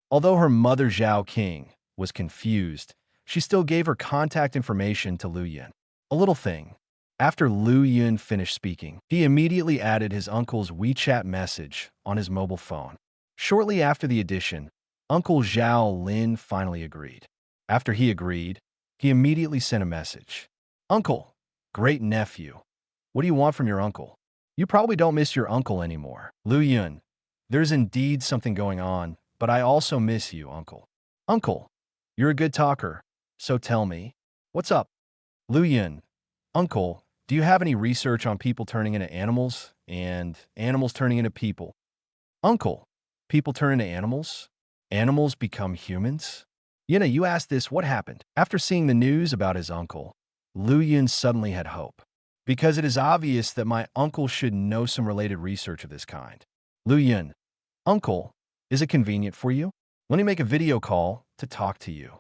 Although her mother Zhao Qing was confused, she still gave her contact information to Liu Yun. A little thing. After Liu Yun finished speaking, he immediately added his uncle's WeChat message on his mobile phone. Shortly after the addition, Uncle Zhao Lin finally agreed. After he agreed, he immediately sent a message. Uncle, great nephew, what do you want from your uncle? You probably don't miss your uncle anymore. Liu Yun, there's indeed something going on, but I also miss you, uncle. Uncle, you're a good talker, so tell me, what's up? Liu Yun, uncle, do you have any research on people turning into animals and animals turning into people? Uncle, people turn into animals? Animals become humans? Yuna, you asked this, what happened? After seeing the news about his uncle, Liu Yun suddenly had hope. Because it is obvious that my uncle should know some related research of this kind. Liu Yun, uncle, is it convenient for you? Let me make a video call to talk to you.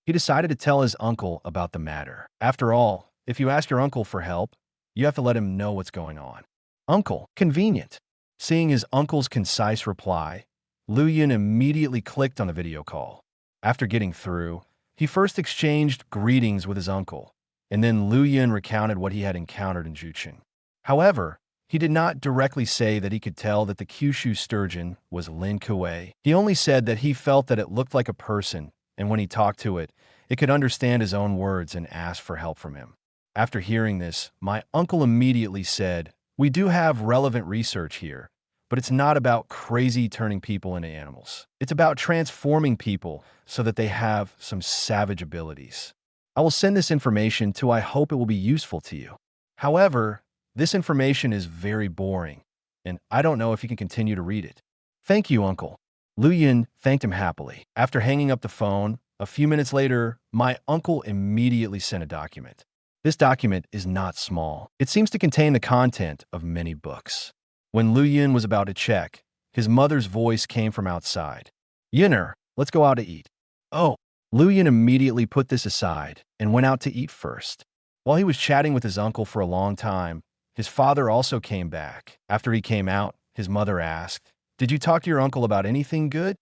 He decided to tell his uncle about the matter. After all, if you ask your uncle for help, you have to let him know what's going on. Uncle, convenient. Seeing his uncle's concise reply, Liu Yun immediately clicked on the video call. After getting through, he first exchanged greetings with his uncle, and then Liu Yun recounted what he had encountered in Zhucheng. However, he did not directly say that he could tell that the Kyushu sturgeon was Lin Kuei. He only said that he felt that it looked like a person, and when he talked to it, it could understand his own words and asked for help from him. After hearing this, my uncle immediately said, we do have relevant research here, but it's not about crazy turning people into animals. It's about transforming people so that they have some savage abilities. I will send this information to I hope it will be useful to you. However, this information is very boring, and I don't know if you can continue to read it. Thank you, uncle. Liu Yun thanked him happily. After hanging up the phone, a few minutes later, my uncle immediately sent a document. This document is not small. It seems to contain the content of many books. When Liu Yun was about to check, his mother's voice came from outside. Yunner, let's go out to eat. Oh, Liu Yun immediately put this aside and went out to eat first. While he was chatting with his uncle for a long time, his father also came back. After he came out, his mother asked, did you talk to your uncle about anything good?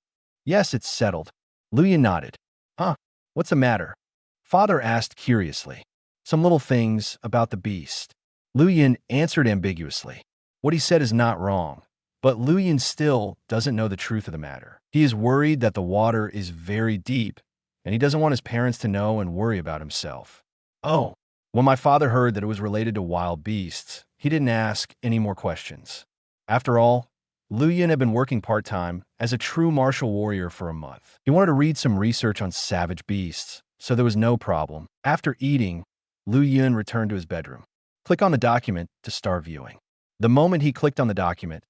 Yes, it's settled. Liu Yun nodded. Huh, what's the matter? Father asked curiously. Some little things about the beast. Liu Yun answered ambiguously. What he said is not wrong, but Liu Yun still doesn't know the truth of the matter. He is worried that the water is very deep, and he doesn't want his parents to know and worry about himself. Oh, when my father heard that it was related to wild beasts, he didn't ask any more questions. After all, Liu Yun had been working part-time as a true martial warrior for a month. He wanted to read some research on savage beasts, so there was no problem. After eating, Liu Yun returned to his bedroom. Click on the document to start viewing. The moment he clicked on the document,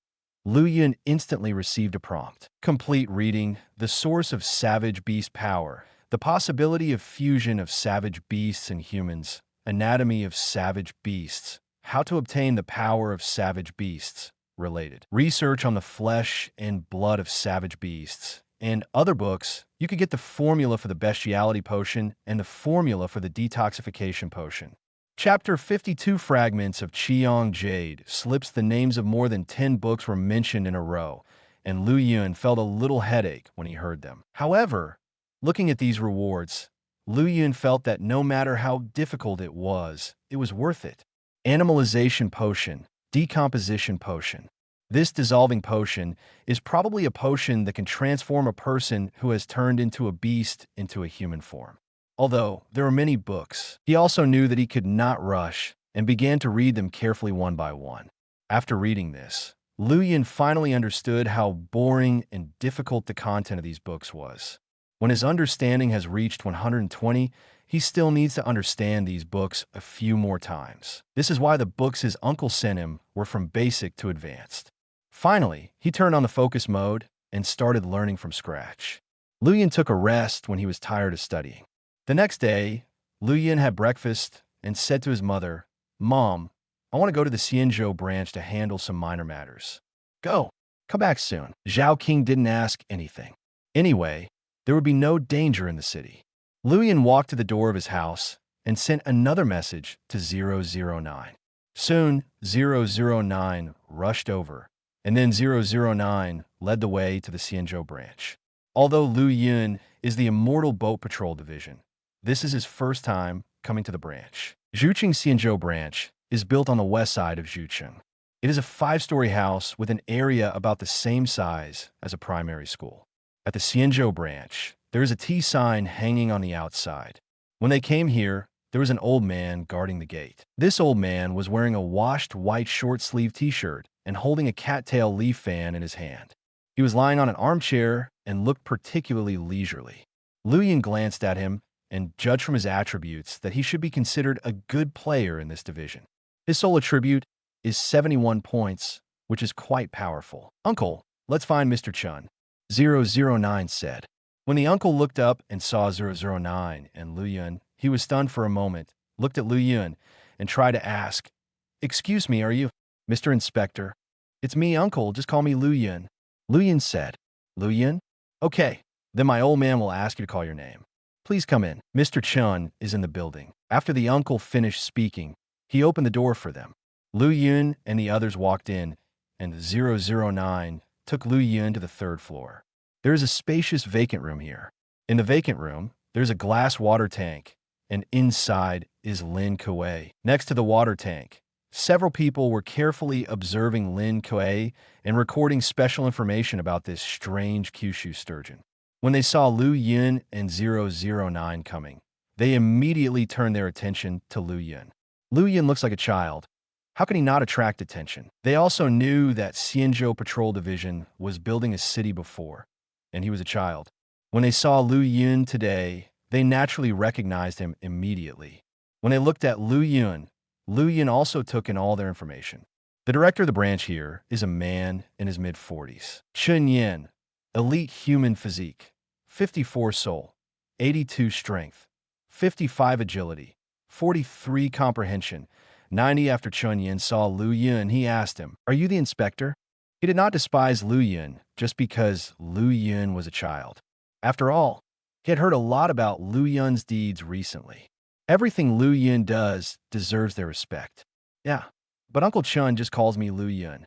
Liu Yun instantly received a prompt. Complete reading, the source of savage beast power, the possibility of fusion of savage beasts and humans, anatomy of savage beasts, how to obtain the power of savage beasts, related. Research on the flesh and blood of savage beasts. And other books, you could get the formula for the bestiality potion and the formula for the detoxification potion. Chapter 52 Fragments of Qiang Jade slips. The names of more than 10 books were mentioned in a row, and Liu Yun felt a little headache when he heard them. However, looking at these rewards, Liu Yun felt that no matter how difficult it was worth it. Animalization potion, decomposition potion. This dissolving potion is probably a potion that can transform a person who has turned into a beast into a human form. Although there are many books, he also knew that he could not rush and began to read them carefully one by one. After reading this, Liu Yun finally understood how boring and difficult the content of these books was. When his understanding has reached 120, he still needs to understand these books a few more times. This is why the books his uncle sent him were from basic to advanced. Finally, he turned on the focus mode and started learning from scratch. Liu Yun took a rest when he was tired of studying. The next day, Liu Yun had breakfast and said to his mother, "Mom, I want to go to the Xianzhou branch to handle some minor matters." "Go. Come back soon." Zhao King didn't ask anything. Anyway, there would be no danger in the city. Liu Yun walked to the door of his house and sent another message to 009. Soon, 009 rushed over, and then 009 led the way to the Xianzhou branch. Although Liu Yun is the Immortal Boat Patrol Division, this is his first time coming to the branch. Zhucheng Xianzhou branch is built on the west side of Zhucheng. It is a 5-story house with an area about the same size as a primary school. At the Xianzhou branch, there is a T sign hanging on the outside. When they came here, there was an old man guarding the gate. This old man was wearing a washed white short-sleeve t-shirt and holding a cattail leaf fan in his hand. He was lying on an armchair and looked particularly leisurely. Liu Yun glanced at him and judged from his attributes that he should be considered a good player in this division. His sole attribute is 71 points, which is quite powerful. "Uncle, let's find Mr. Chun," 009 said. When the uncle looked up and saw 009 and Liu Yun, he was stunned for a moment, looked at Liu Yun, and tried to ask, "Excuse me, are you Mr. Inspector?" "It's me, uncle. Just call me Liu Yun." Liu Yun said. "Liu Yun? Okay, then my old man will ask you to call your name. Please come in. Mr. Chun is in the building." After the uncle finished speaking, he opened the door for them. Liu Yun and the others walked in, and 009 took Liu Yun to the 3rd floor. There is a spacious vacant room here. In the vacant room, there's a glass water tank, and inside is Lin Kuei. Next to the water tank, several people were carefully observing Lin Kuei and recording special information about this strange Kyushu sturgeon. When they saw Liu Yun and 009 coming, they immediately turned their attention to Liu Yun. Liu Yun looks like a child. How can he not attract attention? They also knew that Xianzhou Patrol Division was building a city before, and he was a child. When they saw Liu Yun today, they naturally recognized him immediately. When they looked at Liu Yun also took in all their information. The director of the branch here is a man in his mid-40s. Chun Yin, elite human physique, 54 soul, 82 strength, 55 agility, 43 comprehension, 90. After Chun Yin saw Liu Yun, he asked him, "Are you the inspector?" He did not despise Liu Yun just because Liu Yun was a child. After all, he had heard a lot about Liu Yun's deeds recently. Everything Liu Yun does deserves their respect. "Yeah, but Uncle Chun just calls me Liu Yun,"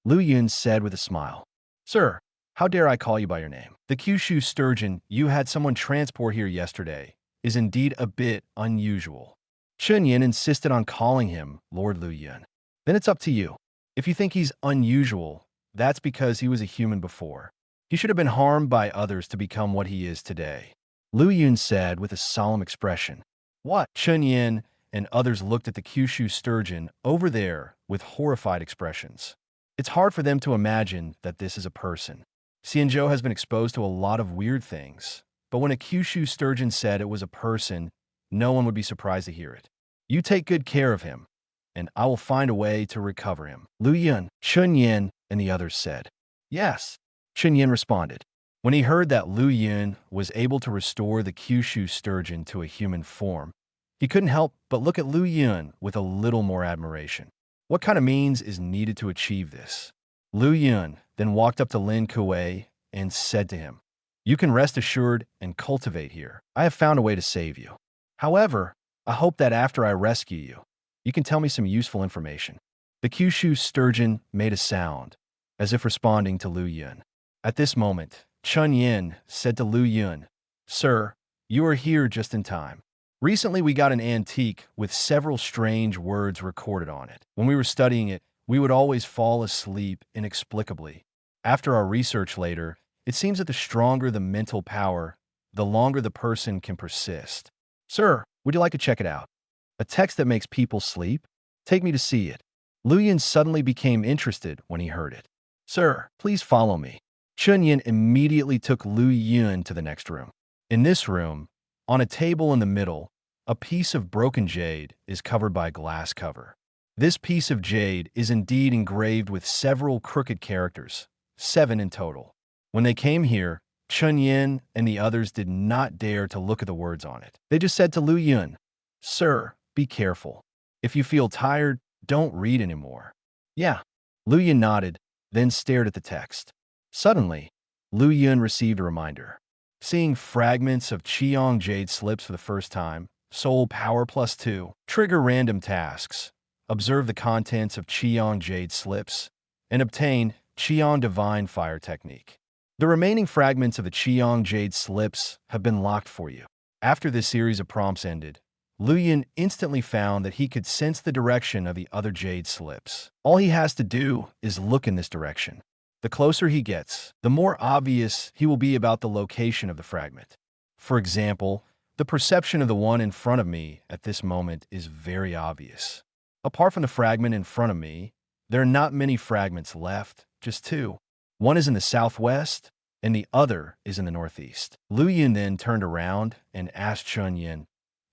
Liu Yun said with a smile. "Sir, how dare I call you by your name? The Kyushu sturgeon you had someone transport here yesterday is indeed a bit unusual." Chun Yin insisted on calling him Lord Liu Yun. "Then it's up to you. If you think he's unusual, that's because he was a human before. He should have been harmed by others to become what he is today," Liu Yun said with a solemn expression. "What?" Chun Yin and others looked at the Kyushu sturgeon over there with horrified expressions. It's hard for them to imagine that this is a person. Xianzhou has been exposed to a lot of weird things, but when a Kyushu sturgeon said it was a person, no one would be surprised to hear it. "You take good care of him, and I will find a way to recover him." Liu Yun, Chun Yin, and the others said. "Yes," Chun Yin responded. When he heard that Liu Yun was able to restore the Kyushu sturgeon to a human form, he couldn't help but look at Liu Yun with a little more admiration. What kind of means is needed to achieve this? Liu Yun then walked up to Lin Kuei and said to him, "You can rest assured and cultivate here. I have found a way to save you. However, I hope that after I rescue you, you can tell me some useful information." The Kyushu sturgeon made a sound, as if responding to Liu Yun. At this moment, Chun Yin said to Liu Yun, "Sir, You are here just in time. Recently, we got an antique with several strange words recorded on it. When we were studying it, we would always fall asleep inexplicably. After our research later, it seems that the stronger the mental power, the longer the person can persist. Sir, would you like to check it out? A text that makes people sleep? Take me to see it. Liu Yun suddenly became interested when he heard it. Sir, please follow me. Chunyin immediately took Liu Yun to the next room. In this room, on a table in the middle, a piece of broken jade is covered by a glass cover. This piece of jade is indeed engraved with several crooked characters, 7 in total. When they came here, Chunyin and the others did not dare to look at the words on it. They just said to Liu Yun, Sir, be careful. If you feel tired, don't read anymore. Yeah. Liu Yun nodded, then stared at the text. Suddenly, Liu Yun received a reminder. Seeing fragments of Qiang jade slips for the first time, soul power +2, trigger random tasks, observe the contents of Qiang jade slips, and obtain Qiang divine fire technique. The remaining fragments of the Qiang jade slips have been locked for you. After this series of prompts ended, Liu Yun instantly found that he could sense the direction of the other jade slips. All he has to do is look in this direction. The closer he gets, the more obvious he will be about the location of the fragment. For example, the perception of the one in front of me at this moment is very obvious. Apart from the fragment in front of me, there are not many fragments left, just 2. One is in the southwest, and the other is in the northeast. Liu Yun then turned around and asked Chunyin,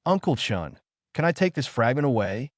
Uncle Chun, can I take this fragment away?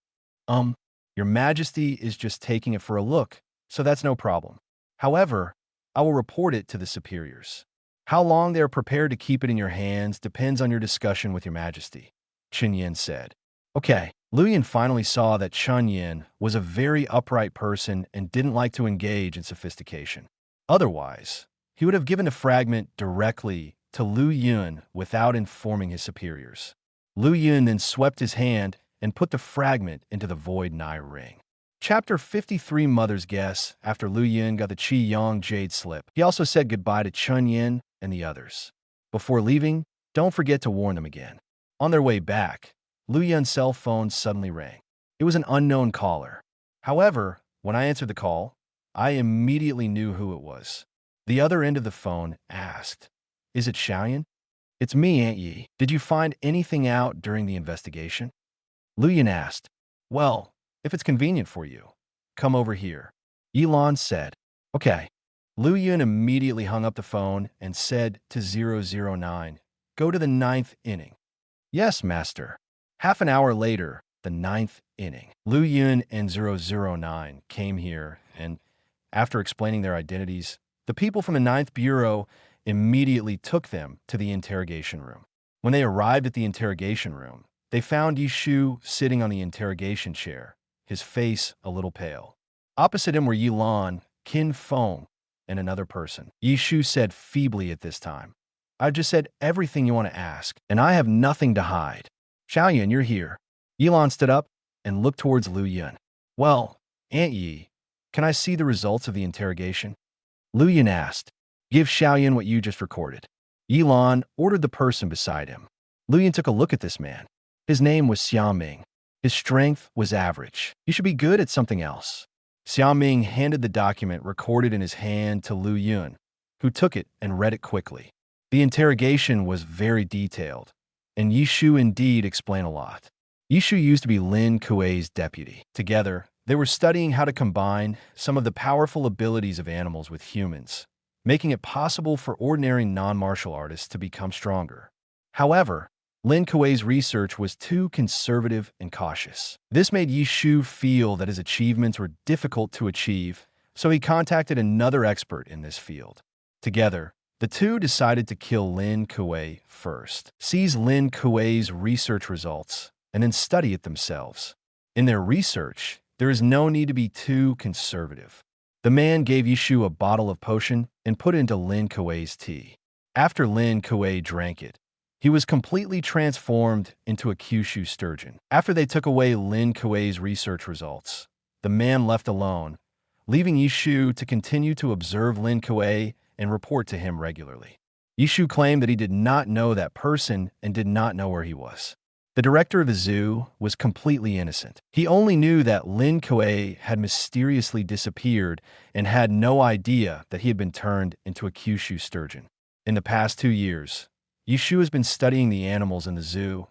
Your Majesty is just taking it for a look, so that's no problem. However, I will report it to the superiors. How long they are prepared to keep it in your hands depends on your discussion with your Majesty, Chunyin said. Okay, Liu Yun finally saw that Chunyin was a very upright person and didn't like to engage in sophistication. Otherwise, he would have given the fragment directly to Liu Yun without informing his superiors. Liu Yun then swept his hand and put the fragment into the void Nai ring. Chapter 53 Mother's Guess. After Liu Yun got the Qiyang jade slip, he also said goodbye to Chunyin and the others. Before leaving, don't forget to warn them again. On their way back, Liu Yun's cell phone suddenly rang. It was an unknown caller. However, when I answered the call, I immediately knew who it was. The other end of the phone asked, Is it Xiaoyan? It's me, Aunt Yi. Did you find anything out during the investigation? Liu Yun asked, Well, if it's convenient for you, come over here. Yilan said, Okay. Liu Yun immediately hung up the phone and said to 009, Go to the 9th inning. Yes, master. Half an hour later, the 9th inning. Liu Yun and 009 came here, and after explaining their identities, the people from the 9th Bureau immediately took them to the interrogation room. When they arrived at the interrogation room, they found Yishu sitting on the interrogation chair, his face a little pale. Opposite him were Yilan, Qin Feng, and another person. Yishu said feebly at this time, I've just said everything you want to ask, and I have nothing to hide. Xiaoyan, you're here. Yilan stood up and looked towards Liu Yun. Well, Aunt Yi, can I see the results of the interrogation? Liu Yun asked, Give Xiaoyan what you just recorded. Yilan ordered the person beside him. Liu Yun took a look at this man. His name was Xiaoming. His strength was average. He should be good at something else. Xiaoming handed the document recorded in his hand to Liu Yun, who took it and read it quickly. The interrogation was very detailed, and Yishu indeed explained a lot. Yishu used to be Lin Kuei's deputy. Together, they were studying how to combine some of the powerful abilities of animals with humans, making it possible for ordinary non-martial artists to become stronger. However, Lin Kuei's research was too conservative and cautious. This made Yishu feel that his achievements were difficult to achieve, so he contacted another expert in this field. Together, the two decided to kill Lin Kuei first, seize Lin Kuei's research results, and then study it themselves. In their research, there is no need to be too conservative. The man gave Yishu a bottle of potion and put it into Lin Kuei's tea. After Lin Kuei drank it, he was completely transformed into a Kyushu sturgeon. After they took away Lin Kuei's research results, the man left alone, leaving Yishu to continue to observe Lin Kuei and report to him regularly. Yishu claimed that he did not know that person and did not know where he was. The director of the zoo was completely innocent. He only knew that Lin Kuei had mysteriously disappeared and had no idea that he had been turned into a Kyushu sturgeon. In the past 2 years, Yishu has been studying the animals in the zoo,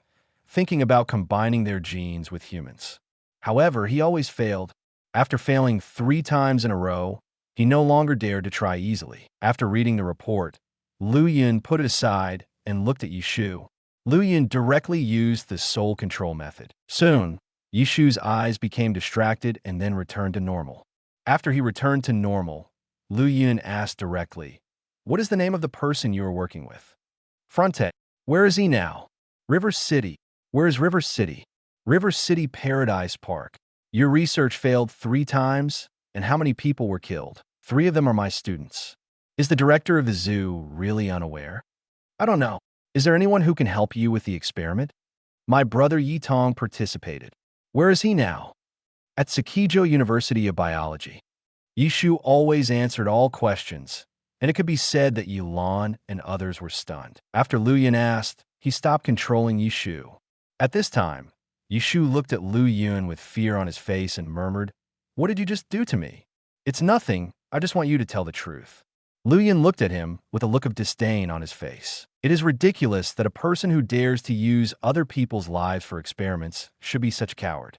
thinking about combining their genes with humans. However, he always failed. After failing 3 times in a row, he no longer dared to try easily. After reading the report, Liu Yun put it aside and looked at Yishu. Liu Yun directly used the soul control method. Soon, Yishu's eyes became distracted and then returned to normal. After he returned to normal, Liu Yun asked directly, "What is the name of the person you are working with?" "Fronte." "Where is he now?" "River City." "Where is River City?" "River City Paradise Park." "Your research failed 3 times, and how many people were killed?" "3 of them are my students." "Is the director of the zoo really unaware?" "I don't know." "Is there anyone who can help you with the experiment?" "My brother Yi Tong participated." "Where is he now?" "At Sakijo University of Biology." Yishu always answered all questions, and it could be said that Yilan and others were stunned. After Liu Yun asked, he stopped controlling Yishu. At this time, Yishu looked at Liu Yun with fear on his face and murmured, "What did you just do to me?" "It's nothing. I just want you to tell the truth." Liu Yun looked at him with a look of disdain on his face. It is ridiculous that a person who dares to use other people's lives for experiments should be such a coward.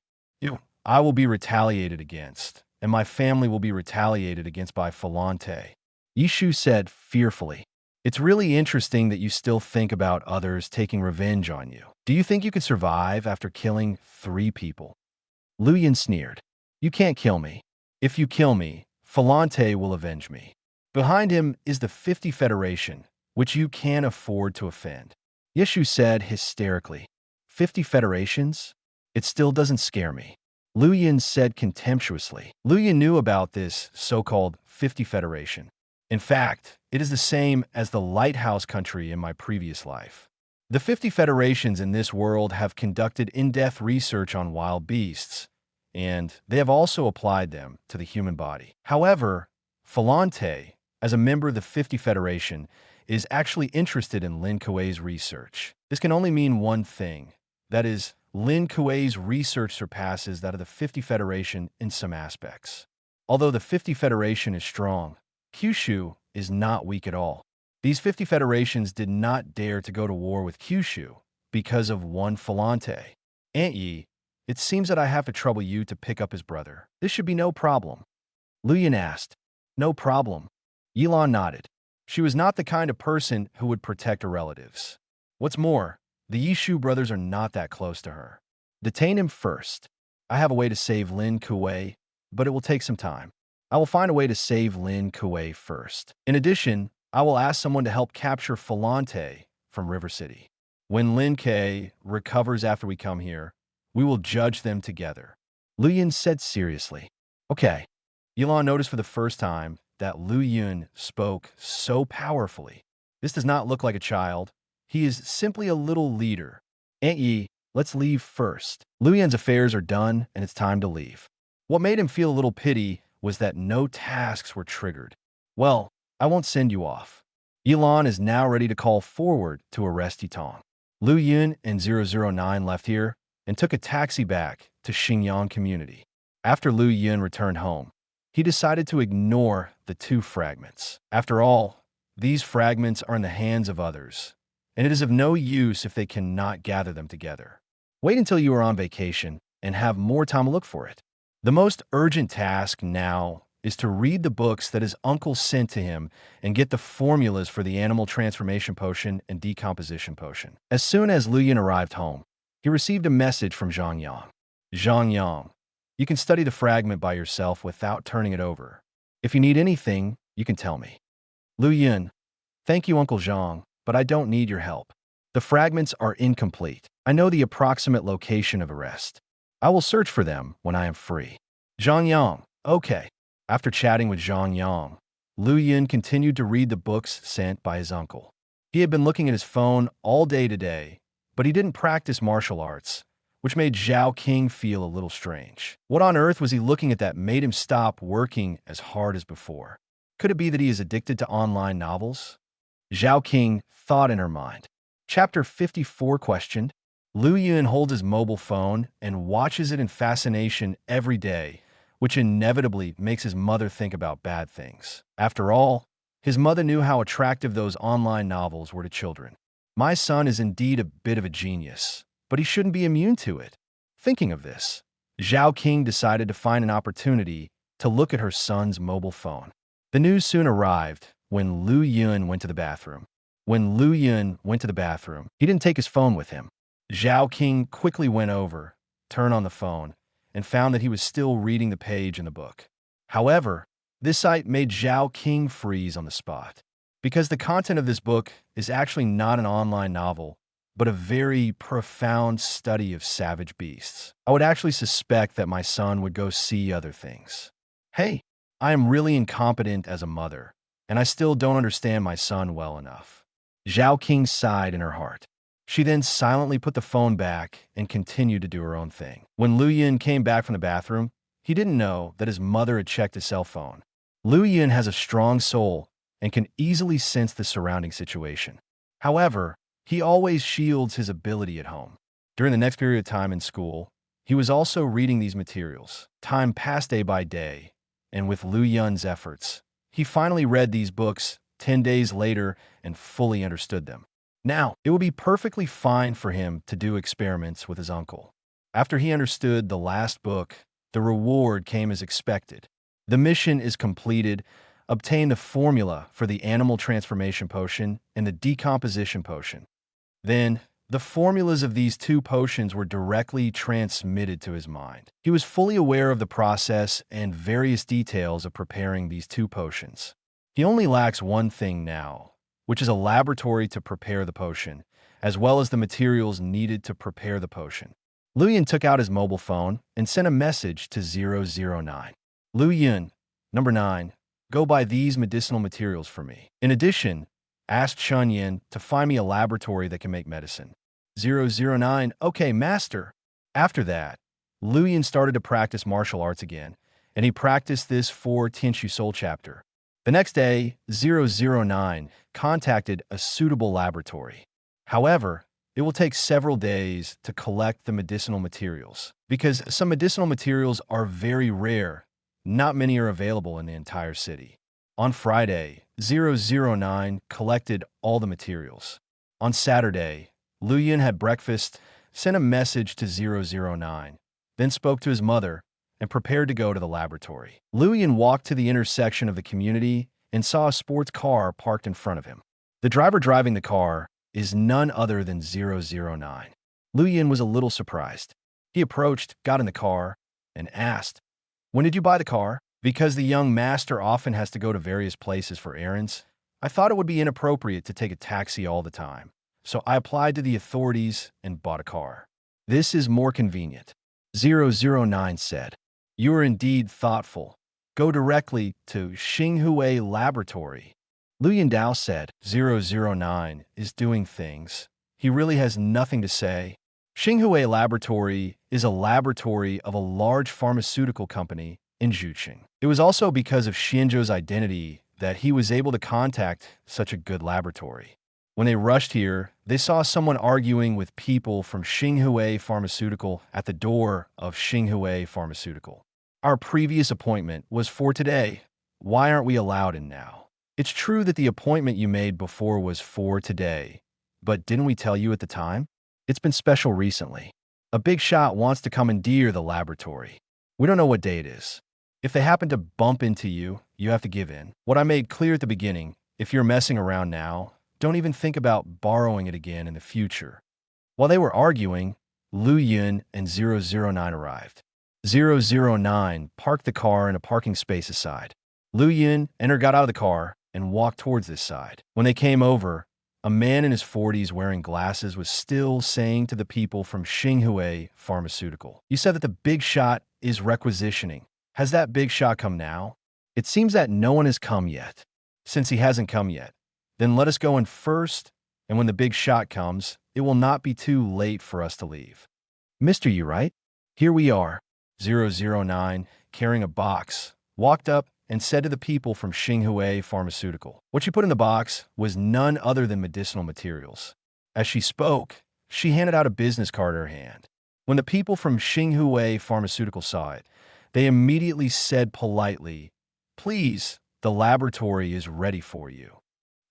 I will be retaliated against, and my family will be retaliated against by Falante," Yishu said fearfully. "It's really interesting that you still think about others taking revenge on you. Do you think you could survive after killing 3 people?" Liu Yun sneered. "You can't kill me. If you kill me, Falante will avenge me. Behind him is the 50 Federation, which you can't afford to offend." Yishu said hysterically, "50 Federations? It still doesn't scare me." Liu Yun said contemptuously. Liu Yun knew about this so-called 50 Federation. "In fact, it is the same as the Lighthouse Country in my previous life. The 50 Federations in this world have conducted in-depth research on wild beasts, and they have also applied them to the human body. However, Falante, as a member of the 50 Federation, is actually interested in Lin Kuei's research. This can only mean one thing. That is, Lin Kuei's research surpasses that of the 50 Federation in some aspects. Although the 50 Federation is strong, Kyushu is not weak at all. These 50 Federations did not dare to go to war with Kyushu because of one Falante. Aunt Yi, it seems that I have to trouble you to pick up his brother. This should be no problem." Liu Yun asked. "No problem." Yilan nodded. She was not the kind of person who would protect her relatives. What's more, the Yishu brothers are not that close to her. "Detain him first. I have a way to save Lin Kuei, but it will take some time. I will find a way to save Lin Kuei first. In addition, I will ask someone to help capture Falante from River City. When Lin Kuei recovers after we come here, we will judge them together." Liu Yun said seriously. "Okay." Yilan noticed for the first time that Liu Yun spoke so powerfully. This does not look like a child. He is simply a little leader. "Aunt Yi, let's leave first. Liu Yun's affairs are done, and it's time to leave." What made him feel a little pity was that no tasks were triggered. "Well, I won't send you off." Yilan is now ready to call forward to arrest Yitong. Liu Yun and 009 left here and took a taxi back to Xingyang Community. After Liu Yun returned home, he decided to ignore the 2 fragments. After all, these fragments are in the hands of others, and it is of no use if they cannot gather them together. Wait until you are on vacation and have more time to look for it. The most urgent task now is to read the books that his uncle sent to him and get the formulas for the animal transformation potion and decomposition potion. As soon as Liu Yun arrived home, he received a message from Zhang Yang. "Zhang Yang, you can study the fragment by yourself without turning it over. If you need anything, you can tell me." Liu Yun, "Thank you, Uncle Zhang, but I don't need your help. The fragments are incomplete. I know the approximate location of arrest. I will search for them when I am free." Zhang Yang, "Okay." After chatting with Zhang Yang, Liu Yun continued to read the books sent by his uncle. He had been looking at his phone all day today, but he didn't practice martial arts, which made Zhao King feel a little strange. What on earth was he looking at that made him stop working as hard as before? Could it be that he is addicted to online novels? Zhao King thought in her mind. Chapter 54 questioned. Liu Yun holds his mobile phone and watches it in fascination every day, which inevitably makes his mother think about bad things. After all, his mother knew how attractive those online novels were to children. My son is indeed a bit of a genius, but he shouldn't be immune to it. Thinking of this, Zhao King decided to find an opportunity to look at her son's mobile phone. The news soon arrived when Liu Yun went to the bathroom. When Liu Yun went to the bathroom, he didn't take his phone with him. Zhao King quickly went over, turned on the phone, and found that he was still reading the page in the book. However, this sight made Zhao King freeze on the spot, because the content of this book is actually not an online novel, but a very profound study of savage beasts. I would actually suspect that my son would go see other things. Hey, I am really incompetent as a mother, and I still don't understand my son well enough. Zhao King sighed in her heart. She then silently put the phone back and continued to do her own thing. When Liu Yun came back from the bathroom, he didn't know that his mother had checked his cell phone. Liu Yun has a strong soul and can easily sense the surrounding situation. However, he always shields his ability at home. During the next period of time in school, he was also reading these materials. Time passed day by day, and with Liu Yun's efforts, he finally read these books 10 days later and fully understood them. Now, it would be perfectly fine for him to do experiments with his uncle. After he understood the last book, the reward came as expected. The mission is completed. Obtain the formula for the animal transformation potion and the decomposition potion. Then, the formulas of these two potions were directly transmitted to his mind. He was fully aware of the process and various details of preparing these two potions. He only lacks one thing now, which is a laboratory to prepare the potion, as well as the materials needed to prepare the potion. Liu Yun took out his mobile phone and sent a message to 009. Liu Yun, number 9, go buy these medicinal materials for me. In addition, asked Shun Yin to find me a laboratory that can make medicine. 009, okay, master. After that, Liu Yun started to practice martial arts again, and he practiced this for Tianshu Soul chapter. The next day, 009 contacted a suitable laboratory. However, it will take several days to collect the medicinal materials, because some medicinal materials are very rare. Not many are available in the entire city. On Friday, 009 collected all the materials. On Saturday, Liu Yun had breakfast, sent a message to 009, then spoke to his mother, and prepared to go to the laboratory. Liu Yun walked to the intersection of the community and saw a sports car parked in front of him. The driver driving the car is none other than 009. Liu Yun was a little surprised. He approached, got in the car, and asked, when did you buy the car? Because the young master often has to go to various places for errands, I thought it would be inappropriate to take a taxi all the time. So I applied to the authorities and bought a car. This is more convenient. 009 said, you are indeed thoughtful. Go directly to Xinghue Laboratory. Liu Yundao said, 009 is doing things. He really has nothing to say. Xinghue Laboratory is a laboratory of a large pharmaceutical company in Zhucheng. It was also because of Xianzhou's identity that he was able to contact such a good laboratory. When they rushed here, they saw someone arguing with people from Xinghue Pharmaceutical at the door of Xinghue Pharmaceutical. Our previous appointment was for today. Why aren't we allowed in now? It's true that the appointment you made before was for today, but didn't we tell you at the time? It's been special recently. A big shot wants to commandeer the laboratory. We don't know what day it is. If they happen to bump into you, you have to give in. What I made clear at the beginning, if you're messing around now, don't even think about borrowing it again in the future. While they were arguing, Liu Yun and 009 arrived. 009 parked the car in a parking space aside. Liu Yun got out of the car and walked towards this side. When they came over, a man in his 40s wearing glasses was still saying to the people from Xinghue Pharmaceutical, you said that the big shot is requisitioning. Has that big shot come now? It seems that no one has come yet. Since he hasn't come yet, then let us go in first, and when the big shot comes, it will not be too late for us to leave. Mr. Yu, right? Here we are. 009, carrying a box, walked up and said to the people from Xinhui Pharmaceutical. What she put in the box was none other than medicinal materials. As she spoke, she handed out a business card in her hand. When the people from Xinhui Pharmaceutical saw it, they immediately said politely, "Please, the laboratory is ready for you."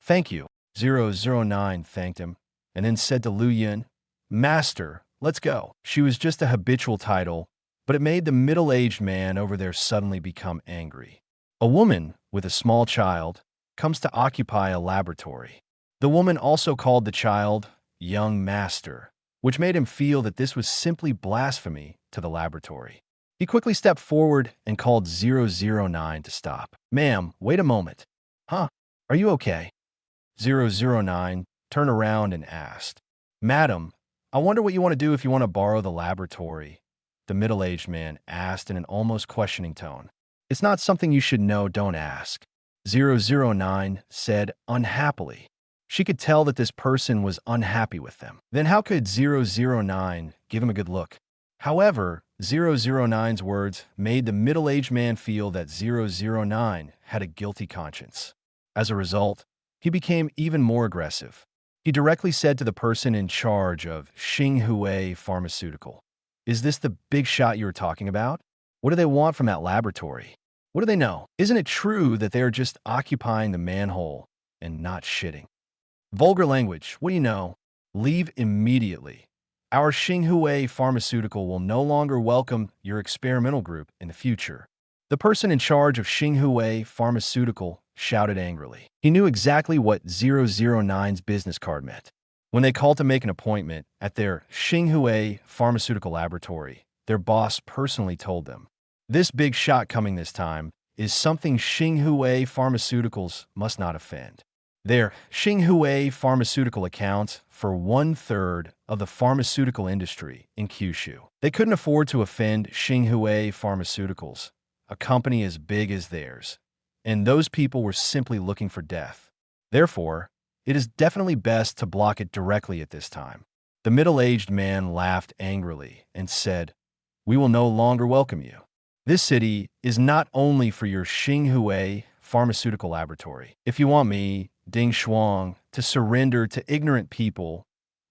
"Thank you." 009 thanked him, and then said to Liu Yun, "Master, let's go." She was just a habitual title, but it made the middle-aged man over there suddenly become angry. A woman with a small child comes to occupy a laboratory. The woman also called the child young master, which made him feel that this was simply blasphemy to the laboratory. He quickly stepped forward and called 009 to stop. "Ma'am, wait a moment." "Huh? Are you okay?" 009 turned around and asked. "Madam, I wonder what you want to do if you want to borrow the laboratory," the middle-aged man asked in an almost questioning tone. "It's not something you should know, don't ask," 009 said unhappily. She could tell that this person was unhappy with them. Then how could 009 give him a good look? However, 009's words made the middle-aged man feel that 009 had a guilty conscience. As a result, he became even more aggressive. He directly said to the person in charge of Xinhui Pharmaceutical, "Is this the big shot you were talking about? What do they want from that laboratory? What do they know? Isn't it true that they are just occupying the manhole and not shitting? Vulgar language, what do you know? Leave immediately. Our Xinhui Pharmaceutical will no longer welcome your experimental group in the future." The person in charge of Xinhui Pharmaceutical shouted angrily. He knew exactly what 009's business card meant. When they called to make an appointment at their Xinhui Pharmaceutical laboratory, their boss personally told them, "This big shot coming this time is something Xinhui Pharmaceuticals must not offend." Their Xinhui Pharmaceutical accounts for 1/3 of the pharmaceutical industry in Kyushu. They couldn't afford to offend Xinhui Pharmaceuticals, a company as big as theirs, and those people were simply looking for death. Therefore, it is definitely best to block it directly at this time. The middle-aged man laughed angrily and said, "We will no longer welcome you. This city is not only for your Xinhui Pharmaceutical laboratory. If you want me, Ding Shuang, to surrender to ignorant people,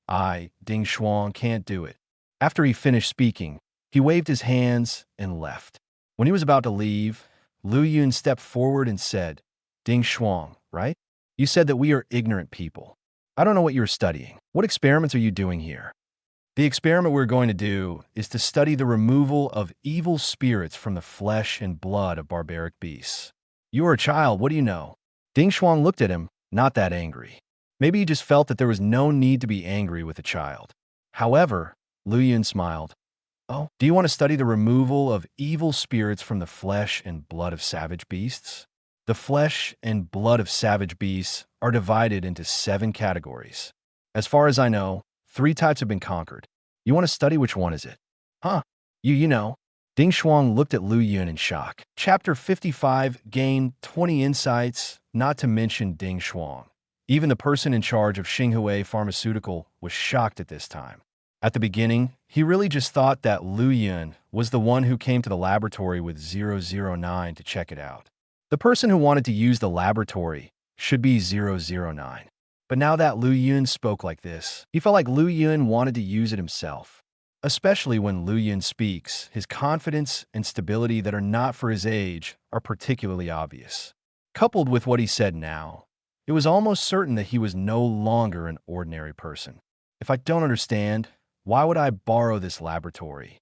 I, Ding Shuang, can't do it." After he finished speaking, he waved his hands and left. When he was about to leave, Liu Yun stepped forward and said, "Ding Shuang, right? You said that we are ignorant people. I don't know what you're studying. What experiments are you doing here?" "The experiment we're going to do is to study the removal of evil spirits from the flesh and blood of barbaric beasts." "You are a child, what do you know?" Ding Shuang looked at him, not that angry. Maybe he just felt that there was no need to be angry with a child. However, Liu Yun smiled. "Oh, do you want to study the removal of evil spirits from the flesh and blood of savage beasts?" The flesh and blood of savage beasts are divided into 7 categories. As far as I know, 3 types have been conquered. You want to study which one is it? Huh? You know. Ding Shuang looked at Liu Yun in shock. Chapter 55 gained 20 insights, not to mention Ding Shuang. Even the person in charge of Xinhui Pharmaceutical was shocked at this time. At the beginning, he really just thought that Liu Yun was the one who came to the laboratory with 009 to check it out. The person who wanted to use the laboratory should be 009. But now that Liu Yun spoke like this, he felt like Liu Yun wanted to use it himself. Especially when Liu Yun speaks, his confidence and stability that are not for his age are particularly obvious. Coupled with what he said now, it was almost certain that he was no longer an ordinary person. "If I don't understand, why would I borrow this laboratory?"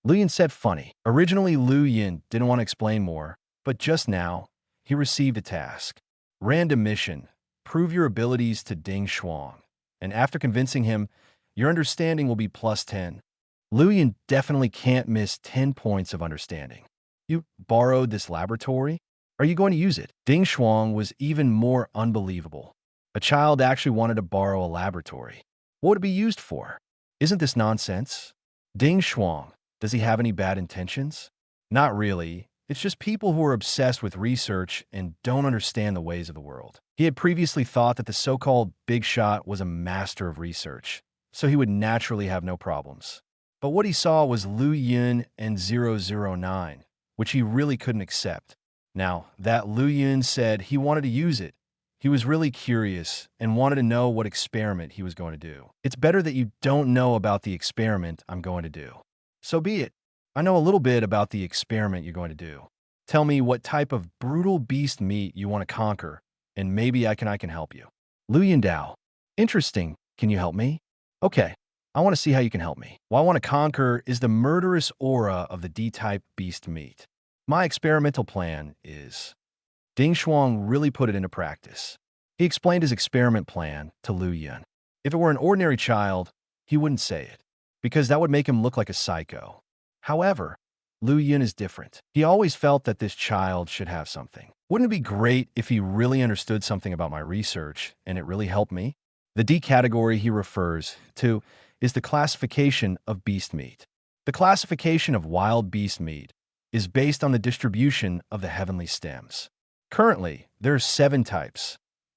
Liu Yun said funny. Originally, Liu Yun didn't want to explain more, but just now, he received a task. Random mission. Prove your abilities to Ding Shuang. And after convincing him, your understanding will be +10. Liu Yun definitely can't miss 10 points of understanding. "You borrowed this laboratory? Are you going to use it?" Ding Shuang was even more unbelievable. A child actually wanted to borrow a laboratory. What would it be used for? Isn't this nonsense? Ding Shuang, does he have any bad intentions? Not really. It's just people who are obsessed with research and don't understand the ways of the world. He had previously thought that the so-called big shot was a master of research, so he would naturally have no problems. But what he saw was Liu Yun and 009, which he really couldn't accept. Now, that Liu Yun said he wanted to use it. He was really curious and wanted to know what experiment he was going to do. It's better that you don't know about the experiment I'm going to do. So be it. I know a little bit about the experiment you're going to do. Tell me what type of brutal beast meat you want to conquer, and maybe I can help you. Liu Yun Dao. Interesting. Can you help me? Okay. I want to see how you can help me. What I want to conquer is the murderous aura of the D-type beast meat. My experimental plan is... Ding Shuang really put it into practice. He explained his experiment plan to Liu Yun. If it were an ordinary child, he wouldn't say it, because that would make him look like a psycho. However, Liu Yun is different. He always felt that this child should have something. Wouldn't it be great if he really understood something about my research and it really helped me? The D category he refers to is the classification of beast meat. The classification of wild beast meat is based on the distribution of the heavenly stems. Currently, there are 7 types: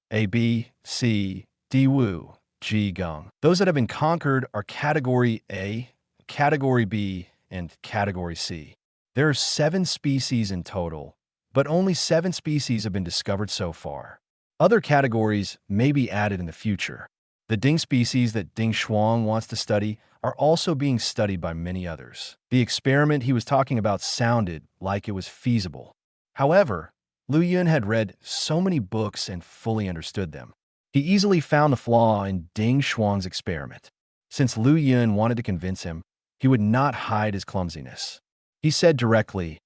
A, B, C, D, Wu, G, Gung. Those that have been conquered are Category A, Category B, and Category C. There are 7 species in total, but only 7 species have been discovered so far. Other categories may be added in the future. The Ding species that Ding Shuang wants to study are also being studied by many others. The experiment he was talking about sounded like it was feasible. However, Liu Yun had read so many books and fully understood them. He easily found the flaw in Ding Shuang's experiment. Since Liu Yun wanted to convince him, he would not hide his clumsiness. He said directly,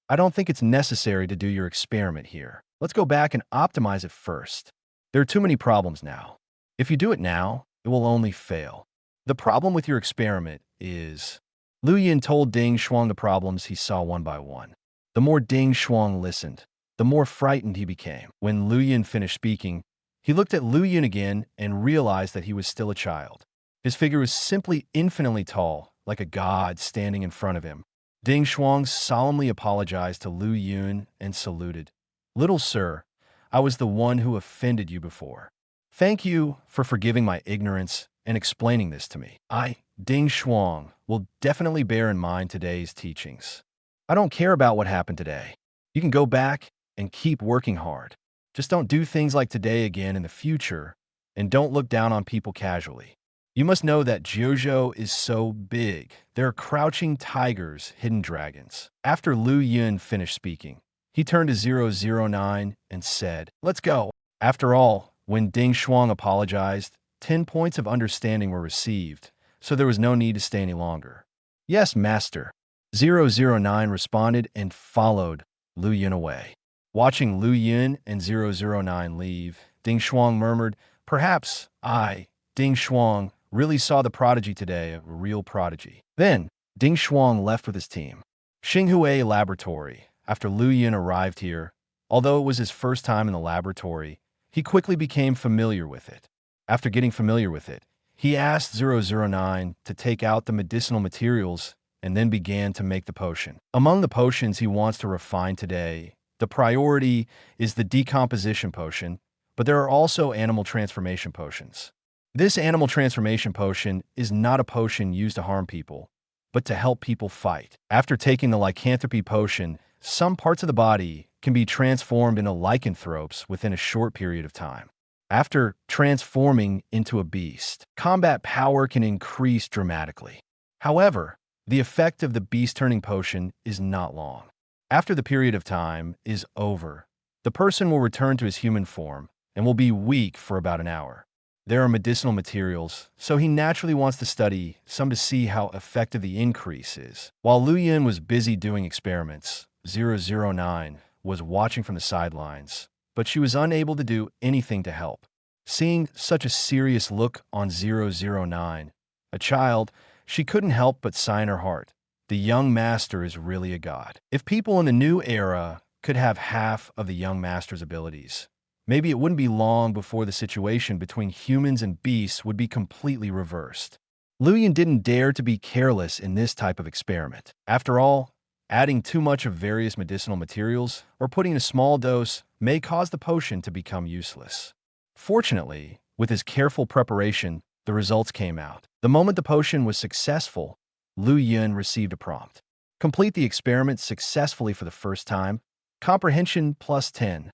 "I don't think it's necessary to do your experiment here. Let's go back and optimize it first. There are too many problems now. If you do it now, it will only fail. The problem with your experiment is..." Liu Yun told Ding Shuang the problems he saw one by one. The more Ding Shuang listened, the more frightened he became. When Liu Yun finished speaking, he looked at Liu Yun again and realized that he was still a child. His figure was simply infinitely tall, like a god standing in front of him. Ding Shuang solemnly apologized to Liu Yun and saluted. "Little sir, I was the one who offended you before. Thank you for forgiving my ignorance and explaining this to me. I, Ding Shuang, will definitely bear in mind today's teachings. I don't care about what happened today. You can go back and keep working hard. Just don't do things like today again in the future, and don't look down on people casually. You must know that Jiuzhou is so big. There are crouching tigers, hidden dragons." After Liu Yun finished speaking, he turned to 009 and said, "Let's go." After all, when Ding Shuang apologized, 10 points of understanding were received, so there was no need to stay any longer. "Yes, master." 009 responded and followed Liu Yun away. Watching Liu Yun and 009 leave, Ding Shuang murmured, "Perhaps I, Ding Shuang, really saw the prodigy today, a real prodigy." Then, Ding Shuang left with his team. Xinghui Laboratory. After Liu Yun arrived here, although it was his first time in the laboratory, he quickly became familiar with it. After getting familiar with it, he asked 009 to take out the medicinal materials and then began to make the potion. Among the potions he wants to refine today, the priority is the decomposition potion, but there are also animal transformation potions. This animal transformation potion is not a potion used to harm people, but to help people fight. After taking the lycanthropy potion, some parts of the body can be transformed into lycanthropes within a short period of time. After transforming into a beast, combat power can increase dramatically. However, the effect of the beast-turning potion is not long. After the period of time is over, the person will return to his human form and will be weak for about an hour. There are medicinal materials, so he naturally wants to study some to see how effective the increase is. While Liu Yun was busy doing experiments, 009 was watching from the sidelines, but she was unable to do anything to help. Seeing such a serious look on 009, a child, she couldn't help but sigh in her heart. The young master is really a god. If people in the new era could have half of the young master's abilities, maybe it wouldn't be long before the situation between humans and beasts would be completely reversed. Liu Yun didn't dare to be careless in this type of experiment. After all, adding too much of various medicinal materials or putting in a small dose may cause the potion to become useless. Fortunately, with his careful preparation, the results came out. The moment the potion was successful, Liu Yun received a prompt. Complete the experiment successfully for the first time, Comprehension plus 10.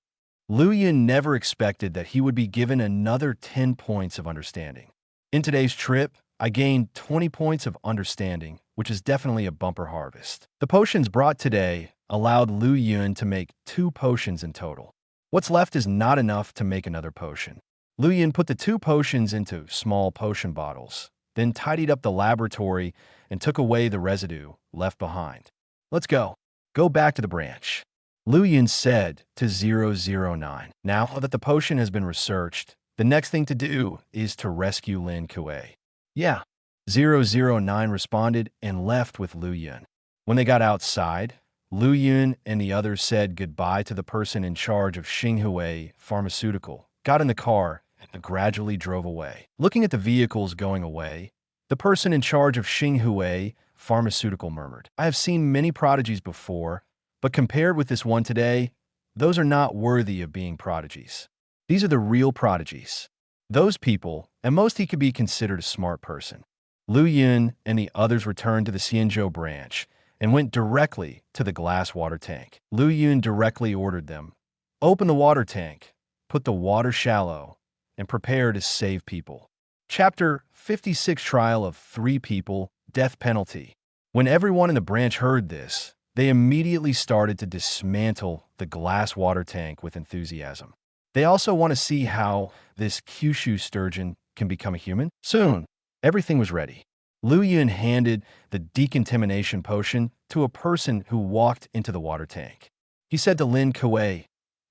Liu Yun never expected that he would be given another 10 points of understanding. In today's trip, I gained 20 points of understanding, which is definitely a bumper harvest. The potions brought today allowed Liu Yun to make 2 potions in total. What's left is not enough to make another potion. Liu Yun put the 2 potions into small potion bottles, then tidied up the laboratory and took away the residue left behind. Let's go. Go back to the branch. Liu Yun said to 009. Now that the potion has been researched, the next thing to do is to rescue Lin Kuei. Yeah, 009 responded and left with Liu Yun. When they got outside, Liu Yun and the others said goodbye to the person in charge of Xinghui Pharmaceutical, got in the car, and gradually drove away. Looking at the vehicles going away, the person in charge of Xinghui Pharmaceutical murmured, I have seen many prodigies before, but compared with this one today, those are not worthy of being prodigies. These are the real prodigies. Those people, and most he could be considered a smart person. Liu Yun and the others returned to the Xianzhou branch and went directly to the glass water tank. Liu Yun directly ordered them, open the water tank, put the water shallow, and prepare to save people. Chapter 56 Trial of 3 People, Death Penalty. When everyone in the branch heard this, they immediately started to dismantle the glass water tank with enthusiasm. They also want to see how this Kyushu sturgeon can become a human. Soon, everything was ready. Liu Yun handed the decontamination potion to a person who walked into the water tank. He said to Lin Kuei,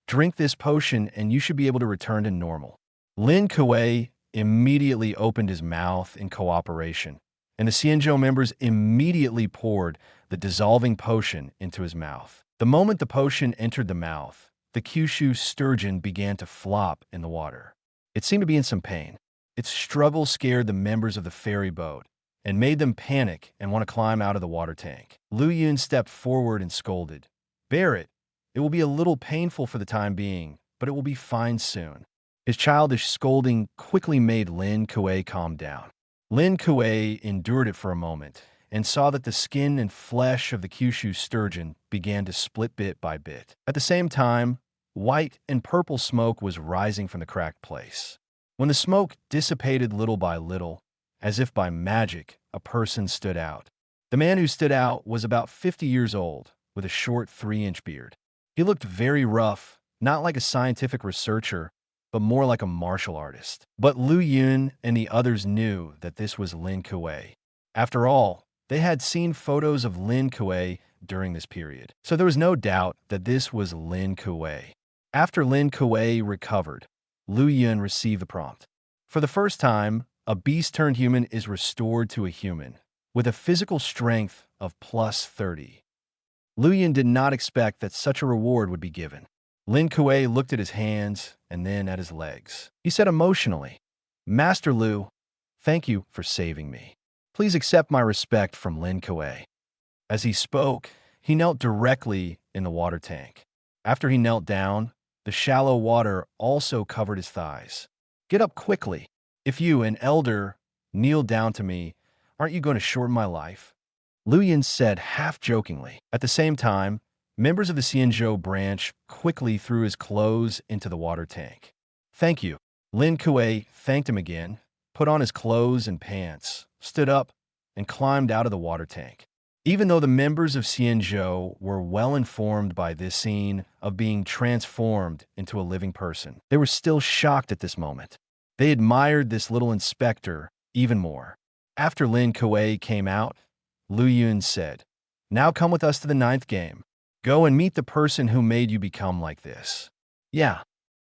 drink this potion and you should be able to return to normal. Lin Kuei immediately opened his mouth in cooperation, and the Xianzhou members immediately poured the dissolving potion into his mouth. The moment the potion entered the mouth, the Kyushu sturgeon began to flop in the water. It seemed to be in some pain. Its struggle scared the members of the ferry boat and made them panic and want to climb out of the water tank. Liu Yun stepped forward and scolded, bear it. It will be a little painful for the time being, but it will be fine soon. His childish scolding quickly made Lin Kuei calm down. Lin Kuei endured it for a moment and saw that the skin and flesh of the Kyushu sturgeon began to split bit by bit. At the same time, white and purple smoke was rising from the cracked place. When the smoke dissipated little by little, as if by magic, a person stood out. The man who stood out was about 50 years old, with a short 3-inch beard. He looked very rough, not like a scientific researcher, but more like a martial artist. But Liu Yun and the others knew that this was Lin Kuei. After all, they had seen photos of Lin Kuei during this period, so there was no doubt that this was Lin Kuei. After Lin Kuei recovered, Liu Yun received the prompt. For the first time, a beast-turned human is restored to a human, with a physical strength of plus 30. Liu Yun did not expect that such a reward would be given. Lin Kuei looked at his hands and then at his legs. He said emotionally, Master Liu, thank you for saving me. Please accept my respect from Lin Kuei. As he spoke, he knelt directly in the water tank. After he knelt down, the shallow water also covered his thighs. Get up quickly. If you, an elder, kneel down to me, aren't you going to shorten my life? Liu Yun said half-jokingly. At the same time, members of the Xianzhou branch quickly threw his clothes into the water tank. Thank you. Lin Kuei thanked him again, put on his clothes and pants, stood up, and climbed out of the water tank. Even though the members of Xianzhou were well informed by this scene of being transformed into a living person, they were still shocked at this moment. They admired this little inspector even more. After Lin Kuei came out, Liu Yun said, now come with us to the 9th game. Go and meet the person who made you become like this. Yeah.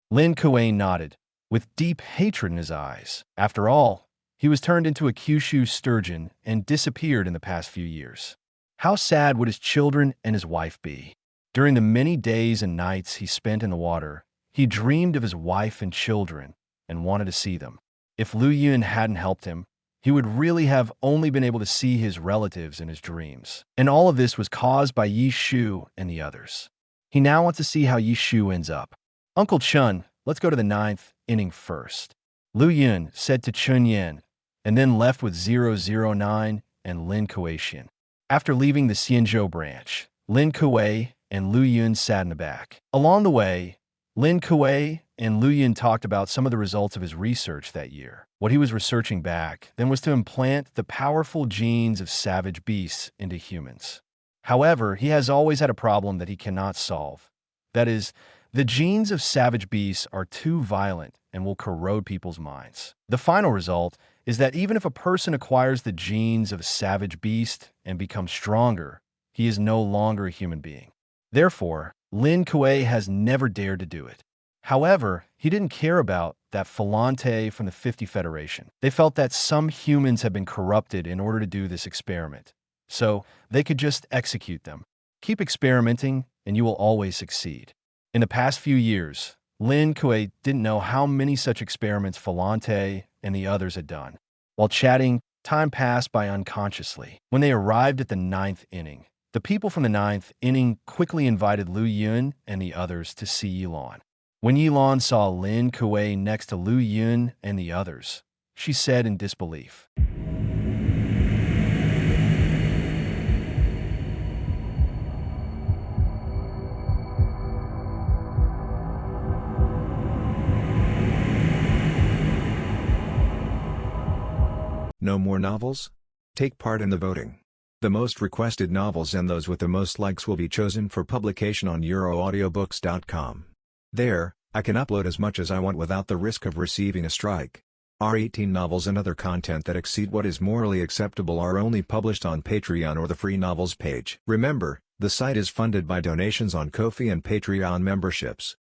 Lin Kuei nodded, with deep hatred in his eyes. After all, he was turned into a Kyushu sturgeon and disappeared in the past few years. How sad would his children and his wife be? During the many days and nights he spent in the water, he dreamed of his wife and children and wanted to see them. If Liu Yun hadn't helped him, he would really have only been able to see his relatives in his dreams. And all of this was caused by Yi Shu and the others. He now wants to see how Yi Shu ends up. Uncle Chun, let's go to the 9th inning first. Liu Yun said to Chun Yan, and then left with 009 and Lin Kuei. After leaving the Xianzhou branch, Lin Kuei and Liu Yun sat in the back. Along the way, Lin Kuei and Liu Yun talked about some of the results of his research that year. What he was researching back then was to implant the powerful genes of savage beasts into humans. However, he has always had a problem that he cannot solve. That is, the genes of savage beasts are too violent and will corrode people's minds. The final result is that even if a person acquires the genes of a savage beast and becomes stronger, he is no longer a human being. Therefore, Lin Kuei has never dared to do it. However, he didn't care about that Falante from the 50 Federation. They felt that some humans had been corrupted in order to do this experiment, so they could just execute them. Keep experimenting, and you will always succeed. In the past few years, Lin Kuei didn't know how many such experiments Falante and the others had done. While chatting, time passed by unconsciously. When they arrived at the 9th inning, the people from the 9th inning quickly invited Liu Yun and the others to see Yilan. When Yilan saw Lin Kuei next to Liu Yun and the others, she said in disbelief, No more novels? Take part in the voting. The most requested novels and those with the most likes will be chosen for publication on euroaudiobooks.com. There, I can upload as much as I want without the risk of receiving a strike. Our 18 novels and other content that exceed what is morally acceptable are only published on Patreon or the free novels page. Remember, the site is funded by donations on Ko-fi and Patreon memberships.